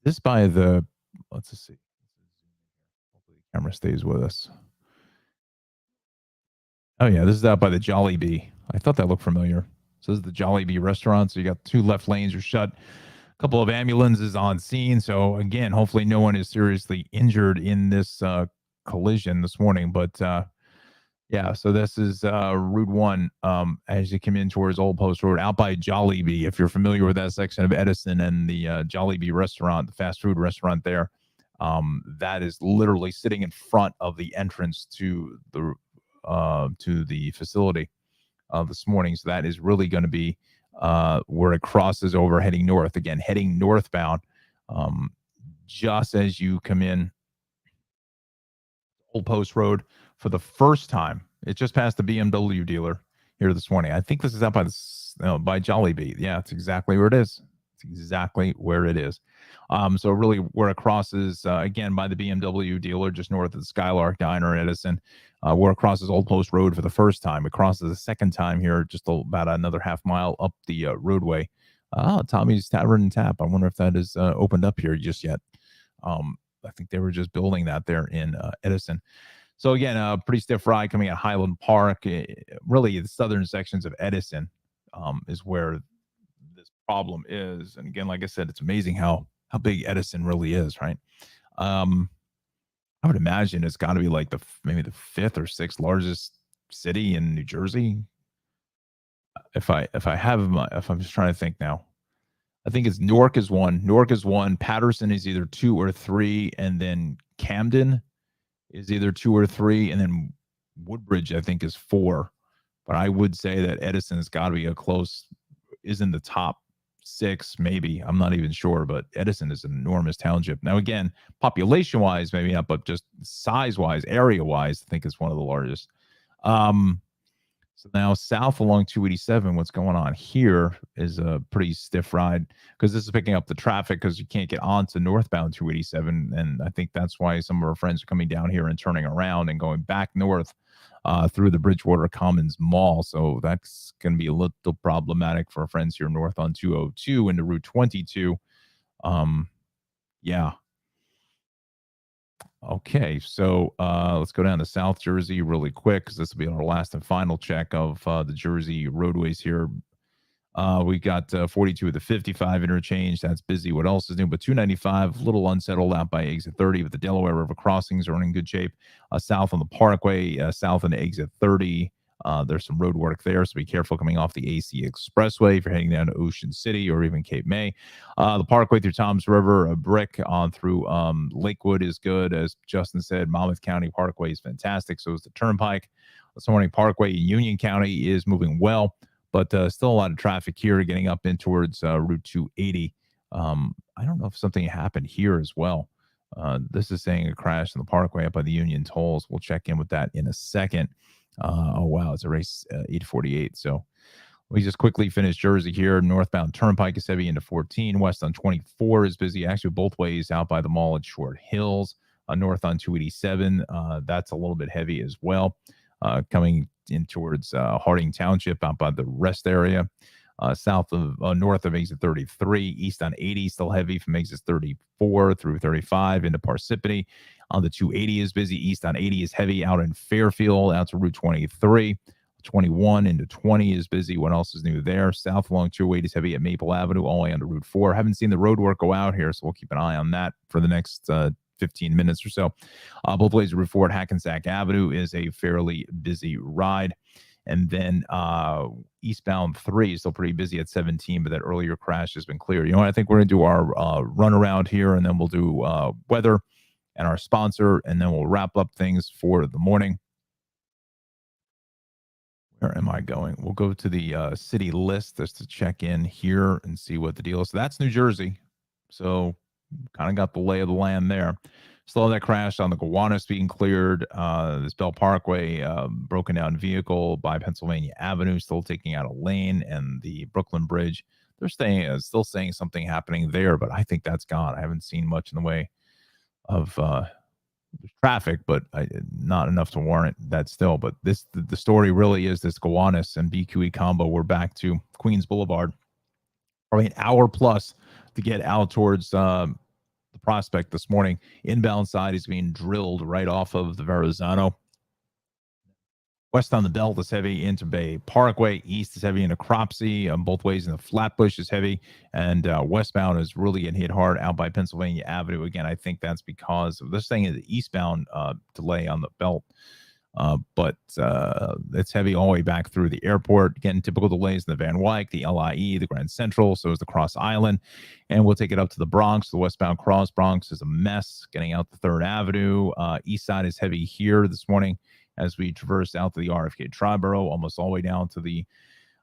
This by the, let's just see. Hopefully the camera stays with us. Oh yeah, this is out by the Jollibee. I thought that looked familiar. So this is the Jollibee restaurant. So you got 2 left lanes are shut. A couple of ambulances on scene. So again, hopefully no one is seriously injured in this collision this morning. But yeah, so this is Route 1 as you come in towards Old Post Road out by Jollibee. If you're familiar with that section of Edison and the Jollibee restaurant, the fast food restaurant there, That is literally sitting in front of the entrance to the facility this morning. So that is really going to be where it crosses over heading north. Again, heading northbound, just as you come in Old Post Road for the first time. It's just past the BMW dealer here this morning. I think this is out by Jollibee. Yeah, it's exactly where it is. It's exactly where it is. So really where it crosses, again, by the BMW dealer, just north of the Skylark Diner in Edison, where it crosses Old Post Road for the first time. It crosses the second time here, just about another half mile up the roadway. Tommy's Tavern and Tap. I wonder if that is opened up here just yet. I think they were just building that there in Edison. So again, a pretty stiff ride coming at Highland Park. Really, the southern sections of Edison is where this problem is. And again, like I said, it's amazing how big Edison really is, right? I would imagine it's got to be like maybe the fifth or sixth largest city in New Jersey. If I'm just trying to think now. I think it's Newark is one. Patterson is either 2 or 3, and then Camden is either 2 or 3, and then Woodbridge, I think, is 4. But I would say that Edison has got to be is in the top 6, maybe. I'm not even sure, but Edison is an enormous township. Now, again, population-wise, maybe not, but just size-wise, area-wise, I think it's one of the largest. So now south along 287, what's going on here is a pretty stiff ride because this is picking up the traffic because you can't get onto northbound 287. And I think that's why some of our friends are coming down here and turning around and going back north through the Bridgewater Commons Mall. So that's going to be a little problematic for our friends here north on 202 into Route 22. Yeah. Okay, so let's go down to South Jersey really quick because this will be our last and final check of the Jersey roadways here. We got 42 with the 55 interchange. That's busy. What else is new? But 295, a little unsettled out by exit 30, but the Delaware River crossings are in good shape. South on the Parkway, south on exit 30. There's some road work there, so be careful coming off the AC Expressway if you're heading down to Ocean City or even Cape May. The Parkway through Toms River, a brick on through Lakewood is good. As Justin said, Monmouth County Parkway is fantastic. So is the Turnpike. This morning, Parkway in Union County is moving well, but still a lot of traffic here getting up in towards Route 280. I don't know if something happened here as well. This is saying a crash in the Parkway up by the Union Tolls. We'll check in with that in a second. Oh, wow. It's a race 848. So we just quickly finished Jersey here. Northbound Turnpike is heavy into 14. West on 24 is busy. Actually, both ways out by the mall at Short Hills. North on 287. That's a little bit heavy as well. Coming in towards Harding Township out by the rest area. North of exit 33. East on 80 still heavy from exit 34 through 35 into Parsippany. On the 280 is busy. East on 80 is heavy out in Fairfield, out to Route 23. 21 into 20 is busy. What else is new there? South along 208 is heavy at Maple Avenue, all the way onto Route 4. Haven't seen the road work go out here, so we'll keep an eye on that for the next 15 minutes or so. Both ways of Route 4 at Hackensack Avenue is a fairly busy ride. And then eastbound 3 is still pretty busy at 17, but that earlier crash has been cleared. You know what? I think we're going to do our run around here, and then we'll do weather and our sponsor, and then we'll wrap up things for the morning. Where am I going? We'll go to the city list just to check in here and see what the deal is. So that's New Jersey. So kind of got the lay of the land there. Still that crash on the Gowanus being cleared. This Bell Parkway broken down vehicle by Pennsylvania Avenue still taking out a lane, and the Brooklyn Bridge. They're still saying something happening there, but I think that's gone. I haven't seen much in the way of traffic, but not enough to warrant that still. But the story really is this Gowanus and BQE combo. We're back to Queens Boulevard. Probably an hour plus to get out towards the Prospect this morning. Inbound side is being drilled right off of the Verrazano. West on the Belt is heavy into Bay Parkway. East is heavy into Cropsey. Both ways in the Flatbush is heavy. And westbound is really getting hit hard out by Pennsylvania Avenue. Again, I think that's because of this thing is the eastbound delay on the Belt But it's heavy all the way back through the airport. Again, typical delays in the Van Wyck, the LIE, the Grand Central, so is the Cross Island. And we'll take it up to the Bronx. The westbound Cross Bronx is a mess getting out the 3rd Avenue. East side is heavy here this morning as we traverse out to the RFK Triborough, almost all the way down to the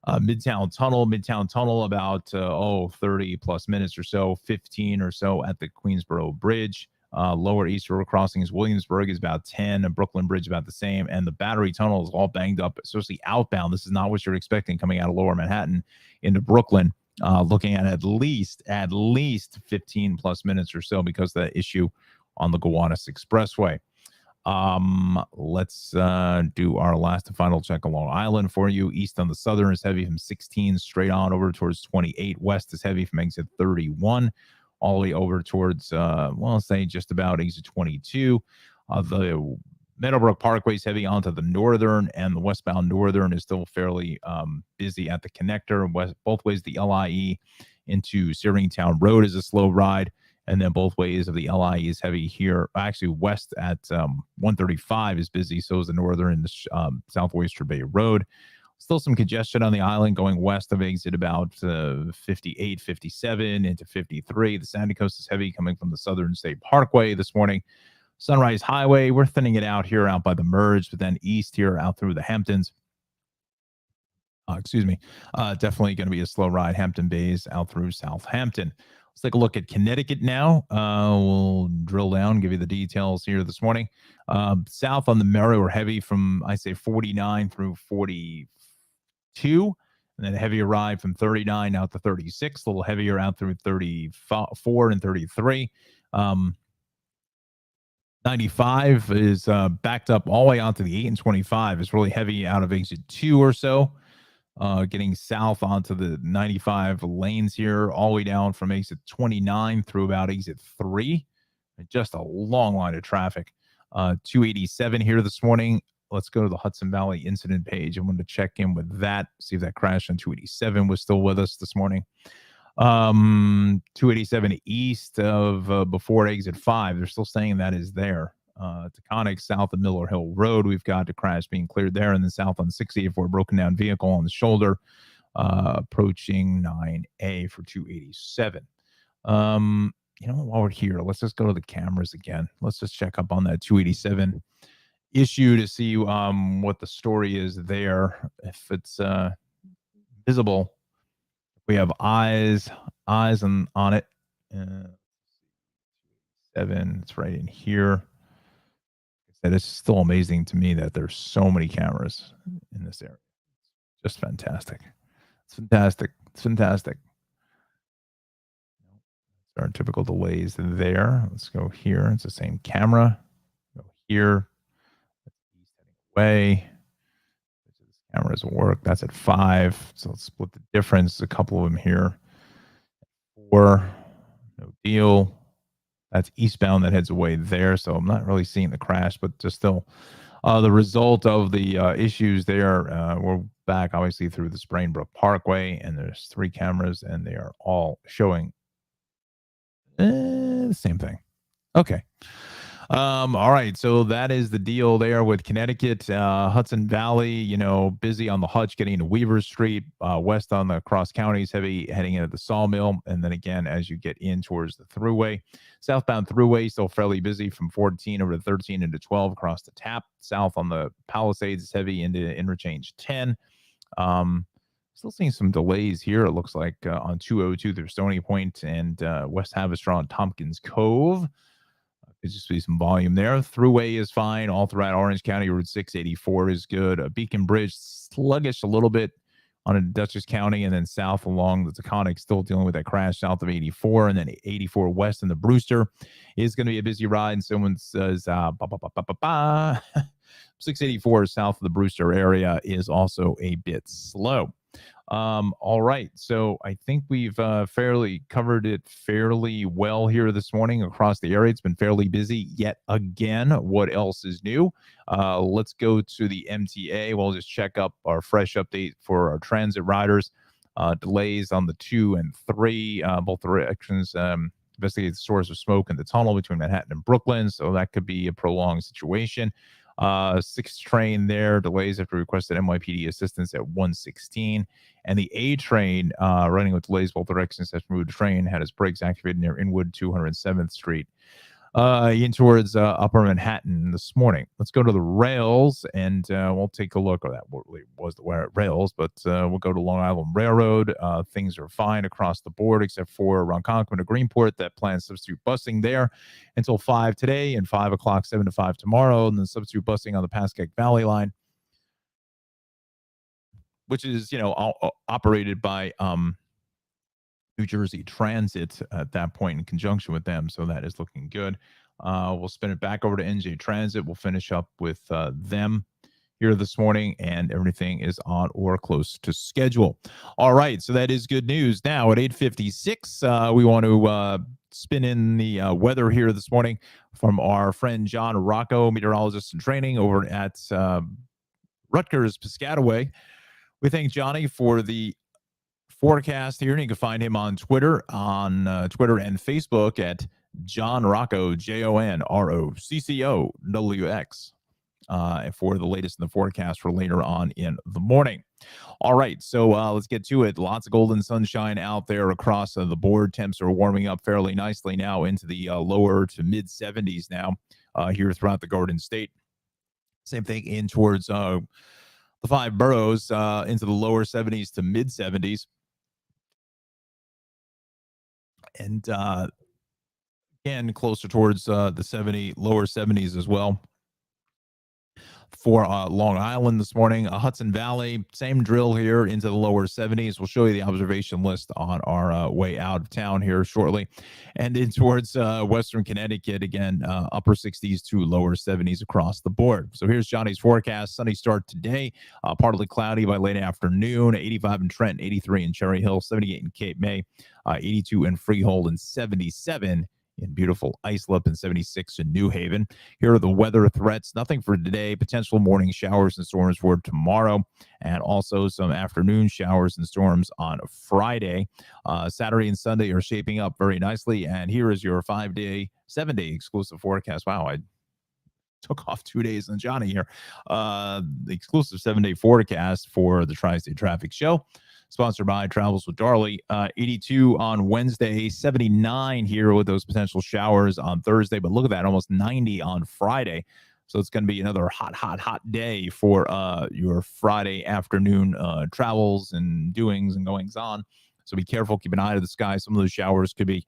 Midtown Tunnel, about 30 plus minutes or so, 15 or so at the Queensboro Bridge. Lower East River Crossings, Williamsburg is about 10, and Brooklyn Bridge about the same, and the Battery Tunnel is all banged up, especially outbound. This is not what you're expecting coming out of Lower Manhattan into Brooklyn. Looking at least 15 plus minutes or so because of that issue on the Gowanus Expressway. Let's do our last and final check on Long Island for you. East on the Southern is heavy from 16 straight on over towards 28. West is heavy from exit 31 all the way over towards, well, say just about exit 22. The Meadowbrook Parkway is heavy onto the Northern, and the westbound Northern is still fairly busy at the connector. Both ways, the LIE into Searingtown Road is a slow ride, and then both ways of the LIE is heavy here. Actually, west at 135 is busy, so is the Northern and the South Oyster Bay Road. Still some congestion on the island going west of exit about 58, 57 into 53. The Sandy Coast is heavy coming from the Southern State Parkway this morning. Sunrise Highway, we're thinning it out here out by the Merge, but then east here out through the Hamptons. Definitely going to be a slow ride. Hampton Bays out through Southampton. Let's take a look at Connecticut now. We'll drill down, give you the details here this morning. South on the Merritt, we're heavy from, I say, 49 through 42. And then a heavier ride from 39 out to 36. A little heavier out through 34 and 33. 95 is backed up all the way out to the 8 and 25. It's really heavy out of exit 2 or so. Getting south onto the 95 lanes here, all the way down from exit 29 through about exit 3. Just a long line of traffic. 287 here this morning. Let's go to the Hudson Valley incident page. I want to check in with that, see if that crash on 287 was still with us this morning. 287 east of before exit 5. They're still saying that is there. Taconic south of Miller Hill Road, we've got a crash being cleared there, and then south on 684, broken down vehicle on the shoulder, approaching 9A for 287. While we're here, let's just go to the cameras again. Let's just check up on that 287 issue to see what the story is there. If it's visible, we have eyes on it. 7, it's right in here. That is still amazing to me that there's so many cameras in this area. Just fantastic. It's fantastic. There are typical delays there. Let's go here. It's the same camera. Go here. Away. This camera doesn't work. That's at 5. So let's split the difference. A couple of them here. 4. No deal. That's eastbound that heads away there. So I'm not really seeing the crash, but just still the result of the issues there. We're back, obviously, through the Sprainbrook Parkway, and there's 3 cameras, and they are all showing the same thing. Okay. All right. So that is the deal there with Connecticut. Hudson Valley, busy on the Hutch getting to Weaver Street. West on the cross counties, heavy heading into the Sawmill. And then again, as you get in towards the Thruway, southbound Thruway, still fairly busy from 14 over to 13 into 12 across the Tap. South on the Palisades is heavy into Interchange 10. Still seeing some delays here, it looks like, on 202 through Stony Point and West Havistraw and Tompkins Cove. Could just be some volume there. Thruway is fine all throughout Orange County. Route 684 is good. Beacon Bridge, sluggish a little bit on Dutchess County, and then south along the Taconic, still dealing with that crash south of 84, and then 84 west in the Brewster is going to be a busy ride. And someone says 684 south of the Brewster area is also a bit slow. All right. So I think we've fairly covered it fairly well here this morning across the area. It's been fairly busy yet again. What else is new? Let's go to the MTA. We'll just check up our fresh update for our transit riders. Delays on the 2 and 3, both directions. Investigate the source of smoke in the tunnel between Manhattan and Brooklyn. So that could be a prolonged situation. 6 train there, delays after requested NYPD assistance at 116. And the A train running with delays both directions as moved train had its brakes activated near Inwood 207th Street. In towards Upper Manhattan this morning. Let's go to the rails, and we'll take a look. Or that really was the rails, but we'll go to Long Island Railroad. Things are fine across the board, except for Ronkonkoma to Greenport. That plans substitute busing there until 5 today, and 5 o'clock, 7 to 5 tomorrow, and then substitute busing on the Pascack Valley line, which is operated by New Jersey Transit at that point in conjunction with them. So that is looking good. We'll spin it back over to NJ Transit. We'll finish up with them here this morning, and everything is on or close to schedule. All right, so that is good news. Now at 8:56, we want to spin in the weather here this morning from our friend Jon Rocco, meteorologist in training over at Rutgers Piscataway. We thank Johnny for the forecast here, and you can find him on Twitter and Facebook at Jon Rocco, JONROCCOWX, for the latest in the forecast for later on in the morning. All right, so let's get to it. Lots of golden sunshine out there across the board. Temps are warming up fairly nicely now into the lower to mid 70s now here throughout the Garden State. Same thing in towards the 5 boroughs into the lower 70s to mid 70s. And again, closer towards the lower 70s as well. For Long Island this morning, Hudson Valley, same drill here into the lower 70s. We'll show you the observation list on our way out of town here shortly. And in towards western Connecticut, again, upper 60s to lower 70s across the board. So here's Johnny's forecast. Sunny start today, partly cloudy by late afternoon, 85 in Trenton, 83 in Cherry Hill, 78 in Cape May, 82 in Freehold, and 77 in beautiful Islip, and 76 in New Haven. Here are the weather threats. Nothing for today. Potential morning showers and storms for tomorrow, and also some afternoon showers and storms on Friday. Saturday and Sunday are shaping up very nicely. And here is your 7-day exclusive forecast. Wow, I took off 2 days on Johnny here. The exclusive 7-day forecast for the Tri-State Traffic Show, sponsored by Travels with Darley. 82 on Wednesday, 79 here with those potential showers on Thursday. But look at that, almost 90 on Friday. So it's going to be another hot day for your Friday afternoon travels and doings and goings on. So be careful. Keep an eye to the sky. Some of those showers could be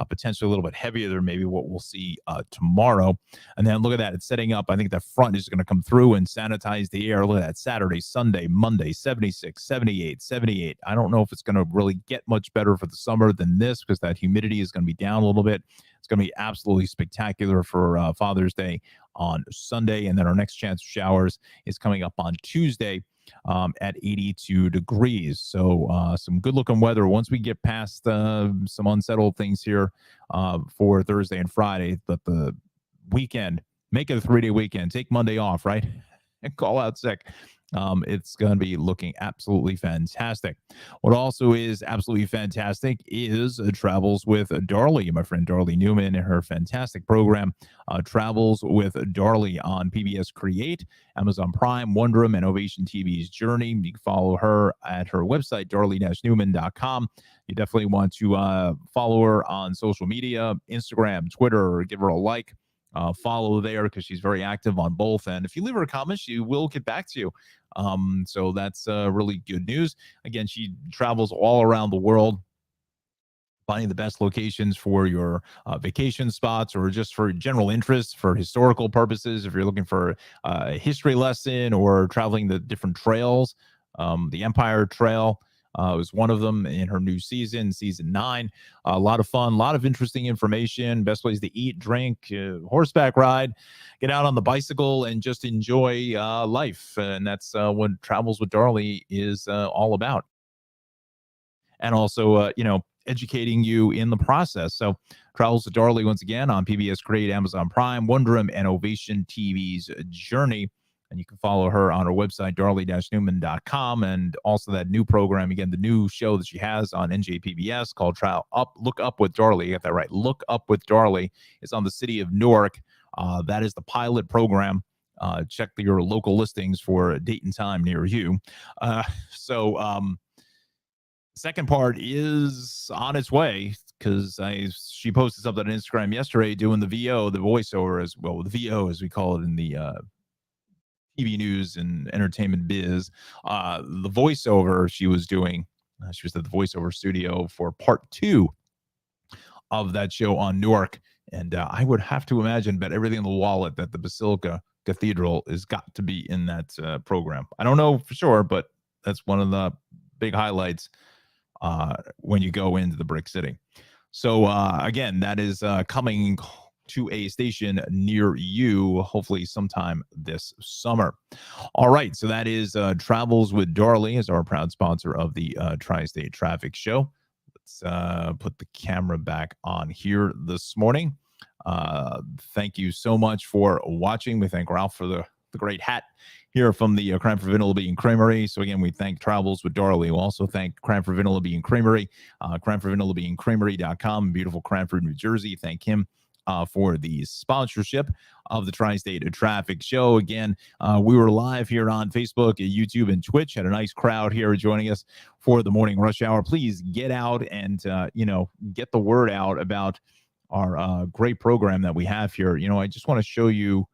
potentially a little bit heavier than maybe what we'll see tomorrow. And then look at that. It's setting up. I think that front is going to come through and sanitize the air. Look at that. Saturday, Sunday, Monday, 76, 78, 78. I don't know if it's going to really get much better for the summer than this, because that humidity is going to be down a little bit. It's going to be absolutely spectacular for Father's Day on Sunday. And then our next chance of showers is coming up on Tuesday at 82 degrees. So some good looking weather once we get past some unsettled things here for Thursday and Friday. But the weekend, make it a 3-day weekend. Take Monday off, right? And call out sick. It's going to be looking absolutely fantastic. What also is absolutely fantastic is Travels with Darley. My friend Darley Newman and her fantastic program, Travels with Darley on PBS Create, Amazon Prime, Wonderum, and Ovation TV's Journey. You can follow her at her website, darley-newman.com. You definitely want to follow her on social media, Instagram, Twitter, or give her a like. Follow there, because she's very active on both. And if you leave her a comment, she will get back to you. So that's really good news. Again, she travels all around the world, finding the best locations for your vacation spots, or just for general interest, for historical purposes. If you're looking for a history lesson or traveling the different trails, the Empire Trail was one of them in her new season 9. A lot of fun, a lot of interesting information, best ways to eat, drink, horseback ride, get out on the bicycle, and just enjoy life. And that's what Travels with Darley is all about. And also, educating you in the process. So Travels with Darley, once again, on PBS Create, Amazon Prime, Wonderum, and Ovation TV's Journey. And you can follow her on her website, darley-newman.com. And also that new program, again, the new show that she has on NJPBS called Look Up with Darley. You got that right. Look Up with Darley is on the city of Newark. That is the pilot program check your local listings for a date and time near you. Second part is on its way because she posted something on Instagram yesterday doing the VO, the voiceover, as well, the VO as we call it in the TV news and entertainment biz. The voiceover she was doing, she was at the voiceover studio for part 2 of that show on Newark. And I would have to imagine bet everything in the wallet that the Basilica Cathedral has got to be in that program. I don't know for sure, but that's one of the big highlights when you go into the Brick City. So again, that is coming to a station near you, hopefully sometime this summer. All right, so that is Travels with Darley is our proud sponsor of the Tri-State Traffic Show. Let's put the camera back on here this morning. Thank you so much for watching. We thank Ralph for the great hat here from the Cranford Vanilla Bean Creamery. So again, we thank Travels with Darley. We also thank Cranford Vanilla Bean Creamery, CranfordVanillaBeanCreamery.com, beautiful Cranford, New Jersey. Thank him for the sponsorship of the Tri-State Traffic Show. Again, we were live here on Facebook, YouTube, and Twitch. Had a nice crowd here joining us for the morning rush hour. Please get out and get the word out about our great program that we have here. I just want to show you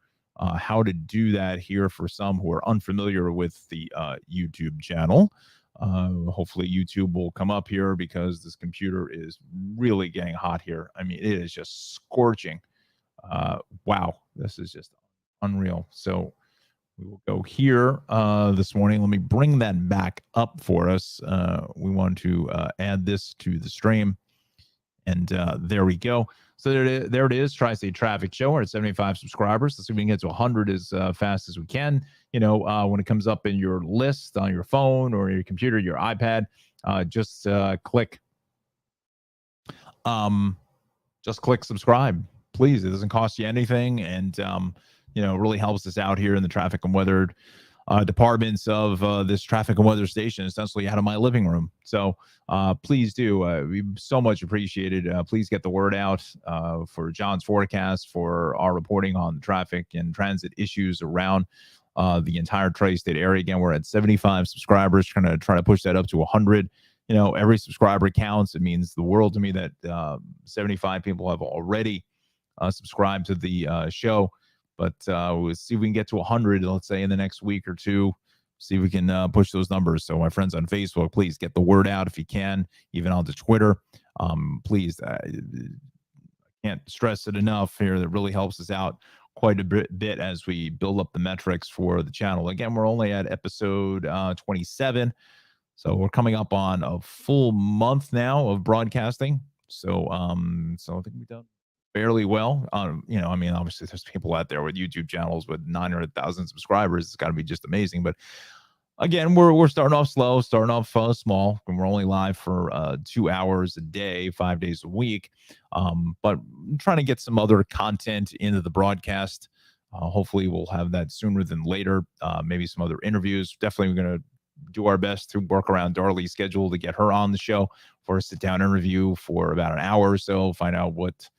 how to do that here for some who are unfamiliar with the YouTube channel. Hopefully YouTube will come up here because this computer is really getting hot here. I mean, it is just scorching. Wow, this is just unreal. So we will go here this morning. Let me bring that back up for us. We want to add this to the stream. And there we go. So there it is, Tri-State Traffic Show. We're at 75 subscribers. Let's see if we can get to 100 as fast as we can. When it comes up in your list on your phone or your computer, your iPad, just click subscribe, please. It doesn't cost you anything, and really helps us out here in the traffic and weather departments of this traffic and weather station, essentially out of my living room. So please do. We so much appreciated. Please get the word out for John's forecast, for our reporting on traffic and transit issues around the entire tri-state area. Again, we're at 75 subscribers, trying to push that up to 100. Every subscriber counts. It means the world to me that 75 people have already subscribed to the show. But we'll see if we can get to 100, let's say, in the next week or two. See if we can push those numbers. So my friends on Facebook, please get the word out if you can, even onto Twitter. Please, I can't stress it enough here. That really helps us out quite a bit as we build up the metrics for the channel. Again, we're only at episode 27. So we're coming up on a full month now of broadcasting. So I think we've done fairly well. Obviously there's people out there with YouTube channels with 900,000 subscribers. It's got to be just amazing. But again, we're starting off slow, starting off small, and we're only live for 2 hours a day, 5 days a week. But I'm trying to get some other content into the broadcast. Hopefully we'll have that sooner than later. Maybe some other interviews. Definitely we're going to do our best to work around Darley's schedule to get her on the show for a sit-down interview for about an hour or so, find out what's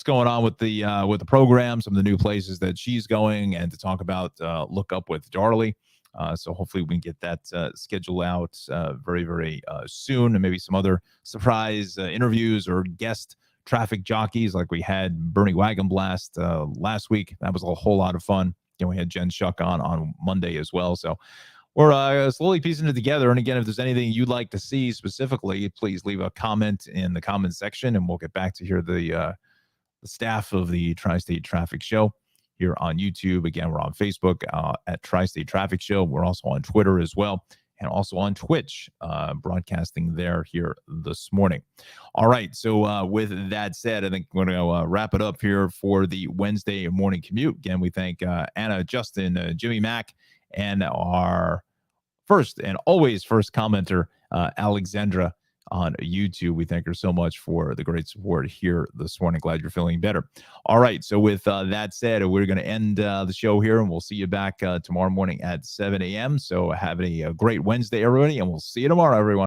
going on with the program, some of the new places that she's going, and to talk about Look Up with Darley. So hopefully we can get that schedule out very, very soon, and maybe some other surprise interviews or guest traffic jockeys like we had Bernie Wagon Blast last week. That was a whole lot of fun. We had Jen Shuck on Monday as well. So we're slowly piecing it together. And again, if there's anything you'd like to see specifically, please leave a comment in the comment section, and we'll get back to the staff of the Tri-State Traffic Show here on YouTube. Again, we're on Facebook at Tri-State Traffic Show. We're also on Twitter as well, and also on Twitch, broadcasting there here this morning. All right, so with that said, I think we're going to wrap it up here for the Wednesday morning commute. Again, we thank Anna, Justin, Jimmy Mack, and our first and always first commenter, Alexandra, on YouTube. We thank her so much for the great support here this morning. Glad you're feeling better. All right. So with that said, we're going to end the show here, and we'll see you back tomorrow morning at 7 a.m. So have a great Wednesday, everybody, and we'll see you tomorrow, everyone.